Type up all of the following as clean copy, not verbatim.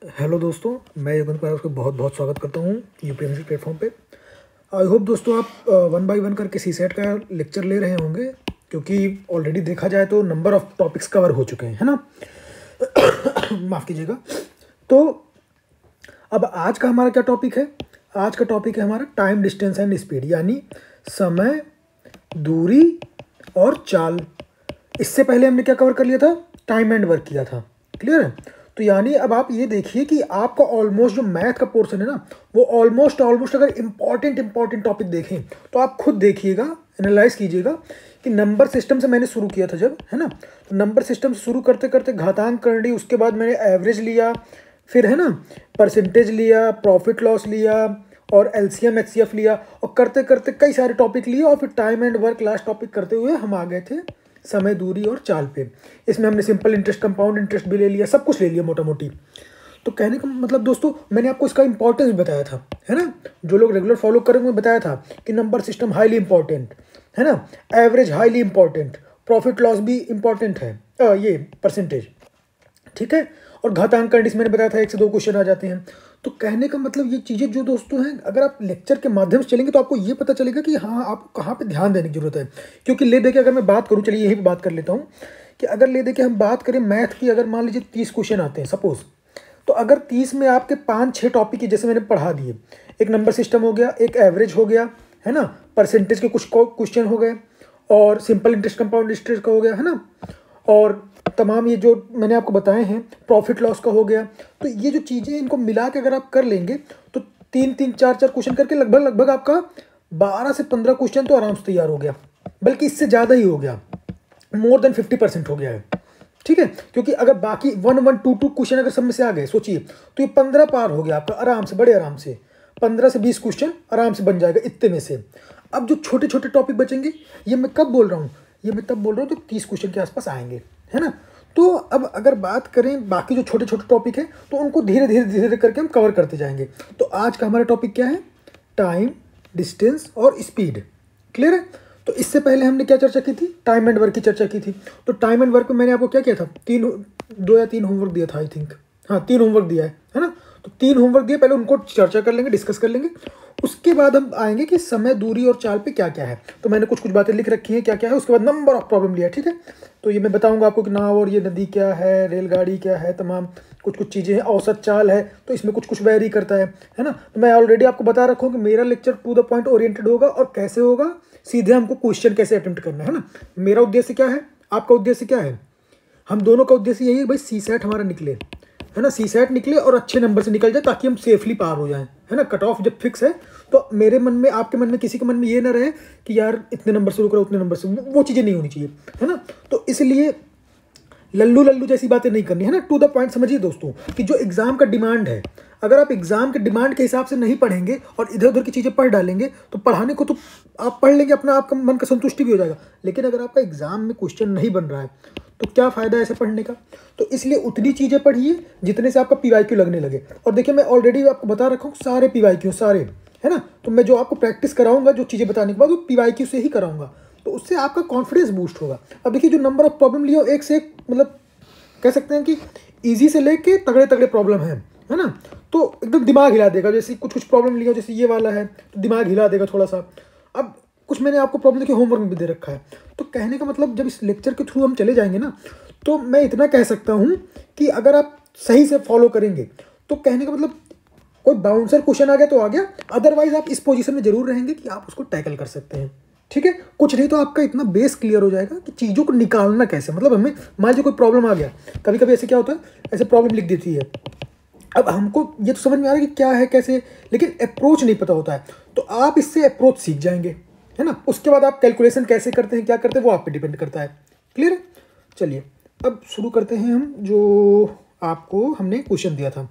Hello दोस्तों, मैं युगन कुमार आपका बहुत बहुत स्वागत करता हूँ यूपीएमसी प्लेटफॉर्म पे। आई होप दोस्तों आप वन बाय वन करके सीसेट का लेक्चर ले रहे होंगे, क्योंकि ऑलरेडी देखा जाए तो नंबर ऑफ़ टॉपिक्स कवर हो चुके हैं, है ना। माफ़ कीजिएगा। तो अब आज का हमारा क्या टॉपिक है? आज का टॉपिक है हमारा टाइम, डिस्टेंस एंड स्पीड, यानी समय, दूरी और चाल। इससे पहले हमने क्या कवर कर लिया था? टाइम एंड वर्क किया था। क्लियर है? तो यानी अब आप ये देखिए कि आपका ऑलमोस्ट जो मैथ का पोर्शन है ना, वो ऑलमोस्ट अगर इंपॉर्टेंट टॉपिक देखें तो आप खुद देखिएगा, एनालाइज कीजिएगा कि नंबर सिस्टम से मैंने शुरू किया था जब, है ना। तो नंबर सिस्टम से शुरू करते करते घातांक कर ली, उसके बाद मैंने एवरेज लिया, फिर है ना परसेंटेज लिया, प्रॉफिट लॉस लिया और एलसीएम एचसीएफ लिया, और करते करते कई सारे टॉपिक लिए, और फिर time and work last topic करते हुए हम आ गए थे समय, दूरी और चाल पे। इसमें हमने सिंपल इंटरेस्ट, कंपाउंड इंटरेस्ट भी ले लिया, सब कुछ ले लिया मोटा मोटी। तो कहने का मतलब दोस्तों, मैंने आपको इसका इंपॉर्टेंस बताया था, है ना। जो लोग रेगुलर फॉलो करेंगे बताया था कि नंबर सिस्टम हाईली इंपॉर्टेंट है ना, average highly important, profit loss भी इंपॉर्टेंट है, ये परसेंटेज, ठीक है। और घातांक कंडीशन मैंने बताया था 1 से 2 क्वेश्चन आ जाते हैं। तो कहने का मतलब ये चीज़ें जो दोस्तों हैं, अगर आप लेक्चर के माध्यम से चलेंगे तो आपको ये पता चलेगा कि हाँ, आपको कहाँ पे ध्यान देने की जरूरत है। क्योंकि ले दे के अगर मैं बात करूँ, चलिए यही पे बात कर लेता हूँ कि अगर ले दे के हम बात करें मैथ की, अगर मान लीजिए 30 क्वेश्चन आते हैं सपोज, तो अगर 30 में आपके 5-6 टॉपिक की जैसे मैंने पढ़ा दिए, एक नंबर सिस्टम हो गया, एक एवरेज हो गया, है ना, परसेंटेज के कुछ क्वेश्चन हो गए, और सिंपल इंटरेस्ट, कंपाउंड इंटरेस्ट का हो गया, है ना, और तमाम ये जो मैंने आपको बताए हैं प्रॉफिट लॉस का हो गया। तो ये जो चीज़ें, इनको मिला के अगर आप कर लेंगे तो 3-3, 4-4 क्वेश्चन करके लगभग आपका 12 से 15 क्वेश्चन तो आराम से तैयार हो गया, बल्कि इससे ज़्यादा ही हो गया, मोर देन 50% हो गया है, ठीक है। क्योंकि अगर बाकी 1-1, 2-2 क्वेश्चन अगर सब में से आ गए, सोचिए, तो ये 15 पार हो गया आपका आराम से, बड़े आराम से 15 से 20 क्वेश्चन आराम से बन जाएगा इतने में से। अब जो छोटे छोटे टॉपिक बचेंगे, ये मैं कब बोल रहा हूँ? ये मैं तब बोल रहा हूँ तो 30 क्वेश्चन के आसपास आएंगे, है ना। तो अब अगर बात करें बाकी जो छोटे छोटे टॉपिक है, तो उनको धीरे धीरे करके हम कवर करते जाएंगे। तो आज का हमारा टॉपिक क्या है? टाइम, डिस्टेंस और स्पीड। क्लियर है? तो इससे पहले हमने क्या चर्चा की थी? टाइम एंड वर्क की चर्चा की थी। तो टाइम एंड वर्क में मैंने आपको क्या किया था? 2 या 3 होमवर्क दिया था, आई थिंक। हाँ, 3 होमवर्क दिया है ना। तो 3 होमवर्क दिए, पहले उनको चर्चा कर लेंगे, डिस्कस कर लेंगे। उसके बाद हम आएंगे कि समय, दूरी और चाल पे क्या क्या है। तो मैंने कुछ बातें लिख रखी हैं क्या क्या है। उसके बाद नंबर ऑफ प्रॉब्लम लिया, ठीक है। तो ये मैं बताऊंगा आपको कि नाव और ये नदी क्या है, रेलगाड़ी क्या है, तमाम कुछ चीज़ें हैं। औसत चाल है, तो इसमें कुछ वेरी करता है ना। तो मैं ऑलरेडी आपको बता रखा हूँ कि मेरा lecture to the point oriented होगा। और कैसे होगा? सीधे हमको क्वेश्चन कैसे अटेम्प्ट करना है ना। मेरा उद्देश्य क्या है, आपका उद्देश्य क्या है? हम दोनों का उद्देश्य यही है भाई, सीसेट हमारा निकले, है ना। सीसेट निकले और अच्छे नंबर से निकल जाए, ताकि हम सेफली पार हो जाएं, है ना। कट ऑफ जब फिक्स है तो मेरे मन में, आपके मन में, किसी के मन में ये ना रहे कि यार इतने नंबर से रुक रहा, उतने नंबर से, वो चीज़ें नहीं होनी चाहिए, है ना। तो इसलिए लल्लू लल्लू जैसी बातें नहीं करनी, है ना। टू द पॉइंट समझिए दोस्तों कि जो एग्जाम का डिमांड है, अगर आप एग्जाम के डिमांड के हिसाब से नहीं पढ़ेंगे और इधर उधर की चीज़ें पढ़ डालेंगे, तो पढ़ाने को तो आप पढ़ लेंगे, अपना आपका मन का संतुष्टि भी हो जाएगा, लेकिन अगर आपका एग्जाम में क्वेश्चन नहीं बन रहा है तो क्या फ़ायदा ऐसे पढ़ने का। तो इसलिए उतनी चीज़ें पढ़िए जितने से आपका पीवाईक्यू लगने लगे। और देखिए, मैं ऑलरेडी आपको बता रखा हूँ सारे पीवाईक्यू, सारे, है ना। तो मैं जो आपको प्रैक्टिस कराऊंगा, जो चीज़ें बताने के बाद, वो पीवाईक्यू से ही कराऊंगा, तो उससे आपका कॉन्फिडेंस बूस्ट होगा। अब देखिए, जो नंबर ऑफ प्रॉब्लम लिया, एक से एक, मतलब कह सकते हैं कि इजी से लेके तगड़े तगड़े प्रॉब्लम है ना। तो एकदम दिमाग हिला देगा। जैसे कुछ प्रॉब्लम लिया, जैसे ये वाला है, तो दिमाग हिला देगा थोड़ा सा। अब कुछ मैंने आपको प्रॉब्लम देखिए होमवर्क में भी दे रखा है। तो कहने का मतलब, जब इस लेक्चर के थ्रू हम चले जाएंगे ना, तो मैं इतना कह सकता हूँ कि अगर आप सही से फॉलो करेंगे, तो कहने का मतलब, कोई बाउंसर क्वेश्चन आ गया तो आ गया, अदरवाइज आप इस पोजीशन में जरूर रहेंगे कि आप उसको टैकल कर सकते हैं, ठीक है। कुछ नहीं तो आपका इतना बेस क्लियर हो जाएगा कि चीज़ों को निकालना कैसे। मतलब हमें मान लीजिए कोई प्रॉब्लम आ गया, कभी कभी ऐसे क्या होता है, ऐसे प्रॉब्लम लिख देती है। अब हमको ये तो समझ में आ रहा है कि क्या है, कैसे, लेकिन अप्रोच नहीं पता होता है। तो आप इससे अप्रोच सीख जाएंगे, है ना। उसके बाद आप कैलकुलेशन कैसे करते हैं, क्या करते हैं, वो आप पे डिपेंड करता है। क्लियर है? चलिए अब शुरू करते हैं हम। जो आपको हमने क्वेश्चन दिया था,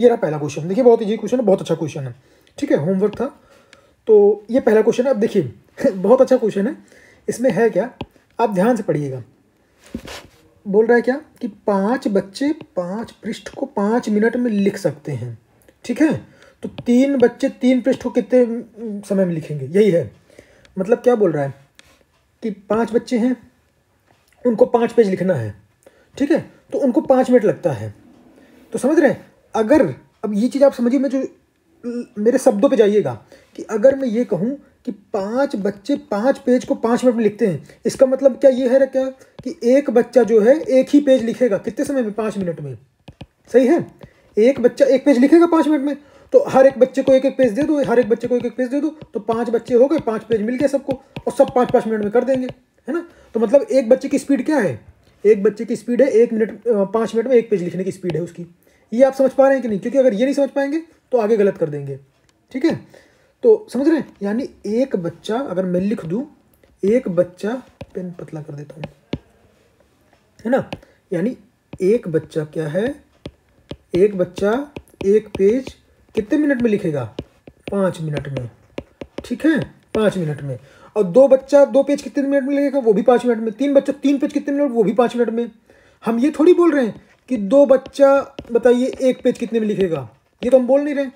ये रहा पहला क्वेश्चन। देखिए, बहुत ईजी क्वेश्चन है, बहुत अच्छा क्वेश्चन है, ठीक है। होमवर्क था, तो ये पहला क्वेश्चन है। अब देखिए, बहुत अच्छा क्वेश्चन है। इसमें है क्या, आप ध्यान से पढ़िएगा। बोल रहा है क्या कि 5 बच्चे 5 पृष्ठ को 5 मिनट में लिख सकते हैं, ठीक है। तो 3 बच्चे 3 पृष्ठ को कितने समय में लिखेंगे, यही है। मतलब क्या बोल रहा है कि 5 बच्चे हैं, उनको 5 पेज लिखना है, ठीक है। तो उनको 5 मिनट लगता है। तो समझ रहे हैं, अगर, अब ये चीज़ आप समझिए, मैं जो मेरे शब्दों पे जाइएगा कि अगर मैं ये कहूँ कि 5 बच्चे 5 पेज को 5 मिनट में लिखते हैं, इसका मतलब क्या ये है क्या कि एक बच्चा जो है एक ही पेज लिखेगा कितने समय में? 5 मिनट में। सही है, एक बच्चा एक पेज लिखेगा 5 मिनट में, तो हर एक बच्चे को एक एक पेज दे दो, हर एक बच्चे को एक एक पेज दे दो, तो 5 बच्चे हो गए, 5 पेज मिल गए सबको, और सब 5-5 मिनट में कर देंगे, है ना। तो मतलब एक बच्चे की स्पीड क्या है? एक बच्चे की स्पीड है 5 मिनट में एक पेज लिखने की स्पीड है उसकी। ये आप समझ पा रहे हैं कि नहीं? क्योंकि अगर ये नहीं समझ पाएंगे तो आगे गलत कर देंगे, ठीक है। तो समझ रहे हैं, यानी एक बच्चा, अगर मैं लिख दूं एक बच्चा, पेन पतला कर देता हूं, है ना, यानी एक बच्चा क्या है, एक बच्चा एक पेज कितने मिनट में लिखेगा? 5 मिनट में, ठीक है, 5 मिनट में। और दो बच्चा 2 पेज कितने मिनट में लिखेगा? वो भी 5 मिनट में। 3 बच्चा 3 पेज कितने मिनट? वो भी 5 मिनट में। हम ये थोड़ी बोल रहे हैं कि 2 बच्चा बताइए एक पेज कितने में लिखेगा, ये तो हम बोल नहीं रहे,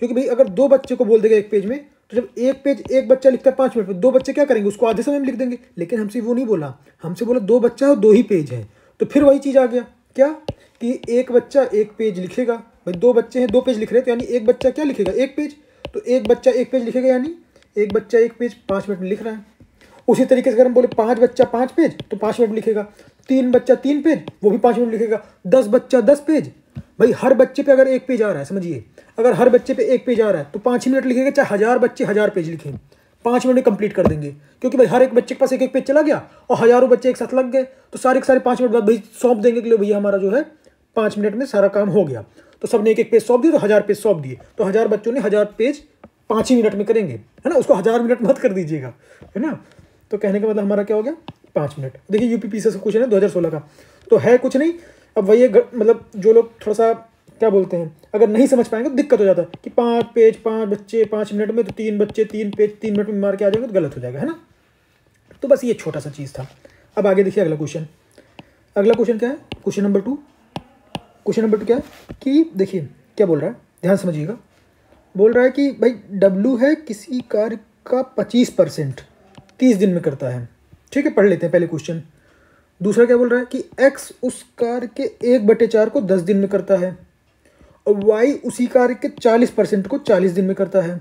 क्योंकि भाई अगर 2 बच्चे को बोल देगा एक पेज में, तो जब एक पेज एक बच्चा लिखता है 5 मिनट में, 2 बच्चे क्या करेंगे? उसको आधे समय में लिख देंगे। लेकिन हमसे वो नहीं बोला, हमसे बोला 2 बच्चा और 2 ही पेज है, तो फिर वही चीज़ आ गया क्या कि एक बच्चा एक पेज लिखेगा। भाई 2 बच्चे हैं 2 पेज लिख रहे हैं, तो यानी एक बच्चा क्या लिखेगा? एक पेज। तो एक बच्चा एक पेज लिखेगा, यानी एक बच्चा एक पेज 5 मिनट में लिख रहा है। उसी तरीके से अगर हम बोले 5 बच्चा 5 पेज, तो 5 मिनट में लिखेगा। 3 बच्चा 3 पेज, वो भी 5 मिनट में लिखेगा। 10 बच्चा 10 पेज, भाई हर बच्चे पे अगर एक पेज आ रहा है, समझिए, अगर हर बच्चे पे एक पेज आ रहा है तो 5 ही मिनट लिखेगा, चाहे 1000 बच्चे 1000 पेज लिखें, 5 मिनट में कंप्लीट कर देंगे। क्योंकि भाई हर एक बच्चे के पास एक एक पेज चला गया और हजारों बच्चे एक साथ लग गए, तो सारे के सारे 5 मिनट बाद भाई सौंप देंगे कि लो भैया हमारा जो है 5 मिनट में सारा काम हो गया। तो सबने एक एक पेज सौंप दिए, तो 1000 पेज सौंप दिए, तो 1000 बच्चों ने 1000 पेज 5 ही मिनट में करेंगे, है ना। उसको 1000 मिनट मत कर दीजिएगा, है ना। तो कहने का मतलब हमारा क्या हो गया? 5 मिनट। देखिए यूपीपीसी से क्वेश्चन है 2016 का, तो है कुछ नहीं। अब वही मतलब जो लोग थोड़ा सा क्या बोलते हैं, अगर नहीं समझ पाएंगे तो दिक्कत हो जाता है कि 5 पेज 5 बच्चे 5 मिनट में, तो 3 बच्चे 3 पेज 3 मिनट में मार के आ जाएंगे, तो गलत हो जाएगा, है ना। तो बस ये छोटा सा चीज़ था। अब आगे देखिए अगला क्वेश्चन। अगला क्वेश्चन क्या है? Question number 2। क्वेश्चन नंबर 2 क्या है कि देखिए क्या बोल रहा है, ध्यान समझिएगा। बोल रहा है कि भाई W है किसी कार्य का 25% 30 दिन में करता है, ठीक है। पढ़ लेते हैं पहले क्वेश्चन। दूसरा क्या बोल रहा है कि X उस कार्य के 1/4 को 10 दिन में करता है, और Y उसी कार्य के 40% को 40 दिन में करता है,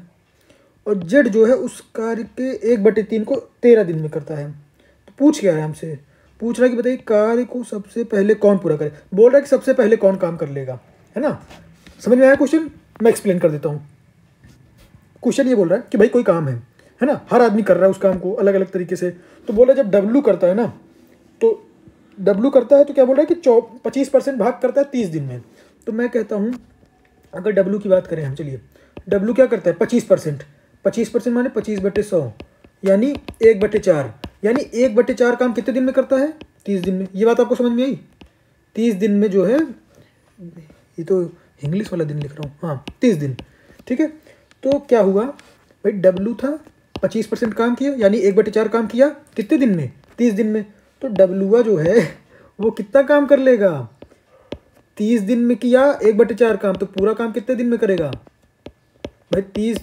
और Z जो है उस कार्य के 1/3 को 13 दिन में करता है। तो पूछ क्या है हमसे? पूछ रहा है कि बताइए कार्य को सबसे पहले कौन पूरा करे। बोल रहा है कि सबसे पहले कौन काम कर लेगा, है ना। समझ में आया क्वेश्चन? मैं एक्सप्लेन कर देता हूँ। क्वेश्चन ये बोल रहा है कि भाई कोई काम है ना, हर आदमी कर रहा है उस काम को अलग अलग तरीके से। तो बोल रहा है जब W करता है ना, तो W करता है तो क्या बोल रहा है कि 25% भाग करता है 30 दिन में। तो मैं कहता हूँ अगर W की बात करें हम, चलिए W क्या करता है? 25%। 25% माने 25/100, यानी 1/4, यानी 1/4 काम कितने दिन में करता है? 30 दिन में। ये बात आपको समझ में आई? 30 दिन में जो है, ये तो इंग्लिश वाला दिन लिख रहा हूँ, हाँ 30 दिन, ठीक है। तो क्या हुआ भाई, W था 25% काम किया, यानी 1/4 काम किया कितने दिन में? 30 दिन में। तो W जो है वो कितना काम कर लेगा? 30 दिन में किया 1/4 काम, तो पूरा काम कितने दिन में करेगा भाई? 30,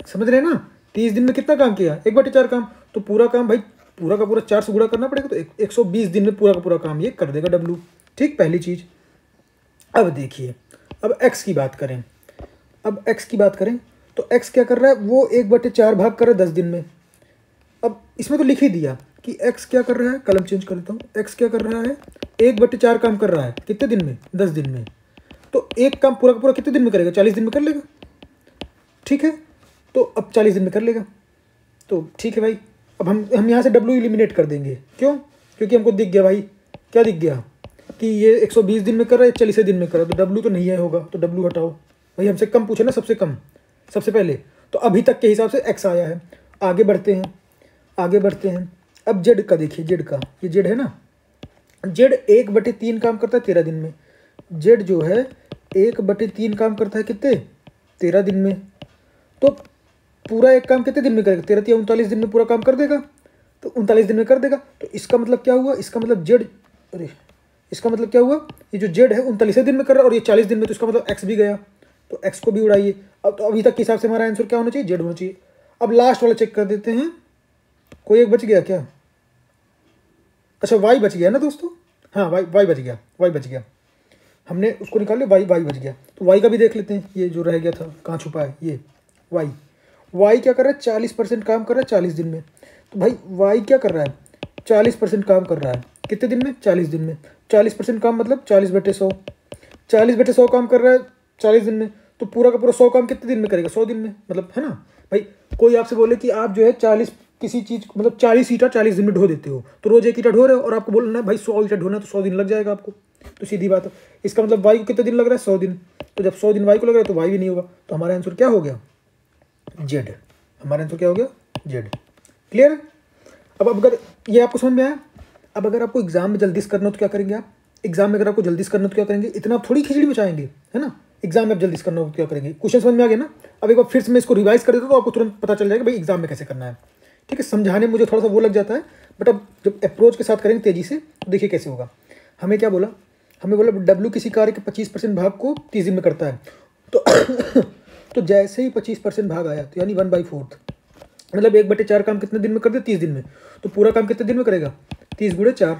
समझ रहे हैं ना, 30 दिन में कितना काम किया? 1/4 काम, तो पूरा काम भाई पूरा का पूरा 4 से गुणा करना पड़ेगा, तो 120 दिन में पूरा का पूरा काम ये कर देगा W, ठीक, पहली चीज़। अब देखिए, अब X की बात करें, अब X की बात करें तो X क्या कर रहा है? वो 1/4 भाग कर रहा है 10 दिन में। अब इसमें तो लिख ही दिया कि X क्या कर रहा है, कलम चेंज कर देता हूँ। X क्या कर रहा है? 1/4 काम कर रहा है कितने दिन में? 10 दिन में। तो एक काम पूरा का पूरा कितने दिन में करेगा? 40 दिन में कर लेगा, ठीक है। तो अब 40 दिन में कर लेगा, तो ठीक है भाई। अब हम यहाँ से W एलिमिनेट कर देंगे, क्यों? क्योंकि हमको दिख गया भाई, क्या दिख गया कि ये 120 दिन में कर रहा है, 40 दिन में कर रहा है, तो W तो नहीं है होगा, तो W हटाओ भाई। हमसे कम पूछे ना, सबसे कम, सबसे पहले। तो अभी तक के हिसाब से X आया है। आगे बढ़ते हैं, आगे बढ़ते हैं। अब Z का देखिए, Z का, ये Z है ना, Z 1/3 काम करता है 13 दिन में। Z जो है 1/3 काम करता है कितने? 13 दिन में। तो पूरा एक काम कितने दिन में करेगा? 13 या 39 दिन में पूरा काम कर देगा, तो 39 दिन में कर देगा। तो इसका मतलब क्या हुआ? इसका मतलब Z, अरे इसका मतलब क्या हुआ? ये जो Z है 39 दिन में कर रहा है और ये 40 दिन में, तो इसका मतलब X भी गया, तो X को भी उड़ाइए। अब तो अभी तक के हिसाब से हमारा आंसर क्या होना चाहिए? Z होना चाहिए। अब लास्ट वाला चेक कर देते हैं, कोई एक बच गया क्या? अच्छा Y बच गया ना दोस्तों, हाँ Y बच गया, Y बच गया। हमने उसको निकाल लिया, वाई बच गया। तो वाई का भी देख लेते हैं, ये जो रह गया था कहाँ छुपा है, ये वाई क्या कर रहा है, 40% काम कर रहा है 40 दिन में। तो भाई वाई क्या कर रहा है, 40% काम कर रहा है कितने दिन में, 40 दिन में। 40% काम मतलब 40/100, 40/100 काम कर रहा है 40 दिन में। तो पूरा का पूरा 100 काम कितने दिन में करेगा, 100 दिन में, मतलब है ना भाई। कोई आपसे बोले कि आप जो है 40 किसी चीज़ मतलब 40 ईंटा 40 दिन में ढो देते हो, तो रोज एक ईंटा ढो रहे हो और आपको बोलना है भाई 100 ईंटा ढोना है तो 100 दिन लग जाएगा आपको। तो सीधी बात है, इसका मतलब वाई को कितने दिन लग रहा है, 100 दिन। तो जब 100 दिन वाई को लग रहा है तो वाई भी नहीं होगा। तो हमारा आंसर क्या हो गया, जेड। हमारा आंसर क्या हो गया, जेड। क्लियर है। अब अगर ये आपको समझ में आया, अब अगर आपको एग्जाम में जल्दी से करना हो तो क्या करेंगे आप, एग्जाम में अगर आपको जल्दी से करना हो तो क्या करेंगे, इतना आप थोड़ी खिचड़ी मचाएंगे, है ना। एग्जाम में आप जल्दी से करना हो तो क्या करेंगे, क्वेश्चन समझ में आ गया ना। अब एक बार फिर से मैं इसको रिवाइज कर देता हूँ तो आपको तुरंत पता चल जाएगा भाई एग्जाम में कैसे करना है। ठीक है, समझाने में मुझे थोड़ा सा वो लग जाता है, बट अब जब अप्रोच के साथ करेंगे तेजी से तो देखिए कैसे होगा। हमें क्या बोला, हमें बोला डब्ल्यू किसी कार्य के 25% भाग को 30 दिन में करता है। तो तो जैसे ही 25% भाग आया तो यानी 1/4, मतलब 1/4 काम कितने दिन में कर दिया, 30 दिन में। तो पूरा काम कितने दिन में करेगा, 30 × 4,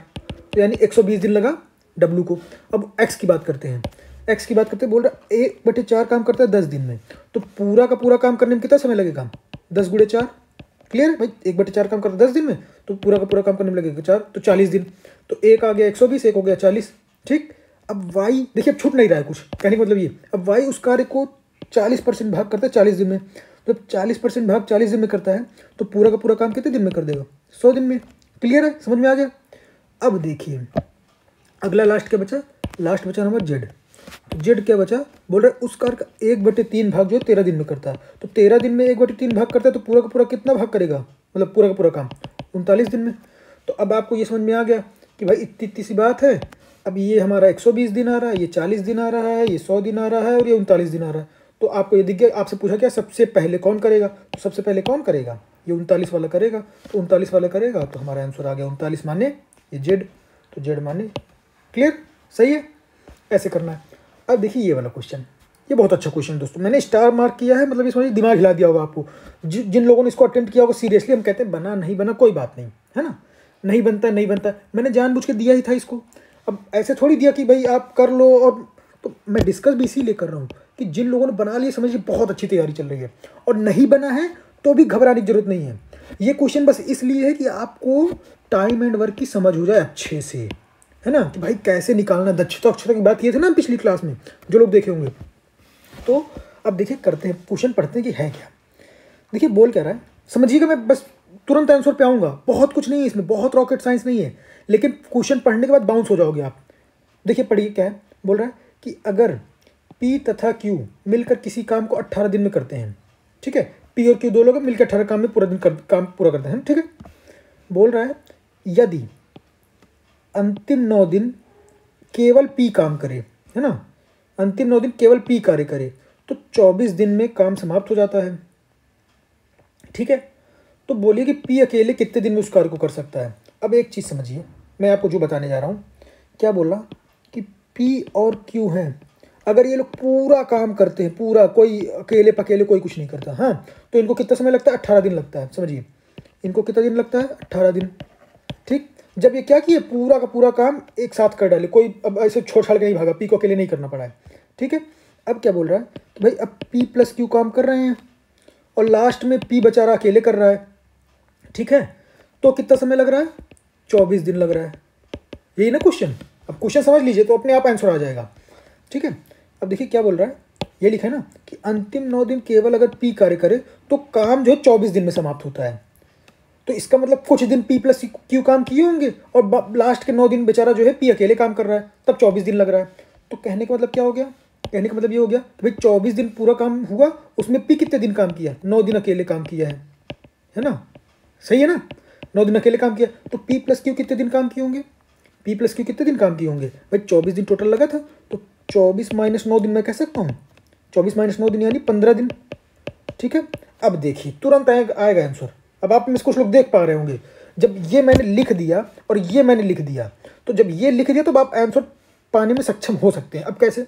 तो यानी 120 दिन लगा डब्ल्यू को। अब एक्स की बात करते हैं, एक्स की बात करते हैं, बोल रहा है 1/4 काम करता है 10 दिन में। तो पूरा का पूरा काम करने में कितना समय लगेगा, 10 × 4। क्लियर है भाई, 1/4 काम करता है 10 दिन में, तो पूरा का पूरा काम करने में लगेगा 4, तो 40 दिन। तो एक आ गया 120, एक हो गया 40। ठीक, अब वाई देखिए अब छूट नहीं रहा है कुछ, कहने का मतलब ये, अब वाई उस कार्य को 40% भाग करता है 40 दिन में। तो 40% भाग 40 दिन में करता है तो पूरा का पूरा काम कितने दिन में कर देगा, 100 दिन में। क्लियर है, समझ में आ गया। अब देखिए अगला लास्ट क्या बचा, लास्ट बचा नंबर जेड। तो जेड क्या बचा, बोल रहा है उस कार्य का 1/3 भाग जो 13 दिन में करता है। तो 13 दिन में 1/3 भाग करता है तो पूरा का पूरा कितना भाग करेगा, मतलब पूरा का पूरा काम 39 दिन में। तो अब आपको ये समझ में आ गया कि भाई इतनी इतनी सी बात है। अब ये हमारा 120 दिन आ रहा है, ये 40 दिन आ रहा है, ये 100 दिन आ रहा है और ये 39 दिन आ रहा है। तो आपको ये दिख गया, आपसे पूछा क्या सबसे पहले कौन करेगा, तो सबसे पहले कौन करेगा, ये 39 वाला करेगा। तो 39 वाला करेगा तो हमारा आंसर आ गया 39 माने ये जेड, तो जेड माने। क्लियर, सही है, ऐसे करना है। अब देखिए ये वाला क्वेश्चन, ये बहुत अच्छा क्वेश्चन दोस्तों, मैंने स्टार मार्क किया है, मतलब इसमें दिमाग हिला दिया होगा आपको। जिन लोगों ने इसको अटेम्प्ट किया होगा सीरियसली, हम कहते हैं बना नहीं बना कोई बात नहीं, है ना, नहीं बनता नहीं बनता, मैंने जानबूझ के दिया ही था इसको। अब ऐसे थोड़ी दिया कि भाई आप कर लो, और तो मैं डिस्कस भी इसीलिए कर रहा हूँ कि जिन लोगों ने बना लिया समझिए बहुत अच्छी तैयारी चल रही है, और नहीं बना है तो भी घबराने की जरूरत नहीं है। ये क्वेश्चन बस इसलिए है कि आपको टाइम एंड वर्क की समझ हो जाए अच्छे से, है ना, कि भाई कैसे निकालना, दक्षता अक्षता की बात किए थे ना पिछली क्लास में, जो लोग देखे होंगे। तो अब देखिए करते हैं, क्वेश्चन पढ़ते हैं कि है क्या। देखिए बोल क्या रहा है, समझिएगा, मैं बस तुरंत आंसर पे आऊँगा, बहुत कुछ नहीं है इसमें, बहुत रॉकेट साइंस नहीं है, लेकिन क्वेश्चन पढ़ने के बाद बाउंस हो जाओगे आप। देखिए पढ़िए क्या है, बोल रहा है कि अगर P तथा Q मिलकर किसी काम को 18 दिन में करते हैं, ठीक है, P और Q दो लोग मिलकर 18 काम में काम पूरा करते हैं, ठीक है। बोल रहा है यदि अंतिम 9 दिन केवल P काम करे, है ना, अंतिम 9 दिन केवल P कार्य करे तो 24 दिन में काम समाप्त हो जाता है, ठीक है। तो बोलिए कि P अकेले कितने दिन में उस कार्य को कर सकता है। अब एक चीज़ समझिए, मैं आपको जो बताने जा रहा हूँ, क्या बोला कि P और Q हैं, अगर ये लोग पूरा काम करते हैं, पूरा, कोई अकेले पकेले कोई कुछ नहीं करता, हाँ, तो इनको कितना समय लगता है, 18 दिन लगता है। समझिए इनको कितना दिन लगता है, 18 दिन। ठीक, जब ये क्या किए, पूरा का पूरा काम एक साथ कर डाले, कोई अब ऐसे छोड़ छाड़ के नहीं भागा, P को अकेले नहीं करना पड़ा है, ठीक है। अब क्या बोल रहा है कि भाई अब P + Q काम कर रहे हैं और लास्ट में P बेचारा अकेले कर रहा है, ठीक है, तो कितना समय लग रहा है, 24 दिन लग रहा है। यही ना क्वेश्चन, अब क्वेश्चन समझ लीजिए तो अपने आप आंसर आ जाएगा, ठीक है। अब देखिए क्या बोल रहा है, ये लिखा है ना कि अंतिम 9 दिन केवल अगर P कार्य करे तो काम जो है 24 दिन में समाप्त होता है। तो इसका मतलब कुछ दिन P + Q काम किए होंगे और लास्ट के 9 दिन बेचारा जो है P अकेले काम कर रहा है, तब 24 दिन लग रहा है। तो कहने का मतलब क्या हो गया, कहने का मतलब ये हो गया कि भाई 24 दिन पूरा काम हुआ, उसमें P कितने दिन काम किया, 9 दिन अकेले काम किया है ना, सही है ना, 9 दिन अकेले काम किया। तो P + Q कितने दिन काम किए होंगे, P + Q कितने दिन काम किए होंगे भाई, 24 दिन टोटल लगा था, तो 24 - 9 दिन मैं कह सकता हूँ, 24 - 9 दिन यानी 15 दिन, ठीक है। अब देखिए तुरंत आएगा आंसर। अब आप में से कुछ लोग देख पा रहे होंगे, जब ये मैंने लिख दिया और ये मैंने लिख दिया, तो जब ये लिख दिया तो आप आंसर पाने में सक्षम हो सकते हैं। अब कैसे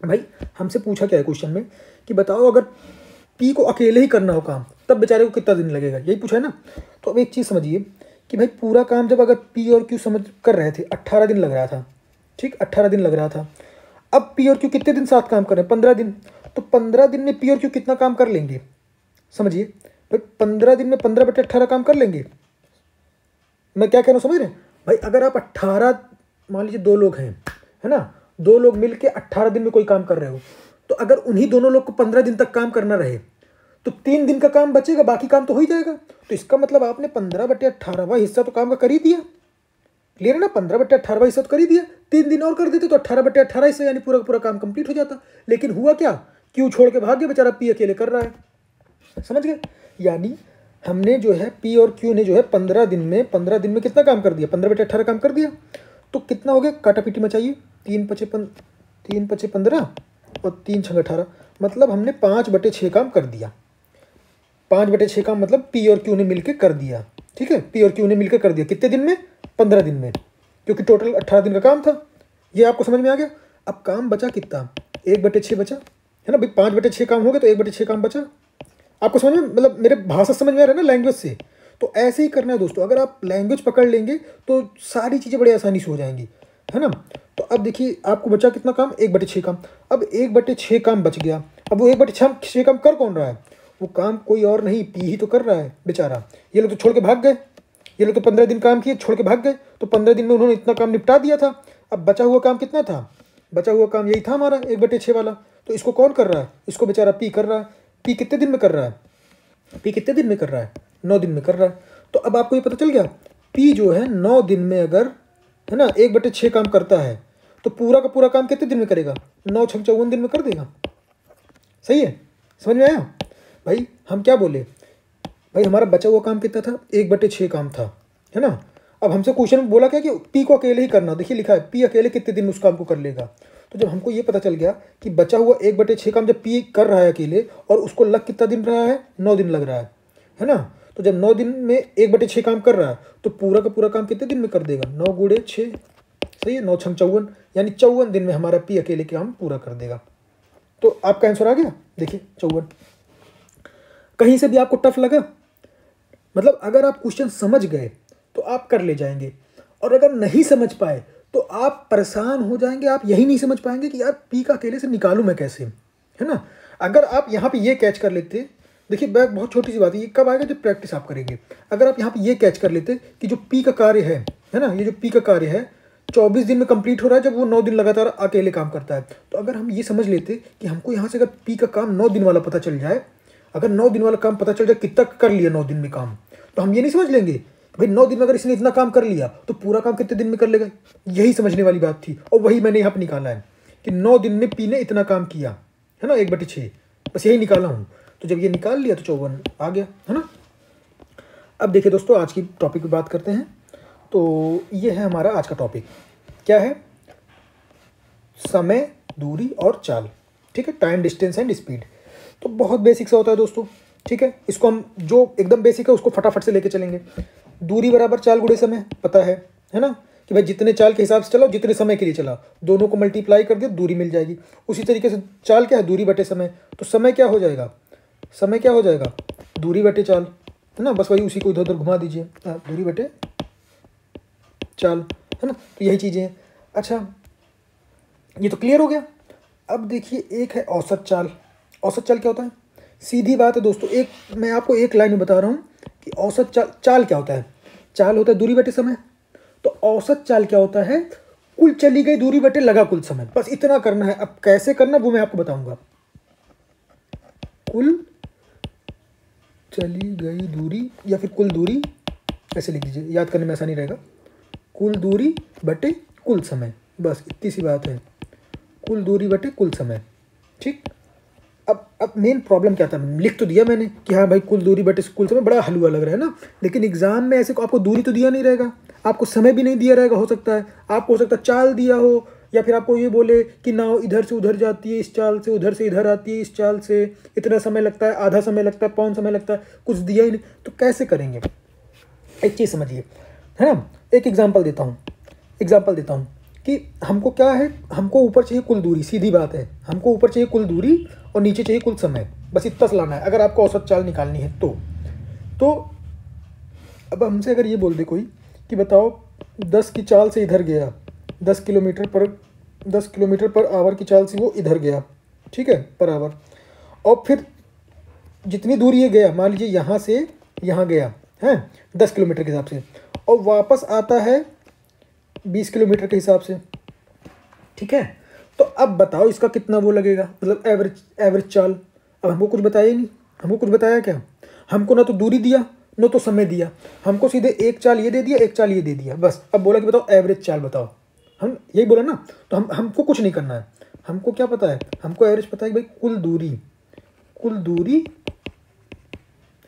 भाई, हमसे पूछा क्या है क्वेश्चन में कि बताओ अगर P को अकेले ही करना हो काम, तब बेचारे को कितना दिन लगेगा, यही पूछा है ना। तो अब एक चीज़ समझिए कि भाई पूरा काम जब अगर P और Q समझ कर रहे थे 18 दिन लग रहा था, ठीक, 18 दिन लग रहा था। अब पी और क्यू कितने दिन साथ काम कर रहे हैं? 15 दिन। तो 15 दिन में पी और क्यू कितना काम कर लेंगे? समझिए भाई, 15 दिन में 15/18 काम कर लेंगे। मैं क्या कह रहा हूँ समझ रहे हैं भाई? अगर आप 18, मान लीजिए 2 लोग हैं, है ना, 2 लोग मिलके 18 दिन में कोई काम कर रहे हो, तो अगर उन्हीं दोनों लोग को 15 दिन तक काम करना रहे तो 3 दिन का काम बचेगा, बाकी काम तो हो ही जाएगा। तो इसका मतलब आपने 15/18वां हिस्सा तो काम का कर ही दिया। क्लियर है ना? 15/18वां हिस्सा तो कर ही दिया। 3 दिन और कर देते तो 18/18 हिस्सा यानी पूरा का पूरा काम कंप्लीट हो जाता। लेकिन हुआ क्या? क्यू छोड़ के भाग गया बेचारा, पी अकेले कर रहा है। समझ गए? यानी हमने जो है पी और क्यू ने जो है 15 दिन में कितना काम कर दिया? 15/18 काम कर दिया। तो कितना हो गया? काटा पीटी मचाइए। 3 पचे 15 और 3 छंग 18, मतलब हमने 5/6 काम कर दिया। 5/6 काम मतलब पी और क्यू ने मिलकर कर दिया। ठीक है, पी और क्यू ने मिलकर कर दिया। कितने दिन में? 15 दिन में, क्योंकि टोटल 18 दिन का काम था। ये आपको समझ में आ गया? अब काम बचा कितना? 1/6 बचा, है ना भाई? 5/6 काम हो गया तो 1/6 काम बचा। आपको समझ में, मतलब मेरे भाषा समझ में आ रहा है ना लैंग्वेज से? तो ऐसे ही करना है दोस्तों। अगर आप लैंग्वेज पकड़ लेंगे तो सारी चीज़ें बड़ी आसानी से हो जाएंगी, है ना? तो अब देखिए आपको बचा कितना काम? 1/6 काम। अब 1/6 काम बच गया। अब वो 1/6 काम कर कौन रहा है? वो काम कोई और नहीं, पी ही तो कर रहा है बेचारा। ये लोग तो छोड़ के भाग गए, ये लोग तो 15 दिन काम किए, छोड़ के भाग गए। तो 15 दिन में उन्होंने इतना काम निपटा दिया था। अब बचा हुआ काम कितना था? बचा हुआ काम यही था हमारा 1/6 वाला। तो इसको कौन कर रहा है? इसको बेचारा पी कर रहा है। पी कितने दिन में कर रहा है? पी कितने दिन में कर रहा है? 9 दिन में कर रहा है। तो अब आपको ये पता चल गया, पी जो है 9 दिन में अगर, है ना, 1/6 काम करता है तो पूरा का पूरा काम कितने दिन में करेगा? 9 छंग 54 दिन में कर देगा। सही है? समझ में आया भाई? हम क्या बोले भाई? हमारा बचा हुआ काम कितना था? 1/6 काम था, है ना? अब हमसे क्वेश्चन बोला क्या कि पी को अकेले ही करना। देखिए लिखा है पी अकेले कितने दिन में उस काम को कर लेगा। तो जब हमको ये पता चल गया कि बचा हुआ 1/6 काम जब पी कर रहा है अकेले और उसको लग कितना दिन रहा है? 9 दिन लग रहा है ना? तो जब 9 दिन में 1/6 काम कर रहा है तो पूरा का पूरा काम कितने दिन में कर देगा? 9 गुणे 6, सही है, 9 छंग 54, यानी 54 दिन में हमारा पी अकेले काम पूरा कर देगा। तो आपका आंसर आ गया। देखिए 54। कहीं से भी आपको टफ लगा, मतलब अगर आप क्वेश्चन समझ गए तो आप कर ले जाएंगे, और अगर नहीं समझ पाए तो आप परेशान हो जाएंगे। आप यही नहीं समझ पाएंगे कि यार पी का अकेले से निकालूं मैं कैसे, है ना? अगर आप यहाँ पे ये कैच कर लेते, देखिए बहुत छोटी सी बात है, ये कब आएगा? जब प्रैक्टिस आप करेंगे। अगर आप यहाँ पे ये कैच कर लेते कि जो पी का कार्य है ना, ये जो पी का कार्य है 24 दिन में कंप्लीट हो रहा है, जब वो 9 दिन लगातार अकेले काम करता है। तो अगर हम ये समझ लेते कि हमको यहाँ से अगर पी का काम 9 दिन वाला पता चल जाए, अगर 9 दिन वाला काम पता चल जाए कितना कर लिया 9 दिन में काम, तो हम ये नहीं समझ लेंगे भाई 9 दिन में अगर इसने इतना काम कर लिया तो पूरा काम कितने दिन में कर लेगा? यही समझने वाली बात थी, और वही मैंने यहाँ पर निकाला है कि 9 दिन में पी ने इतना काम किया, है ना, 1/6, बस यही निकाला हूँ। तो जब ये निकाल लिया तो 54 आ गया, है ना? अब देखिए दोस्तों, आज की टॉपिक पे बात करते हैं। तो ये है हमारा आज का टॉपिक, क्या है? समय, दूरी और चाल। ठीक है, टाइम, डिस्टेंस एंड स्पीड। तो बहुत बेसिक सा होता है दोस्तों। ठीक है, इसको हम जो एकदम बेसिक है उसको फटाफट से लेके चलेंगे। दूरी बराबर चाल गुणे समय, पता है ना, कि भाई जितने चाल के हिसाब से चलाओ, जितने समय के लिए चलाओ, दोनों को मल्टीप्लाई कर दिया, दूरी मिल जाएगी। उसी तरीके से चाल क्या है? दूरी बटे समय। तो समय क्या हो जाएगा? समय क्या हो जाएगा? दूरी बटे चाल, है ना? बस वही, उसी को इधर उधर घुमा दीजिए, दूरी बटे चाल, है ना? तो यही चीज़ें हैं। अच्छा, ये तो क्लियर हो गया। अब देखिए एक है औसत चाल। औसत चाल क्या होता है? सीधी बात है दोस्तों, एक मैं आपको एक लाइन में बता रहा हूँ कि औसत चाल क्या होता है। चाल होता है दूरी बटे समय। तो औसत चाल क्या होता है? कुल चली गई दूरी बटे लगा कुल समय। बस इतना करना है। अब कैसे करना वो मैं आपको बताऊंगा। कुल चली गई दूरी, या फिर कुल दूरी, ऐसे लिख दीजिए, याद करने में आसानी रहेगा। कुल दूरी बटे कुल समय, बस इतनी सी बात है। कुल दूरी बटे कुल समय। ठीक। अब मेन प्रॉब्लम क्या था? लिख तो दिया मैंने कि हाँ भाई कुल दूरी बटे कुल समय, बड़ा हलवा लग रहा है ना, लेकिन एग्जाम में ऐसे आपको दूरी तो दिया नहीं रहेगा, आपको समय भी नहीं दिया रहेगा। हो सकता है आपको, हो सकता है चाल दिया हो, या फिर आपको ये बोले कि नाव इधर से उधर जाती है इस चाल से, उधर से इधर आती है इस चाल से, इतना समय लगता है, आधा समय लगता है, पौन समय लगता है, कुछ दिया ही नहीं। तो कैसे करेंगे? एक चीज़ समझिए, है ना। एक एग्जाम्पल देता हूँ कि हमको क्या है, हमको ऊपर चाहिए कुल दूरी, सीधी बात है, हमको ऊपर चाहिए कुल दूरी और नीचे चाहिए कुल समय, बस इतना सा लाना है अगर आपको औसत चाल निकालनी है तो अब हमसे अगर ये बोल दे कोई कि बताओ 10 की चाल से इधर गया, 10 किलोमीटर पर 10 किलोमीटर पर आवर की चाल से वो इधर गया, ठीक है, पर आवर। और फिर जितनी दूर ये गया, मान लीजिए यहाँ से यहाँ गया है 10 किलोमीटर के हिसाब से, और वापस आता है 20 किलोमीटर के हिसाब से, ठीक है। तो अब बताओ इसका कितना वो लगेगा, मतलब एवरेज चाल। अब हमको कुछ बताया ही नहीं, हमको कुछ बताया क्या, हमको ना तो दूरी दिया ना तो समय दिया, हमको सीधे एक चाल ये दे दिया, एक चाल ये दे दिया, बस। अब बोला कि बताओ एवरेज चाल बताओ, हम यही बोला ना। तो हमको कुछ नहीं करना है, हमको क्या पता है, हमको एवरेज पता है कि भाई कुल दूरी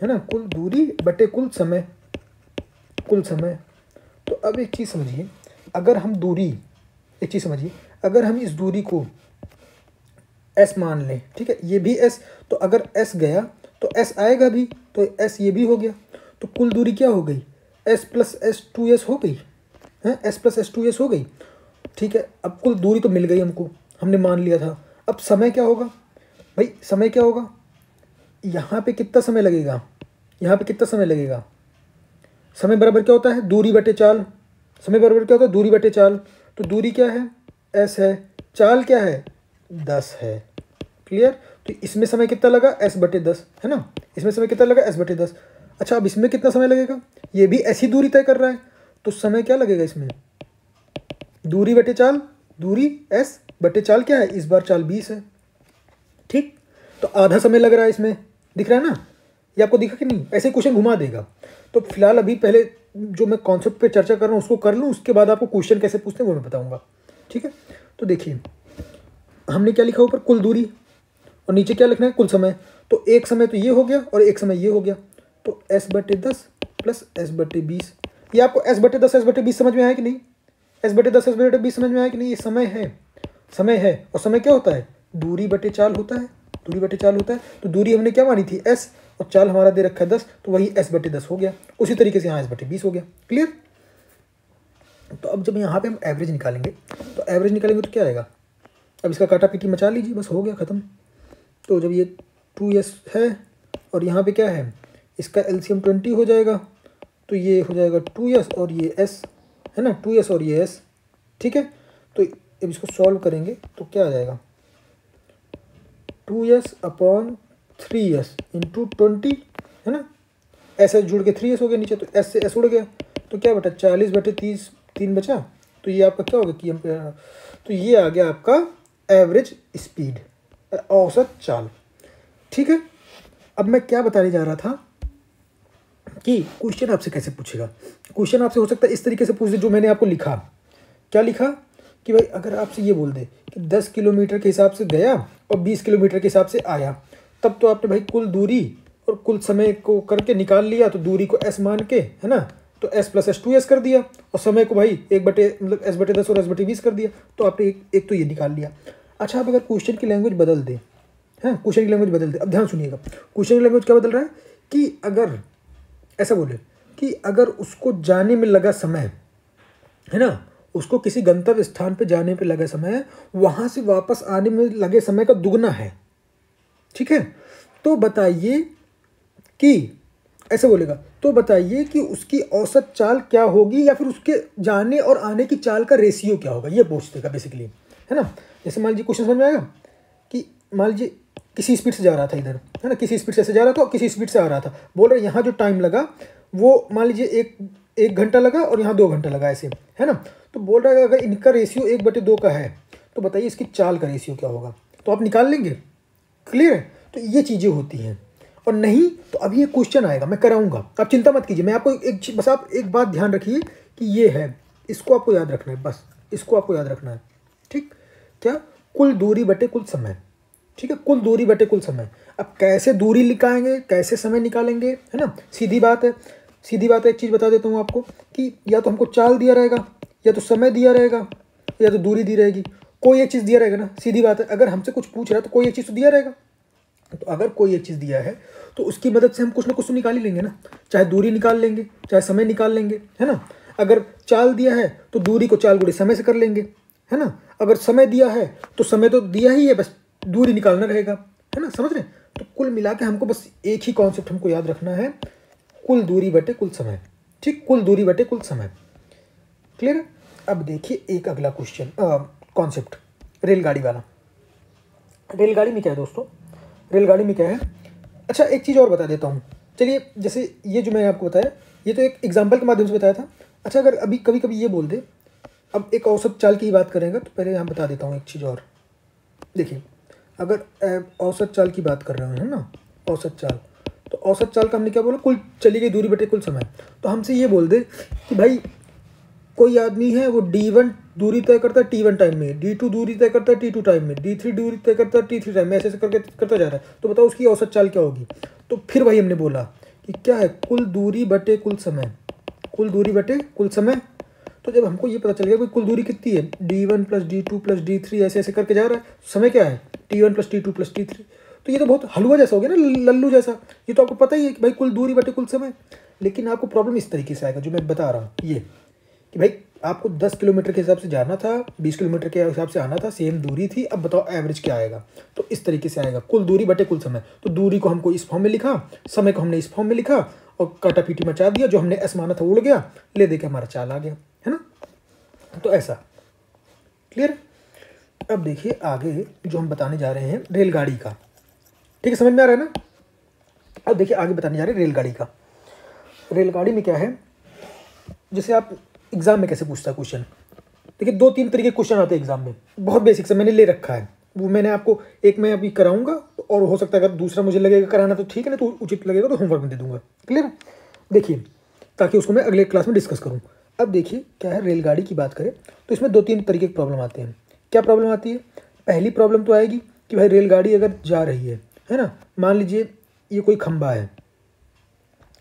है ना, कुल दूरी बटे कुल समय। तो अब एक चीज़ समझिए, अगर हम इस दूरी को s मान लें, ठीक है, ये भी s, तो अगर s गया तो s आएगा भी, तो s ये भी हो गया, तो कुल दूरी क्या हो गई, s प्लस s 2s हो गई है, s प्लस s 2s हो गई, ठीक है। अब कुल दूरी तो मिल गई हमको, हमने मान लिया था। अब समय क्या होगा भाई, समय क्या होगा, यहाँ पे कितना समय लगेगा, समय बराबर क्या होता है, दूरी बटे चाल। समय बराबर क्या होता है, दूरी बटे चाल। तो दूरी क्या है, s है, चाल क्या है, 10 है, क्लियर। तो इसमें समय कितना लगा, s बटे 10 है ना, इसमें समय कितना लगा, s बटे 10। अच्छा, अब इसमें कितना समय लगेगा, ये भी ऐसी दूरी तय कर रहा है, तो समय क्या लगेगा इसमें, दूरी बटे चाल, दूरी s बटे चाल क्या है, इस बार चाल 20 है, ठीक। तो आधा समय लग रहा है इसमें, दिख रहा है ना, ये आपको दिखा कि नहीं, ऐसे क्वेश्चन घुमा देगा। तो फिलहाल अभी पहले जो मैं कॉन्सेप्ट पे चर्चा कर रहा हूँ उसको कर लूँ, उसके बाद आपको क्वेश्चन कैसे पूछते हैं वो मैं बताऊँगा, ठीक है। तो देखिए हमने क्या लिखा ऊपर, कुल दूरी, और नीचे क्या लिखना है, कुल समय। तो एक समय तो ये हो गया और एक समय ये हो गया, तो s बटे 10 प्लस s बटे 20। ये आपको s बटे 10 s बटे 20 समझ में आया कि नहीं, s बटे 10 s बटे 20 समझ में आया कि नहीं। ये समय है, और समय क्या होता है, दूरी बटे चाल होता है, तो दूरी हमने क्या मानी थी, s, और चाल हमारा दे रखा है 10, तो वही s बटे 10 हो गया। उसी तरीके से यहाँ s बटे 20 हो गया, क्लियर। तो अब जब यहाँ पे हम एवरेज निकालेंगे तो क्या आएगा, अब इसका काटा पीटी मचा लीजिए, बस हो गया ख़त्म। तो जब ये 2s है और यहाँ पे क्या है, इसका एलसीएम 20 हो जाएगा, तो ये हो जाएगा 2s और ये s है ना, 2s और ये s, ठीक है। तो अब इसको सॉल्व करेंगे तो क्या आ जाएगा, 2s अपॉन 3s इंटू 20 है ना, s जुड़ के 3s हो गया नीचे, तो s से s उड़ गया, तो क्या बटा 40 बटे 30, 3 बचा। तो ये आपका क्या होगा कि तो ये आ गया आपका एवरेज स्पीड, औसत चाल, ठीक है। अब मैं क्या बताने जा रहा था कि क्वेश्चन आपसे कैसे पूछेगा। क्वेश्चन आपसे हो सकता है इस तरीके से पूछ दे जो मैंने आपको लिखा, क्या लिखा कि भाई अगर आपसे ये बोल दे कि 10 किलोमीटर के हिसाब से गया और 20 किलोमीटर के हिसाब से आया, तब तो आपने भाई कुल दूरी और कुल समय को करके निकाल लिया, तो दूरी को s मान के है ना, तो s प्लस s 2s कर दिया, और समय को भाई एक बटे मतलब s बटे 10 और s बटे 20 कर दिया, तो आपने एक तो ये निकाल लिया। अच्छा, अब अगर क्वेश्चन की लैंग्वेज बदल दे, हाँ क्वेश्चन की लैंग्वेज बदल दे, अब ध्यान सुनिएगा, क्वेश्चन की लैंग्वेज क्या बदल रहा है कि अगर ऐसा बोले कि अगर उसको जाने में लगा समय है ना, उसको किसी गंतव्य स्थान पे जाने पे लगा समय, वहाँ से वापस आने में लगे समय का दुगना है, ठीक है। तो बताइए कि ऐसे बोलेगा, तो बताइए कि उसकी औसत चाल क्या होगी, या फिर उसके जाने और आने की चाल का रेशियो क्या होगा, ये पूछ देगा बेसिकली, है ना। जैसे मान लीजिए क्वेश्चन समझ में आएगा कि मान लीजिए किसी स्पीड से जा रहा था इधर, है ना, किसी स्पीड से ऐसे जा रहा था और किसी स्पीड से आ रहा था, बोल रहे यहाँ जो टाइम लगा वो मान लीजिए एक घंटा लगा और यहाँ 2 घंटा लगा, ऐसे है ना। तो बोल रहा है अगर इनका रेशियो 1/2 का है, तो बताइए इसकी चाल का रेशियो क्या होगा, तो आप निकाल लेंगे, क्लियर है। तो ये चीज़ें होती हैं, और नहीं तो अभी ये क्वेश्चन आएगा, मैं कराऊंगा, आप चिंता मत कीजिए। मैं आपको बस आप एक बात ध्यान रखिए कि ये है, इसको आपको याद रखना है, बस इसको आपको याद रखना है, ठीक। क्या, कुल दूरी बटे कुल समय, ठीक है, कुल दूरी बटे कुल समय। अब कैसे दूरी निकालेंगे, कैसे समय निकालेंगे, है ना, सीधी बात है। एक चीज़ बता देता हूँ आपको कि या तो हमको चाल दिया रहेगा, या तो समय दिया रहेगा, या तो दूरी दी रहेगी, कोई एक चीज़ दिया रहेगा ना, सीधी बात है। अगर हमसे कुछ पूछ रहा है तो कोई एक चीज़ तो दिया रहेगा, तो अगर कोई एक चीज़ दिया है तो उसकी मदद से हम कुछ ना कुछ तो निकाल ही लेंगे ना, चाहे दूरी निकाल लेंगे, चाहे समय निकाल लेंगे, है ना। अगर चाल दिया है तो दूरी को चाल गुणे समय से कर लेंगे, है ना। अगर समय दिया है तो समय तो दिया ही है, बस दूरी निकालना रहेगा, है ना, समझ रहे। तो कुल मिला के हमको बस एक ही कॉन्सेप्ट हमको याद रखना है, कुल दूरी बटे कुल समय, ठीक, कुल दूरी बटे कुल समय, क्लियर है। अब देखिए एक अगला क्वेश्चन कॉन्सेप्ट, रेलगाड़ी वाला। रेलगाड़ी में क्या है दोस्तों, रेलगाड़ी में क्या है, अच्छा एक चीज़ और बता देता हूँ। चलिए, जैसे ये जो मैंने आपको बताया, ये तो एक एग्जाम्पल के माध्यम से बताया था। अच्छा, अगर अभी कभी कभी ये बोल दे, अब एक औसत चाल की बात करेंगे तो पहले यहाँ बता देता हूँ एक चीज़ और। देखिए, अगर औसत चाल की बात कर रहे हैं ना, औसत चाल, तो औसत चाल का हमने क्या बोला, कुल चली गई दूरी बटे कुल समय। तो हमसे ये बोल दे कि भाई कोई आदमी है वो D1 दूरी तय करता है T1 टाइम में, D2 दूरी तय करता है T2 टाइम में, D3 दूरी तय करता है T3 टाइम में, ऐसे ऐसे करके करता जा रहा है। तो बताओ उसकी औसत चाल क्या होगी। तो फिर वही हमने बोला कि क्या है, कुल दूरी बटे कुल समय, कुल दूरी बटे कुल समय। तो जब हमको ये पता चल गया कि कुल दूरी कितनी है, D1 + D2 + D3 ऐसे ऐसे करके जा रहा है, समय क्या है T1 + T2 + T3। तो ये तो बहुत हलवा जैसा हो गया ना, लल्लू जैसा। ये तो आपको पता ही है कि भाई कुल दूरी बटे कुल समय। लेकिन आपको प्रॉब्लम इस तरीके से आएगा जो मैं बता रहा हूँ, ये कि भाई आपको 10 किलोमीटर के हिसाब से जाना था, 20 किलोमीटर के हिसाब से आना था, सेम दूरी थी, अब बताओ एवरेज क्या आएगा। तो इस तरीके से आएगा, कुल दूरी बटे कुल समय। तो दूरी को हमको इस फॉर्म में लिखा, समय को हमने इस फॉर्म में लिखा, और काटा पीटी मचा दिया, जो हमने एस माना था उड़ गया, ले दे के हमारा चाल आ गया, है ना। तो ऐसा क्लियर। अब देखिए आगे जो हम बताने जा रहे हैं रेलगाड़ी का, ठीक है, समझ में आ रहा है ना। अब देखिए आगे बताने जा रहे हैं रेलगाड़ी का। रेलगाड़ी में क्या है, जैसे आप एग्जाम में कैसे पूछता है क्वेश्चन, देखिए 2-3 तरीके के क्वेश्चन आते हैं एग्जाम में, बहुत बेसिक से मैंने ले रखा है, वो मैंने आपको एक मैं अभी कराऊंगा, और हो सकता है अगर दूसरा मुझे लगेगा कराना तो ठीक है, ना तो उचित लगेगा तो होमवर्क में दे दूंगा। क्लियर। देखिए, ताकि उसको मैं अगले क्लास में डिस्कस करूँ। अब देखिए क्या है, रेलगाड़ी की बात करें तो इसमें 2-3 तरीके की प्रॉब्लम आते हैं। क्या प्रॉब्लम आती है, पहली प्रॉब्लम तो आएगी कि भाई रेलगाड़ी अगर जा रही है ना, मान लीजिए ये कोई खंबा है,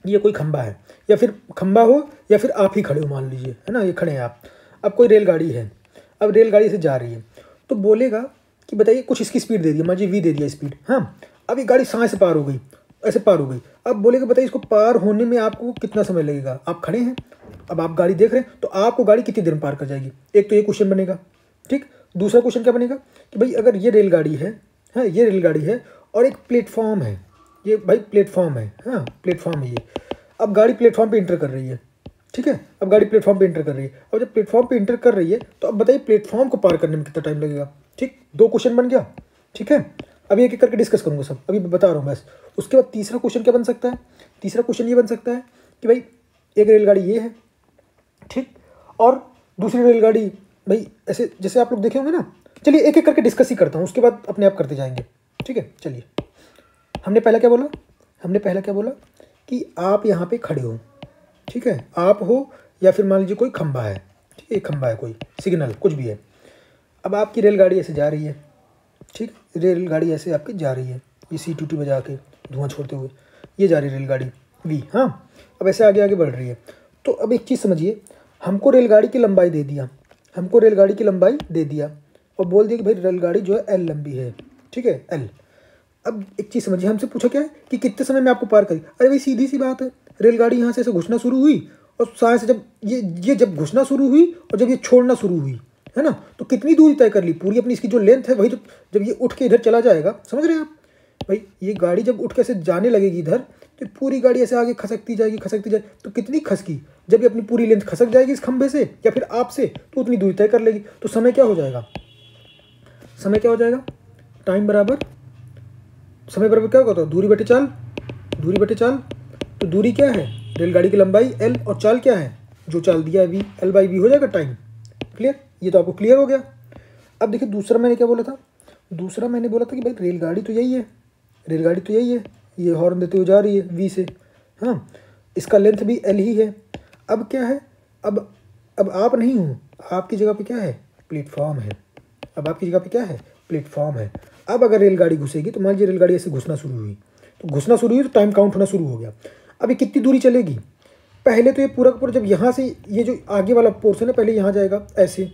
ये कोई खंबा है, या फिर खंबा हो या फिर आप ही खड़े हो, मान लीजिए, है ना, ये खड़े हैं आप। अब कोई रेलगाड़ी है, अब रेलगाड़ी से जा रही है, तो बोलेगा कि बताइए कुछ इसकी स्पीड दे दिया, मान लीजिए V दे दिया स्पीड, हाँ। अब ये गाड़ी सांस से पार हो गई, ऐसे पार हो गई। अब बोलेगा बताइए इसको पार होने में आपको कितना समय लगेगा। आप खड़े हैं, अब आप गाड़ी देख रहे हैं, तो आपको गाड़ी कितनी देर में पार कर जाएगी। एक तो ये क्वेश्चन बनेगा, ठीक। दूसरा क्वेश्चन क्या बनेगा कि भाई अगर ये रेलगाड़ी है, हाँ, ये रेलगाड़ी है और एक प्लेटफॉर्म है, ये भाई प्लेटफॉर्म है, हाँ, प्लेटफॉर्म है ये। अब गाड़ी प्लेटफॉर्म पे इंटर कर रही है, ठीक है, अब गाड़ी प्लेटफॉर्म पे इंटर कर रही है। अब जब प्लेटफॉर्म पे इंटर कर रही है तो अब बताइए प्लेटफॉर्म को पार करने में कितना टाइम लगेगा। ठीक, 2 क्वेश्चन बन गया, ठीक है। अभी एक एक करके डिस्कस करूँगा सब, अभी बता रहा हूँ बस। उसके बाद तीसरा क्वेश्चन क्या बन सकता है, तीसरा क्वेश्चन ये बन सकता है कि भाई एक रेलगाड़ी ये है, ठीक, और दूसरी रेलगाड़ी भाई ऐसे जैसे आप लोग देखे होंगे ना। चलिए एक एक करके डिस्कस ही करता हूँ, उसके बाद अपने आप करते जाएंगे, ठीक है। चलिए, हमने पहला क्या बोला, हमने पहला क्या बोला कि आप यहाँ पे खड़े हो, ठीक है, आप हो या फिर मान लीजिए कोई खंबा है, ठीक है, खंबा है, कोई सिग्नल कुछ भी है। अब आपकी रेलगाड़ी ऐसे जा रही है, ठीक, रेलगाड़ी ऐसे आपकी जा रही है, ये सीटी बजा के धुआं छोड़ते हुए ये जा रही है रेलगाड़ी V, हाँ। अब ऐसे आगे आगे बढ़ रही है। तो अब एक चीज़ समझिए, हमको रेलगाड़ी की लंबाई दे दिया, हमको रेलगाड़ी की लंबाई दे दिया और बोल दिया कि भाई रेलगाड़ी जो है L लंबी है, ठीक है, L। अब एक चीज़ समझिए, हमसे पूछा क्या है कि कितने समय में आपको पार करी। अरे भाई सीधी सी बात है, रेलगाड़ी यहाँ से ऐसे घुसना शुरू हुई और साथ से जब ये जब घुसना शुरू हुई और जब ये छोड़ना शुरू हुई, है ना, तो कितनी दूरी तय कर ली पूरी अपनी, इसकी जो लेंथ है वही तो। जब ये उठ के इधर चला जाएगा, समझ रहे हैं आप भाई, ये गाड़ी जब उठ के ऐसे जाने लगेगी इधर, तो पूरी गाड़ी ऐसे आगे खसकती जाएगी, खसकती जाएगी। तो कितनी खसकी, जब ये अपनी पूरी लेंथ खसक जाएगी इस खंभे से या फिर आपसे, तो उतनी दूरी तय कर लेगी। तो समय क्या हो जाएगा, समय क्या हो जाएगा, टाइम बराबर समय बराबर क्या होगा, तो दूरी बटे चाल, दूरी बटे चाल। तो दूरी क्या है, रेलगाड़ी की लंबाई L और चाल क्या है, जो चाल दिया है V, L/V हो जाएगा टाइम। क्लियर, ये तो आपको क्लियर हो गया। अब देखिए दूसरा मैंने क्या बोला था, दूसरा मैंने बोला था कि भाई रेलगाड़ी तो यही है, रेलगाड़ी तो यही है, ये हॉर्न देते हुए जा रही है V से, हाँ, इसका लेंथ भी L ही है। अब क्या है, अब आप नहीं हो, आपकी जगह पे क्या है, प्लेटफॉर्म है। अब आपकी जगह पे क्या है, प्लेटफॉर्म है। अब अगर रेलगाड़ी घुसेगी तो मान लीजिए रेलगाड़ी ऐसे घुसना शुरू हुई, तो घुसना शुरू हुई तो टाइम काउंट होना शुरू हो गया। अभी कितनी दूरी चलेगी, पहले तो ये पूरा का पूरा जब यहाँ से ये जो आगे वाला पोर्शन है पहले यहाँ जाएगा ऐसे,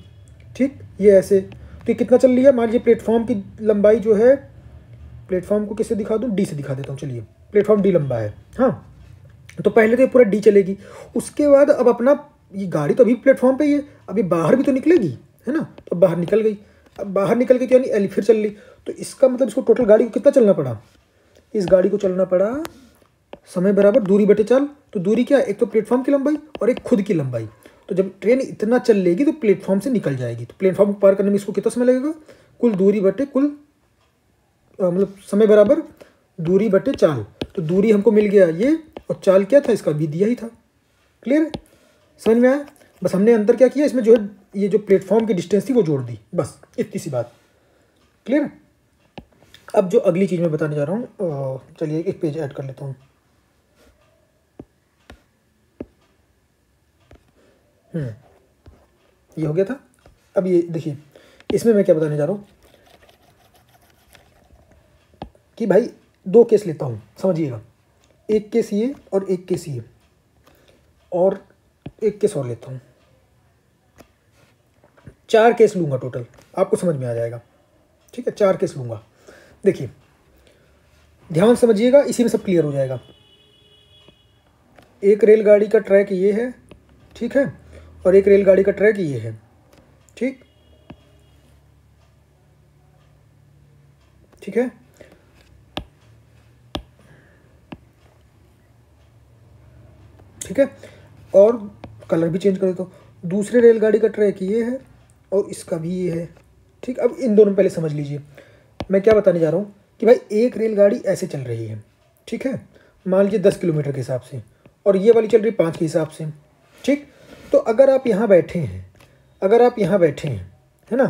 ठीक, ये ऐसे, तो ये कितना चल रही है, मान लीजिए प्लेटफॉर्म की लंबाई जो है, प्लेटफॉर्म को किससे दिखा दूँ, D से दिखा देता हूँ। चलिए, प्लेटफॉर्म D लंबा है, हाँ, तो पहले तो ये पूरा D चलेगी। उसके बाद अब अपना ये गाड़ी तो अभी प्लेटफॉर्म पे ही है, अभी बाहर भी तो निकलेगी, है ना, तो बाहर निकल गई। अब बाहर निकल गई तो यानी L फिर चल रही, तो इसका मतलब इसको टोटल गाड़ी को कितना चलना पड़ा, इस गाड़ी को चलना पड़ा समय बराबर दूरी बटे चाल। तो दूरी क्या है, एक तो प्लेटफॉर्म की लंबाई और एक खुद की लंबाई। तो जब ट्रेन इतना चल लेगी तो प्लेटफॉर्म से निकल जाएगी, तो प्लेटफॉर्म को पार करने में इसको कितना समय लगेगा, कुल दूरी बटे कुल मतलब समय बराबर दूरी बटे चाल। तो दूरी हमको मिल गया ये, और चाल क्या था इसका, भी दिया ही था। क्लियर है, समझ में आया? बस हमने अंतर क्या किया, इसमें जो है ये जो प्लेटफॉर्म की डिस्टेंस थी वो जोड़ दी, बस इतनी सी बात। क्लियर है? अब जो अगली चीज़ मैं बताने जा रहा हूँ, चलिए एक पेज ऐड कर लेता हूँ। ये हो गया था। अब ये देखिए, इसमें मैं क्या बताने जा रहा हूँ कि भाई दो केस लेता हूँ, समझिएगा। एक केस ये और एक केस ये, और एक केस और लेता हूँ। 4 केस लूँगा टोटल, आपको समझ में आ जाएगा। ठीक है, 4 केस लूँगा। देखिए ध्यान समझिएगा, इसी में सब क्लियर हो जाएगा। एक रेलगाड़ी का ट्रैक ये है, ठीक है, और एक रेलगाड़ी का ट्रैक ये है। ठीक ठीक है, ठीक है, और कलर भी चेंज कर देता हूँ। दूसरे रेलगाड़ी का ट्रैक ये है और इसका भी ये है। ठीक, अब इन दोनों पहले समझ लीजिए मैं क्या बताने जा रहा हूँ कि भाई एक रेलगाड़ी ऐसे चल रही है, ठीक है, मान लीजिए 10 किलोमीटर के हिसाब से, और ये वाली चल रही है 5 के हिसाब से। ठीक, तो अगर आप यहाँ बैठे हैं, अगर आप यहाँ बैठे हैं, है ना,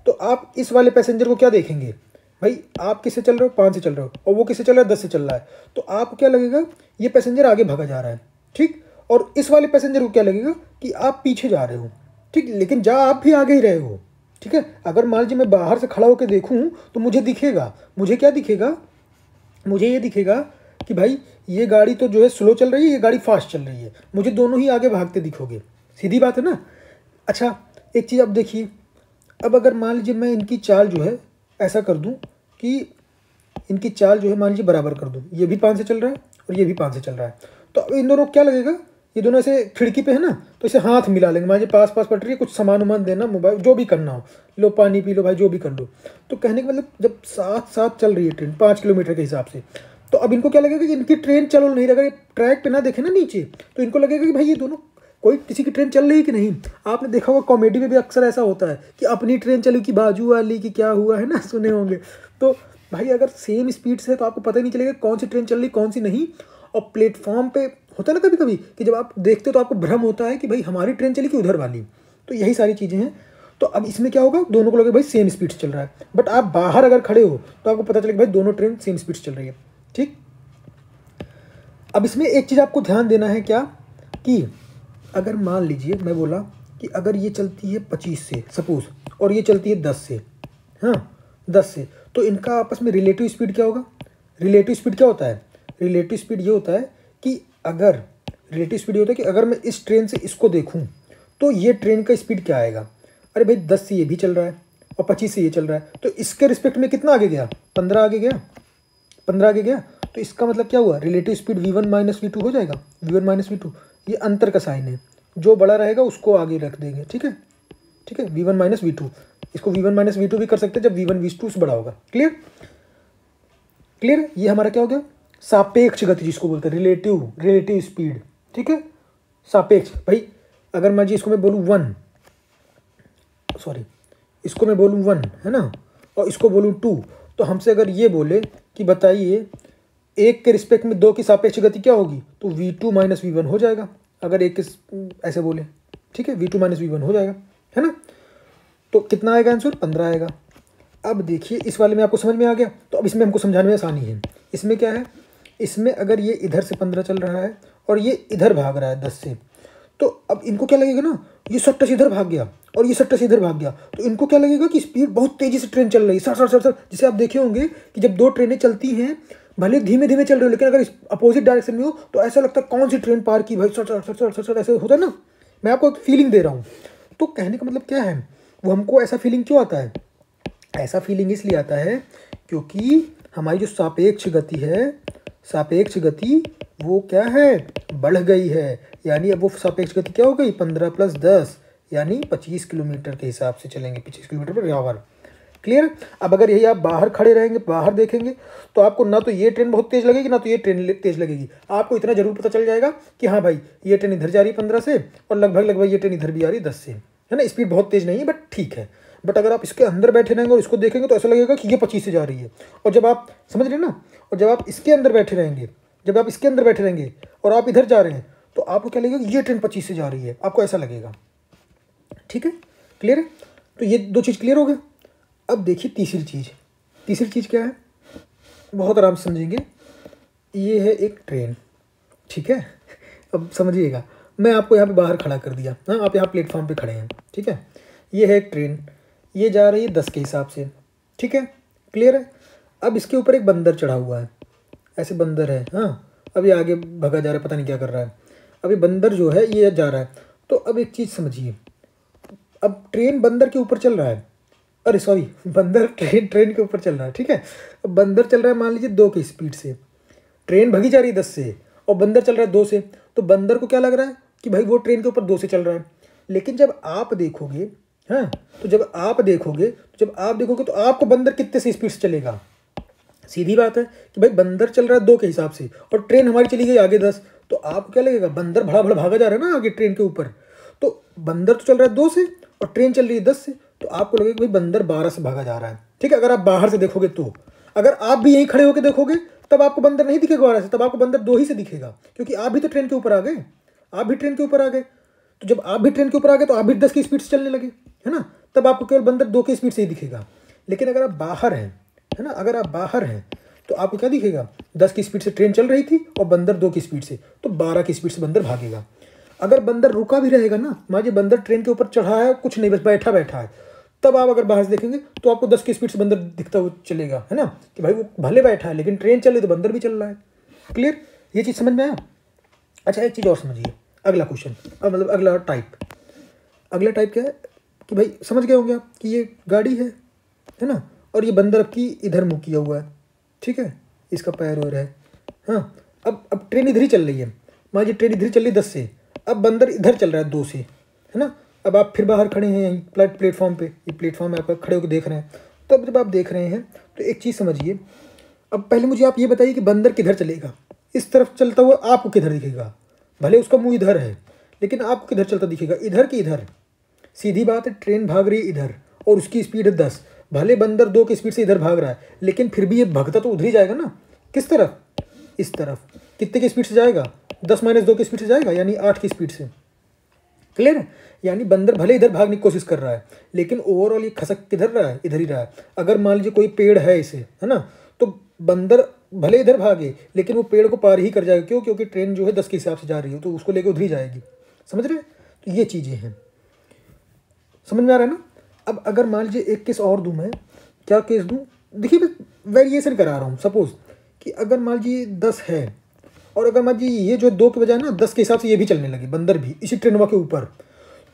तो आप इस वाले पैसेंजर को क्या देखेंगे, भाई आप किससे चल रहे हो, 5 से चल रहे हो, और वो किससे चल रहा है, 10 से चल रहा है। तो आपको क्या लगेगा, ये पैसेंजर आगे भागा जा रहा है। ठीक, और इस वाले पैसेंजर को क्या लगेगा कि आप पीछे जा रहे हो। ठीक, लेकिन जा आप भी आगे ही रहे हो। ठीक है, अगर मान लीजिए मैं बाहर से खड़ा होकर देखूं तो मुझे दिखेगा, मुझे क्या दिखेगा, मुझे ये दिखेगा कि भाई ये गाड़ी तो जो है स्लो चल रही है, ये गाड़ी फास्ट चल रही है, मुझे दोनों ही आगे भागते दिखोगे। सीधी बात है ना। अच्छा एक चीज़ अब देखिए, अब अगर मान लीजिए मैं इनकी चाल जो है ऐसा कर दूं कि इनकी चाल जो है मान लीजिए बराबर कर दूं, ये भी 5 से चल रहा है और ये भी 5 से चल रहा है, तो अब इन दोनों को क्या लगेगा, ये दोनों ऐसे खिड़की पे है ना, तो इसे हाथ मिला लेंगे, मान लीजिए पास पास पट रही है, कुछ सामान उमान देना, मोबाइल जो भी करना हो, लो पानी पी लो भाई, जो भी कर लो। तो कहने का मतलब जब साथ साथ चल रही है ट्रेन 5 किलोमीटर के हिसाब से, तो अब इनको क्या लगेगा कि इनकी ट्रेन चल नहीं रही, अगर ट्रैक पे ना देखे ना नीचे, तो इनको लगेगा कि भाई ये दोनों कोई किसी की ट्रेन चल रही कि नहीं। आपने देखा होगा कॉमेडी में भी अक्सर ऐसा होता है कि अपनी ट्रेन चली कि बाजू वाली की क्या हुआ, है ना, सुने होंगे। तो भाई अगर सेम स्पीड से है तो आपको पता ही नहीं चलेगा कौन सी ट्रेन चल रही कौन सी नहीं। और प्लेटफॉर्म पे होता है ना कभी कभी कि जब आप देखते हो तो आपको भ्रम होता है कि भाई हमारी ट्रेन चली कि उधर वाली। तो यही सारी चीज़ें हैं। तो अब इसमें क्या होगा, दोनों को लगेगा भाई सेम स्पीड से चल रहा है, बट आप बाहर अगर खड़े हो तो आपको पता चलेगा भाई दोनों ट्रेन सेम स्पीड से चल रही है। ठीक, अब इसमें एक चीज़ आपको ध्यान देना है क्या, कि अगर मान लीजिए मैं बोला कि अगर ये चलती है 25 से सपोज, और ये चलती है 10 से, हाँ 10 से, तो इनका आपस में रिलेटिव स्पीड क्या होगा। रिलेटिव स्पीड क्या होता है, रिलेटिव स्पीड ये होता है कि अगर रिलेटिव स्पीड ये होता है कि अगर मैं इस ट्रेन से इसको देखूं तो ये ट्रेन का स्पीड क्या आएगा। अरे भाई 10 से ये भी चल रहा है और 25 से ये चल रहा है, तो इसके रिस्पेक्ट में कितना आगे गया, 15 आगे गया, 15 आगे गया। तो इसका मतलब क्या हुआ, relative speed v1 minus we हो जाएगा, v1 माइनस वी, ये अंतर का साइन है, जो बड़ा रहेगा उसको आगे रख देंगे। ठीक है, ठीक है, v1 माइनस वी, इसको v1 माइनस वी भी कर सकते हैं जब v1 v2 से बड़ा होगा। क्लियर, क्लियर, ये हमारा क्या हो गया, सापेक्ष गति जिसको बोलते हैं, रिलेटिव रिलेटिव स्पीड। ठीक है, सापेक्ष, भाई अगर मान इसको मैं बोलूँ 1, सॉरी इसको मैं बोलूँ 1, है ना, और इसको बोलूँ 2, तो हमसे अगर ये बोले कि बताइए एक के रिस्पेक्ट में 2 की सापेक्ष गति क्या होगी, तो v2 माइनस वी हो जाएगा। अगर एक के ऐसे बोले, ठीक है, v2 माइनस वी हो जाएगा, है ना। तो कितना आएगा आंसर, 15 आएगा। अब देखिए इस वाले में आपको समझ में आ गया, तो अब इसमें हमको समझाने में आसानी है। इसमें क्या है, इसमें अगर ये इधर से 15 चल रहा है और ये इधर भाग रहा है 10 से, तो अब इनको क्या लगेगा ना, ये 70 से इधर भाग गया और ये 70 से इधर भाग गया, तो इनको क्या लगेगा कि स्पीड बहुत तेज़ी से ट्रेन चल रही है, सर सर सर। जिसे आप देखे होंगे कि जब 2 ट्रेनें चलती हैं भले धीमे धीमे चल रही हो, लेकिन अगर अपोजिट डायरेक्शन में हो तो ऐसा लगता है कौन सी ट्रेन पार की भाई, sir sir sir sir sir, ऐसे होता है ना। मैं आपको एक फीलिंग दे रहा हूँ। तो कहने का मतलब क्या है, वो हमको ऐसा फीलिंग क्यों आता है, ऐसा फीलिंग इसलिए आता है क्योंकि हमारी जो सापेक्ष गति है, सापेक्ष गति वो क्या है, बढ़ गई है। यानी अब वो सापेक्ष गति क्या हो गई, 15 + 10 यानी 25 किलोमीटर के हिसाब से चलेंगे, 25 किलोमीटर पर आवर। क्लियर। अब अगर यही आप बाहर खड़े रहेंगे, बाहर देखेंगे, तो आपको ना तो ये ट्रेन बहुत तेज़ लगेगी ना तो ये ट्रेन तेज़ लगेगी। आपको इतना जरूर पता चल जाएगा कि हाँ भाई ये ट्रेन इधर जा रही है 15 से और लगभग लगभग ये ट्रेन इधर भी आ रही है 10 से, है ना। स्पीड बहुत तेज़ नहीं है बट ठीक है। बट अगर आप इसके अंदर बैठे रहेंगे और इसको देखेंगे तो ऐसा लगेगा कि ये 25 से जा रही है। और जब आप समझ रहे हैं ना, और जब आप इसके अंदर बैठे रहेंगे, जब आप इसके अंदर बैठे रहेंगे और आप इधर जा रहे हैं तो आपको क्या लगेगा, ये ट्रेन 25 से जा रही है, आपको ऐसा लगेगा। ठीक है, क्लियर है? तो ये दो चीज़ क्लियर हो गया। अब देखिए तीसरी चीज़ क्या है, बहुत आराम से समझेंगे। ये है एक ट्रेन, ठीक है। अब समझिएगा, मैं आपको यहाँ पे बाहर खड़ा कर दिया, हाँ, आप यहाँ प्लेटफॉर्म पे खड़े हैं, ठीक है। ये है एक ट्रेन, ये जा रही है 10 के हिसाब से, ठीक है, क्लियर है। अब इसके ऊपर एक बंदर चढ़ा हुआ है, ऐसे बंदर है, हाँ। अब ये आगे भगा जा रहा है, पता नहीं क्या कर रहा है। अब ये बंदर जो है ये जा रहा है। तो अब एक चीज़ समझिए, अब ट्रेन बंदर के ऊपर चल रहा है, अरे सॉरी, बंदर ट्रेन के ऊपर चल रहा है, ठीक है। अब बंदर चल रहा है मान लीजिए 2 की स्पीड से, ट्रेन भगी जा रही है 10 से और बंदर चल रहा है 2 से। तो बंदर को क्या लग रहा है कि भाई वो ट्रेन के ऊपर 2 से चल रहा है। लेकिन जब आप देखोगे, हाँ, तो जब आप देखोगे तो आपको बंदर कितने से स्पीड से चलेगा। सीधी बात है कि भाई बंदर चल रहा है 2 के हिसाब से और ट्रेन हमारी चली गई आगे 10, तो आपको क्या लगेगा, बंदर भड़ा भड़ा भागा जा रहा है ना आगे ट्रेन के ऊपर। तो बंदर तो चल रहा है 2 से और ट्रेन चल रही है 10 से, तो आपको लगेगा कि भाई बंदर 12 से भागा जा रहा है, ठीक है। अगर आप बाहर से देखोगे तो, अगर आप भी यहीं खड़े होकर देखोगे तब आपको बंदर नहीं दिखेगा 12 से, तब आपको बंदर 2 ही से दिखेगा, क्योंकि आप भी तो ट्रेन के ऊपर आ गए, आप भी ट्रेन के ऊपर आ गए। तो जब आप भी ट्रेन के ऊपर आ गए तो आप भी 10 की स्पीड से चलने लगे, है ना, तब आपको केवल बंदर 2 की स्पीड से ही दिखेगा। लेकिन अगर आप बाहर हैं, है ना, अगर आप बाहर हैं तो आपको क्या दिखेगा, 10 की स्पीड से ट्रेन चल रही थी और बंदर 2 की स्पीड से, तो 12 की स्पीड से बंदर भागेगा। अगर बंदर रुका भी रहेगा ना, मान लीजिए बंदर ट्रेन के ऊपर चढ़ा है, कुछ नहीं, बस बैठा है, तब आप अगर बाहर से देखेंगे तो आपको 10 की स्पीड से बंदर दिखता हुआ चलेगा, है ना, कि भाई वो भले बैठा है लेकिन ट्रेन चल रही तो बंदर भी चल रहा है। क्लियर, ये चीज़ समझ में आया। अच्छा, एक चीज़ और समझिए, अगला क्वेश्चन, मतलब अगला टाइप क्या है कि भाई समझ गए होंगे आप कि ये गाड़ी है ना, और ये बंदर आपकी इधर मुँह किया हुआ है, ठीक है, इसका पैर हो रहा है, हाँ। अब ट्रेन इधर ही चल रही है, मान लीजिए ट्रेन इधर चल रही है 10 से, अब बंदर इधर चल रहा है 2 से, है ना। अब आप फिर बाहर खड़े हैं यहीं प्लेटफॉर्म पे, ये प्लेटफॉर्म में आप खड़े होकर देख रहे हैं। तो अब जब आप देख रहे हैं तो एक चीज़ समझिए, अब पहले मुझे आप ये बताइए कि बंदर किधर चलेगा, इस तरफ चलता हुआ आपको किधर दिखेगा, भले उसका मुंह इधर है लेकिन आपको किधर चलता दिखेगा, इधर कि इधर। सीधी बात है, ट्रेन भाग रही है इधर और उसकी स्पीड है 10, भले बंदर 2 की स्पीड से इधर भाग रहा है लेकिन फिर भी ये भागता तो उधर ही जाएगा ना, किस तरफ, इस तरफ। कितने की स्पीड से जाएगा, 10 - 2 की स्पीड से जाएगा, यानी 8 की स्पीड से। क्लियर है, यानी बंदर भले इधर भागने की कोशिश कर रहा है लेकिन ओवरऑल ये खसक किधर रहा है, इधर ही रहा है। अगर मान लीजिए कोई पेड़ है इसे, है ना, तो बंदर भले इधर भागे लेकिन वो पेड़ को पार ही कर जाएगा, क्यों, क्योंकि ट्रेन जो है 10 के हिसाब से जा रही है तो उसको लेकर उधर ही जाएगी। समझ रहे हैं, तो ये चीज़ें हैं, समझ में आ रहा है ना। अब अगर मान लीजिए एक केस और दूँ मैं, क्या केस दूँ, देखिए मैं वेरिएशन करा रहा हूँ। सपोज कि अगर मान लीजिए 10 है और अगर मान लीजिए ये जो 2 के बजाय ना 10 के हिसाब से ये भी चलने लगे, बंदर भी इसी ट्रेनवा के ऊपर,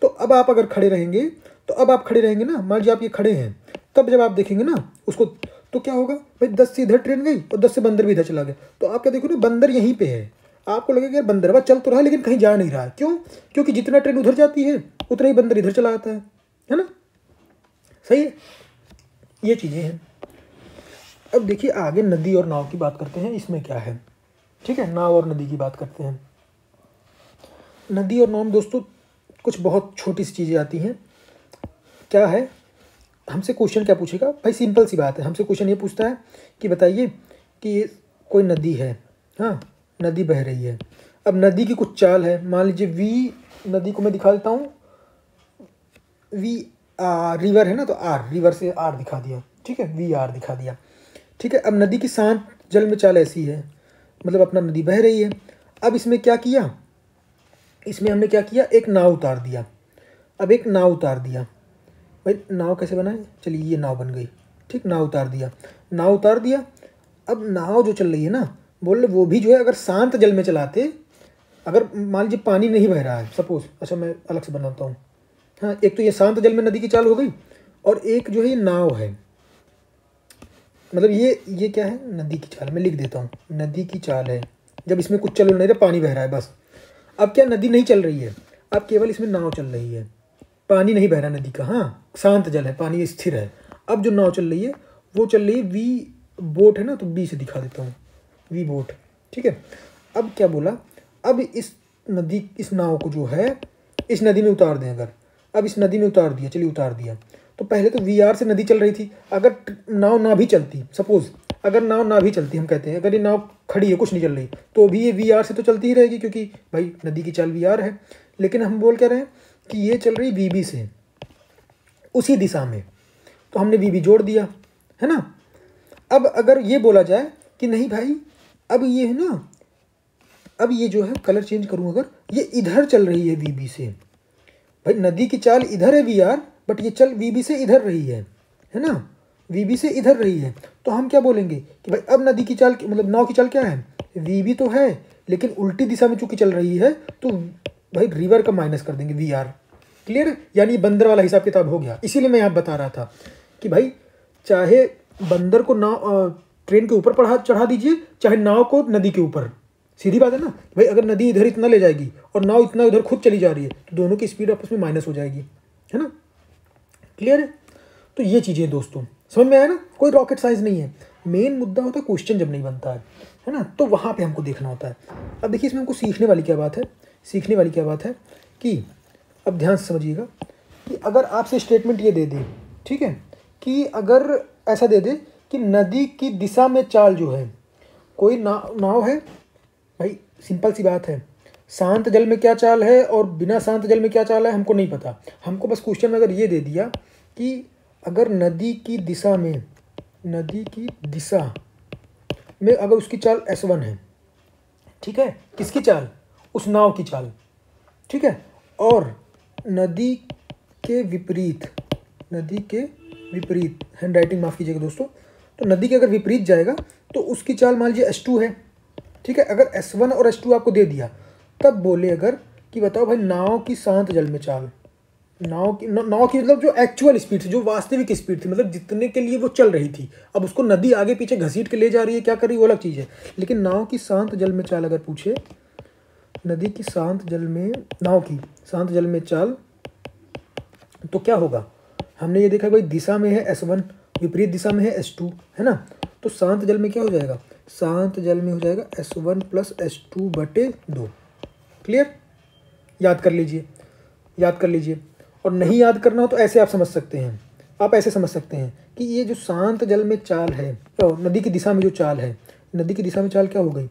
तो अब आप अगर खड़े रहेंगे ना, मान लीजिए आप ये खड़े हैं, तब जब आप देखेंगे ना उसको, तो क्या होगा भाई, 10 से इधर ट्रेन गई और 10 से बंदर भी इधर चला गया, तो आप क्या देखो ना, बंदर यहीं पे है। आपको लगेगा यार बंदरवा चल तो रहा है लेकिन कहीं जा नहीं रहा है, क्यों, क्योंकि जितना ट्रेन उधर जाती है उतना ही बंदर इधर चला आता है ना। सही है, ये चीज़ें हैं। अब देखिए आगे नदी और नाव की बात करते हैं, इसमें क्या है, ठीक है, नाव और नदी की बात करते हैं। नदी और नाव दोस्तों कुछ बहुत छोटी सी चीज़ें आती हैं। क्या है, हमसे क्वेश्चन क्या पूछेगा भाई, सिंपल सी बात है, हमसे क्वेश्चन ये पूछता है कि बताइए कि कोई नदी है, हाँ, नदी बह रही है। अब नदी की कुछ चाल है, मान लीजिए वी, नदी को मैं दिखा देता हूँ, वी रिवर है ना, तो आर, रिवर से आर दिखा दिया, ठीक है, वी आर दिखा दिया, ठीक है। अब नदी की शांत जल में चाल ऐसी है, मतलब अपना नदी बह रही है। अब इसमें क्या किया, इसमें हमने क्या किया, एक नाव उतार दिया। अब एक नाव उतार दिया, भाई नाव कैसे बनाए, चलिए ये नाव बन गई, ठीक, नाव उतार दिया। अब नाव जो चल रही है ना, बोल रहे वो भी जो है अगर शांत जल में चलाते, अगर मान लीजिए पानी नहीं बह रहा है सपोज, अच्छा मैं अलग से बनाता हूँ, हाँ, एक तो ये शांत जल में नदी की चाल हो गई और एक जो है ये नाव है, मतलब ये क्या है, नदी की चाल, मैं लिख देता हूँ, नदी की चाल है जब इसमें कुछ चल नहीं रहा, पानी बह रहा है बस। अब क्या, नदी नहीं चल रही है, अब केवल इसमें नाव चल रही है, पानी नहीं बह रहा नदी का, हाँ, शांत जल है, पानी स्थिर है। अब जो नाव चल रही है वो चल रही है वी बोट है ना, तो बी से दिखा देता हूँ, वी बोट, ठीक है। अब क्या बोला, अब इस नाव को जो है इस नदी में उतार दें अगर, अब इस नदी में उतार दिया, चलिए उतार दिया, तो पहले तो वी आर से नदी चल रही थी। अगर नाव ना भी चलती, सपोज अगर नाव ना भी चलती, हम कहते हैं अगर ये नाव खड़ी है कुछ नहीं चल रही, तो भी ये वी आर से तो चलती ही रहेगी, क्योंकि भाई नदी की चाल वी आर है। लेकिन हम बोल कह रहे हैं कि ये चल रही वी बी से उसी दिशा में, तो हमने वी बी जोड़ दिया, है ना। अब अगर ये बोला जाए कि नहीं भाई अब ये है ना, अब ये जो है कलर चेंज करूँ, अगर ये इधर चल रही है वी बी से, भाई नदी की चाल इधर है वी आर, बट ये चल वी बी से इधर रही है ना, वी बी से इधर रही है, तो हम क्या बोलेंगे कि भाई अब नदी की चाल मतलब नाव की चाल क्या है, वी बी तो है लेकिन उल्टी दिशा में चूंकि चल रही है, तो भाई रिवर का माइनस कर देंगे वी आर। क्लियर है, यानी बंदर वाला हिसाब किताब हो गया। इसीलिए मैं यहाँ बता रहा था कि भाई चाहे बंदर को नाव ट्रेन के ऊपर चढ़ा दीजिए, चाहे नाव को नदी के ऊपर, सीधी बात है ना भाई। अगर नदी इधर इतना ले जाएगी और नाव इतना उधर खुद चली जा रही है, तो दोनों की स्पीड आपस में माइनस हो जाएगी, है ना। क्लियर है, तो ये चीज़ें दोस्तों समझ में आया ना, कोई रॉकेट साइंस नहीं है। मेन मुद्दा होता है क्वेश्चन जब नहीं बनता है ना, तो वहाँ पे हमको देखना होता है। अब देखिए इसमें हमको सीखने वाली क्या बात है, सीखने वाली क्या बात है कि अब ध्यान से समझिएगा कि अगर आपसे स्टेटमेंट ये दे दे, ठीक है, कि अगर ऐसा दे दे कि नदी की दिशा में चाल जो है, कोई नाव है भाई, सिंपल सी बात है, शांत जल में क्या चाल है और बिना शांत जल में क्या चाल है हमको नहीं पता। हमको बस क्वेश्चन में अगर ये दे दिया कि अगर नदी की दिशा में अगर उसकी चाल S1 है, ठीक है, किसकी चाल, उस नाव की चाल, ठीक है, और नदी के विपरीत हैंड राइटिंग माफ़ कीजिएगा दोस्तों, तो नदी के अगर विपरीत जाएगा तो उसकी चाल मान लीजिए S2 है, ठीक है। अगर S1 और S2 आपको दे दिया, तब बोले अगर कि बताओ भाई नाव की शांत जल में चाल, नाव की मतलब जो एक्चुअल स्पीड थी, जो वास्तविक स्पीड थी, मतलब जितने के लिए वो चल रही थी, अब उसको नदी आगे पीछे घसीट के ले जा रही है, क्या कर रही है वो अलग चीज़ है। लेकिन नाव की शांत जल में चाल अगर पूछे, नदी की शांत जल में, नाव की शांत जल में चाल, तो क्या होगा, हमने ये देखा भाई दिशा में है S1, विपरीत दिशा में है S2, है ना। तो शांत जल में क्या हो जाएगा, शांत जल में हो जाएगा S1 प्लस S2/2। क्लियर, याद कर लीजिए। और नहीं याद करना हो तो ऐसे आप समझ सकते हैं, आप ऐसे समझ सकते हैं कि ये जो शांत जल में चाल है, तो नदी की दिशा में जो चाल है, नदी की दिशा में चाल क्या हो गई,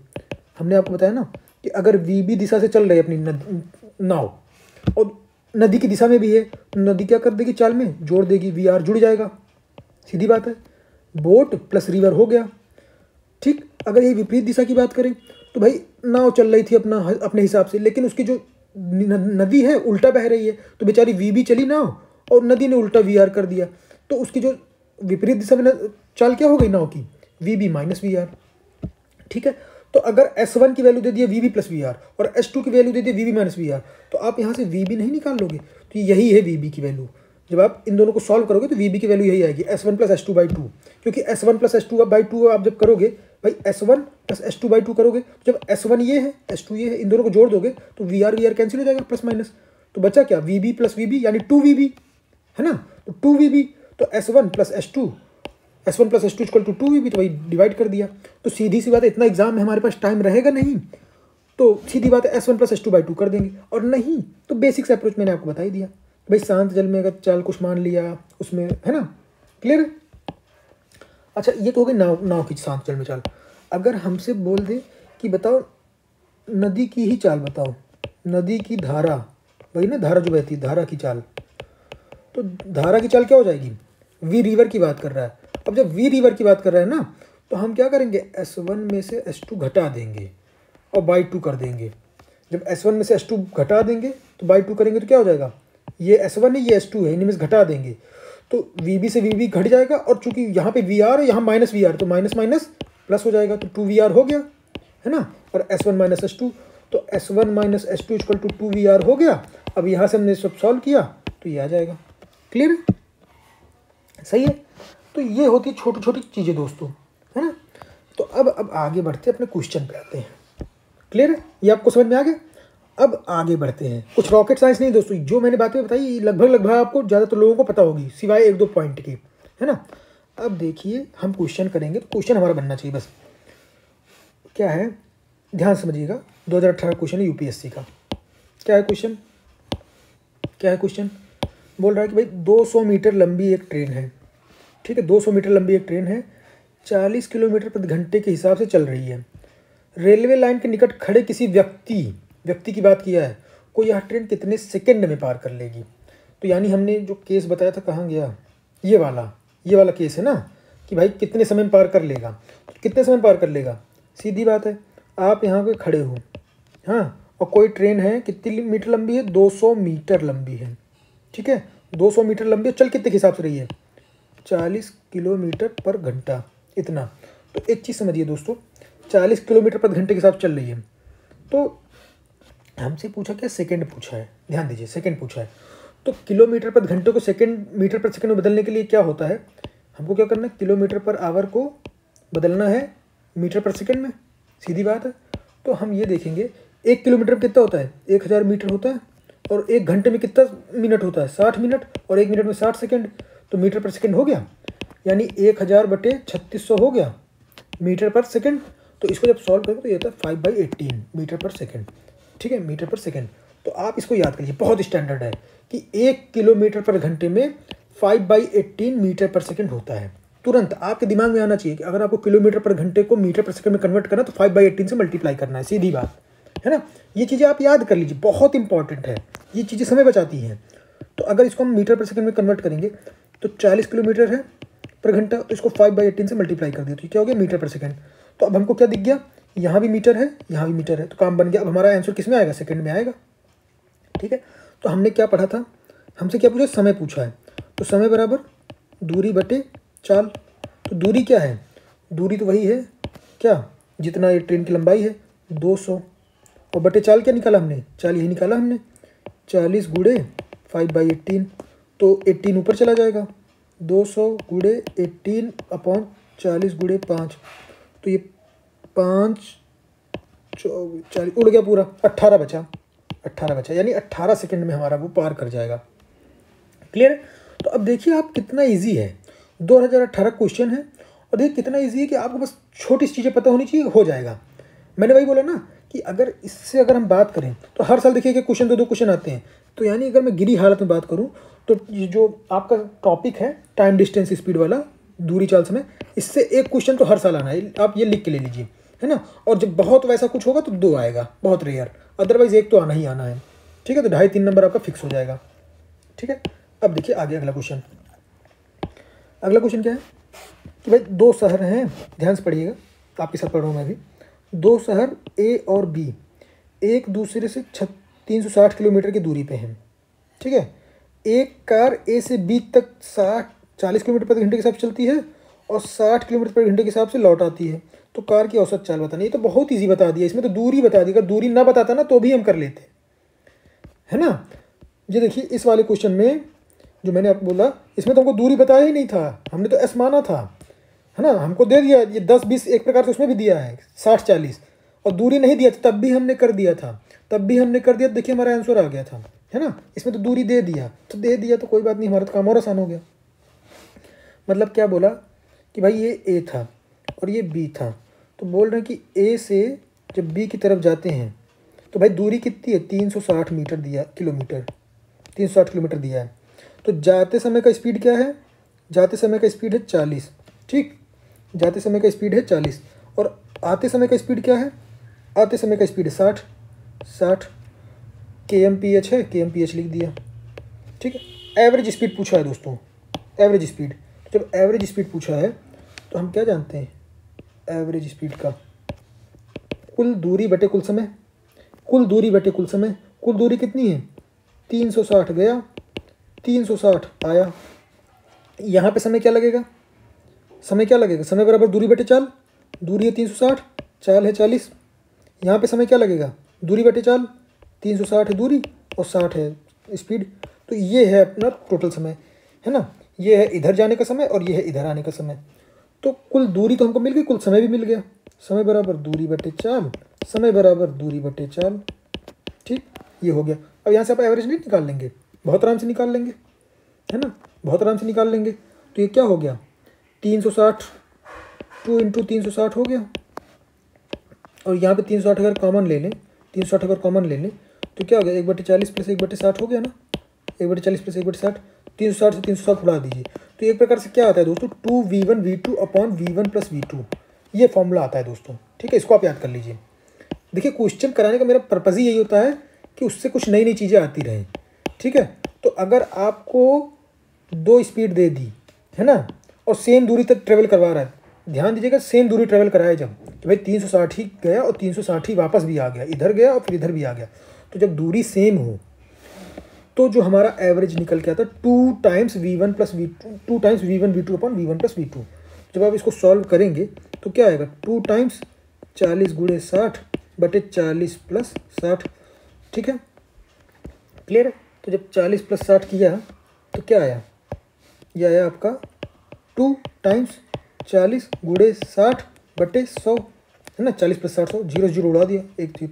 हमने आपको बताया ना कि अगर वी दिशा से चल रही है अपनी नाव और नदी की दिशा में भी है, नदी क्या कर देगी, चाल में जोड़ देगी, वी आर जुड़ जाएगा, सीधी बात है, बोट प्लस रिवर हो गया। ठीक, अगर ये विपरीत दिशा की बात करें तो भाई नाव चल रही थी अपने हिसाब से, लेकिन उसकी जो नदी है उल्टा बह रही है, तो बेचारी वी भी चली नाव और नदी ने उल्टा वी आर कर दिया, तो उसकी जो विपरीत दिशा में चाल क्या हो गई नाव की, V B minus V R. ठीक है, तो अगर S1 की वैल्यू दे दिया V B plus V R और S2 की वैल्यू दे दिया V B minus V R, तो आप यहाँ से वी बी नहीं निकाल लोगे, तो यही है वी बी की वैल्यू। जब आप इन दोनों को सॉल्व करोगे तो वी बी की वैल्यू यही आएगी, S1 प्लस S2/2, क्योंकि S1 प्लस S2/2 आप जब करोगे भाई, S1 प्लस S2/2 करोगे, तो जब S1 ये है S2 ये है, इन दोनों को जोड़ दोगे तो वी आर कैंसिल हो जाएगा, प्लस माइनस, तो बचा क्या, V B plus V B, यानी 2VB, है ना। तो 2VB, तो S1 plus S2 equal to 2VB, तो वही डिवाइड कर दिया। तो सीधी सी बात है, इतना एग्जाम में हमारे पास टाइम रहेगा नहीं, तो सीधी बात है S1 प्लस S2/2 कर देंगे, और नहीं तो बेसिक्स अप्रोच मैंने आपको बता ही दिया भाई, शांत जल में अगर चाल कुछ मान लिया उसमें, है ना। क्लियर। अच्छा, ये तो हो गई नाव की शांत जल में चाल। अगर हमसे बोल दे कि बताओ नदी की ही चाल बताओ, नदी की धारा, वही ना धारा जो बहती है, धारा की चाल, तो धारा की चाल क्या हो जाएगी, वी रिवर की बात कर रहा है। अब जब वी रिवर की बात कर रहा है ना, तो हम क्या करेंगे, S1 में से S2 घटा देंगे और बाई 2 कर देंगे। जब S1 में से S2 घटा देंगे तो बाई 2 करेंगे तो क्या हो जाएगा, ये S1 है ये S2 है, इनमें से घटा देंगे तो VB से VB घट जाएगा, और चूंकि यहाँ पे VR है यहाँ माइनस VR, तो माइनस माइनस प्लस हो जाएगा, तो 2VR हो गया, है ना। और S1 माइनस S2, तो S1 minus S2 equal to 2VR हो गया। अब यहाँ से हमने सब सॉल्व किया तो ये आ जाएगा। क्लियर है, सही है। तो ये होती है छोटी छोटी चीज़ें दोस्तों, है ना। तो अब आगे बढ़ते अपने क्वेश्चन पे आते हैं। क्लियर है, ये आपको समझ में आ गया। अब आगे बढ़ते हैं, कुछ रॉकेट साइंस नहीं दोस्तों, जो मैंने बातें बताई लगभग आपको ज़्यादातर लोगों को पता होगी, सिवाय 1-2 पॉइंट के, है ना। अब देखिए हम क्वेश्चन करेंगे, तो क्वेश्चन हमारा बनना चाहिए बस, क्या है ध्यान समझिएगा। 2018 क्वेश्चन है यूपीएससी का। क्या है क्वेश्चन, बोल रहा है कि भाई 200 मीटर लंबी एक ट्रेन है, ठीक है, 200 मीटर लंबी एक ट्रेन है, 40 किलोमीटर प्रति घंटे के हिसाब से चल रही है। रेलवे लाइन के निकट खड़े किसी व्यक्ति की बात किया है, को यह ट्रेन कितने सेकंड में पार कर लेगी। तो यानी हमने जो केस बताया था, कहाँ गया, ये वाला केस है ना, कि भाई कितने समय में पार कर लेगा। तो कितने समय में पार कर लेगा, सीधी बात है, आप यहाँ पे खड़े हो, हाँ, और कोई ट्रेन है कितनी मीटर लंबी है, 200 मीटर लंबी है, ठीक है, 200 मीटर लंबी है, चल कितने के हिसाब से रही है, 40 किलोमीटर पर घंटा, इतना। तो एक चीज़ समझिए दोस्तों, 40 किलोमीटर पर घंटे के साथ चल रही है। तो हमसे पूछा क्या, सेकंड पूछा है, ध्यान दीजिए, सेकंड पूछा है। तो किलोमीटर पर घंटे को सेकंड मीटर पर सेकंड में बदलने के लिए क्या होता है, हमको क्या करना है, किलोमीटर पर आवर को बदलना है मीटर पर सेकंड में, सीधी बात है। तो हम ये देखेंगे 1 किलोमीटर में कितना होता है, 1000 मीटर होता है, और 1 घंटे में कितना मिनट होता है, 60 मिनट, और 1 मिनट में 60 सेकंड। तो मीटर पर सेकंड हो गया, यानी 1000/3600 हो गया मीटर पर सेकंड। तो इसको जब सॉल्व करेंगे तो ये होता है 5/18 मीटर पर सेकंड, ठीक है, मीटर पर सेकंड। तो आप इसको याद करिए, बहुत स्टैंडर्ड है कि 1 किलोमीटर पर घंटे में 5/18 मीटर पर सेकंड होता है। तुरंत आपके दिमाग में आना चाहिए कि अगर आपको किलोमीटर पर घंटे को मीटर पर सेकंड में कन्वर्ट करना तो 5/18 से मल्टीप्लाई करना है, सीधी बात है ना। ये चीज़ें आप याद कर लीजिए, बहुत इंपॉर्टेंट है, ये चीज़ें समय बचाती हैं। तो अगर इसको हम मीटर पर सेकंड में कन्वर्ट करेंगे तो 40 किलोमीटर है पर घंटा, तो इसको 5/18 से मल्टीप्लाई कर दिया तो क्या हो गया, मीटर पर सेकंड। तो अब हमको क्या दिख गया, यहाँ भी मीटर है, यहाँ भी मीटर है, तो काम बन गया। अब हमारा आंसर किस में आएगा, सेकंड में आएगा, ठीक है। तो हमने क्या पढ़ा था, हमसे क्या पूछा, समय पूछा है। तो समय बराबर दूरी बटे चाल। तो दूरी क्या है, दूरी तो वही है क्या, जितना ये ट्रेन की लंबाई है 200, और बटे चाल क्या निकाला हमने, चाल यही निकाला हमने, 40 गुणे 5/18, तो 18 ऊपर चला जाएगा, 200 गुणे 18 अपॉन 40 गुणे 5, तो ये 5 40 उड़ गया पूरा, 18 बचा, यानी 18 सेकंड में हमारा वो पार कर जाएगा। क्लियर है। तो अब देखिए आप कितना इजी है, 2018 क्वेश्चन है, और देखिए कितना इजी है कि आपको बस छोटी सी चीज़ें पता होनी चाहिए, हो जाएगा। मैंने वही बोला ना कि अगर इससे अगर हम बात करें तो हर साल देखिए कि क्वेश्चन 2-2 क्वेश्चन आते हैं। तो यानी अगर मैं गिरी हालत में बात करूं तो ये जो आपका टॉपिक है टाइम डिस्टेंस स्पीड वाला, दूरी चाल समय, इससे एक क्वेश्चन तो हर साल आना है, आप ये लिख के ले लीजिए, है ना। और जब बहुत वैसा कुछ होगा तो 2 आएगा, बहुत रेयर, अदरवाइज एक तो आना ही आना है, ठीक है। तो 2.5-3 नंबर आपका फिक्स हो जाएगा, ठीक है। अब देखिए आगे अगला क्वेश्चन क्या है कि भाई 2 शहर हैं, ध्यान से पढ़िएगा, आपके साथ पढ़ रहा हूँ मैं भी। 2 शहर ए और बी एक दूसरे से 360 किलोमीटर की दूरी पे हैं, ठीक है। एक कार ए से बी तक 40 किलोमीटर प्रति घंटे के हिसाब से चलती है और 60 किलोमीटर प्रति घंटे के हिसाब से लौट आती है। तो कार की औसत चाल बतानी। ये तो बहुत ईजी बता दिया, इसमें तो दूरी बता दी, अगर दूरी ना बताता ना तो भी हम कर लेते, है ना। ये देखिए इस वाले क्वेश्चन में जो मैंने आपको बोला, इसमें तो हमको दूरी बताया ही नहीं था, हमने तो एस माना था, है ना। हमको दे दिया ये 10-20 एक प्रकार से उसमें भी दिया है 60-40, और दूरी नहीं दिया था तब भी हमने कर दिया था, देखिए हमारा आंसर आ गया था, है ना। इसमें तो दूरी दे दिया तो कोई बात नहीं, हमारा तो काम और आसान हो गया। मतलब क्या बोला कि भाई ये ए था और ये बी था, तो बोल रहे हैं कि ए से जब बी की तरफ जाते हैं तो भाई दूरी कितनी है, 360 मीटर दिया, किलोमीटर 360 किलोमीटर दिया है। तो जाते समय का स्पीड क्या है, जाते समय का स्पीड है 40, ठीक, जाते समय का स्पीड है 40, और आते समय का स्पीड क्या है, आते समय का स्पीड है 60 kmph है, kmph लिख दिया, ठीक है। एवरेज स्पीड पूछा है दोस्तों, एवरेज स्पीड। जब एवरेज स्पीड पूछा है तो हम क्या जानते हैं, एवरेज स्पीड का कुल दूरी बटे कुल समय, कुल दूरी कितनी है, 360 गया, 360 आया। यहाँ पे समय क्या लगेगा, समय बराबर दूरी बटे चाल, दूरी है 360, चाल है 40, यहाँ पे समय क्या लगेगा, दूरी बटे चाल, 360 है दूरी और 60 है स्पीड। तो ये है अपना टोटल समय, है ना। ये है इधर जाने का समय और ये है इधर आने का समय। तो कुल दूरी तो हमको मिल गई, कुल समय भी मिल गया, समय बराबर दूरी बटे चाल, ठीक, ये हो गया। अब यहाँ से आप एवरेज नहीं निकाल लेंगे, बहुत आराम से निकाल लेंगे, है ना, बहुत आराम से निकाल लेंगे। तो ये क्या हो गया, 360, 2 × 360 हो गया, और यहाँ पे 360 अगर कॉमन ले लें, तो क्या हो गया, 1/40 + 1/60 हो गया ना, 1/40 प्लस 1/60, 360 से 360 उड़ा दीजिए। तो एक प्रकार से क्या आता है दोस्तों, 2v1v2 upon v1 plus v2, ये फॉर्मूला आता है दोस्तों। ठीक है, इसको आप याद कर लीजिए। देखिए क्वेश्चन कराने का मेरा पर्पज़ ही यही होता है कि उससे कुछ नई नई चीज़ें आती रहें। ठीक है, तो अगर आपको 2 स्पीड दे दी है ना, और सेम दूरी तक ट्रेवल करवा रहा है, ध्यान दीजिएगा सेम दूरी ट्रेवल कराए जब, तो भाई 360 ही गया और 360 ही वापस भी आ गया, इधर गया और फिर इधर भी आ गया। तो जब दूरी सेम हो तो जो हमारा एवरेज निकल के आता है 2 times v1 plus v2, 2 times v1 v2 upon v1 plus v2। जब आप इसको सॉल्व करेंगे तो क्या आएगा, 2 टाइम्स 40 गुणे 60 बटे 40 प्लस 60। ठीक है, क्लियर है। तो जब 40 प्लस 60 किया तो क्या आया, ये आया आपका 2 टाइम्स 40 गुणे 60 बटे 100, है ना। 40 प्लस 60 100, 0 0 उड़ा दिया, एक थी।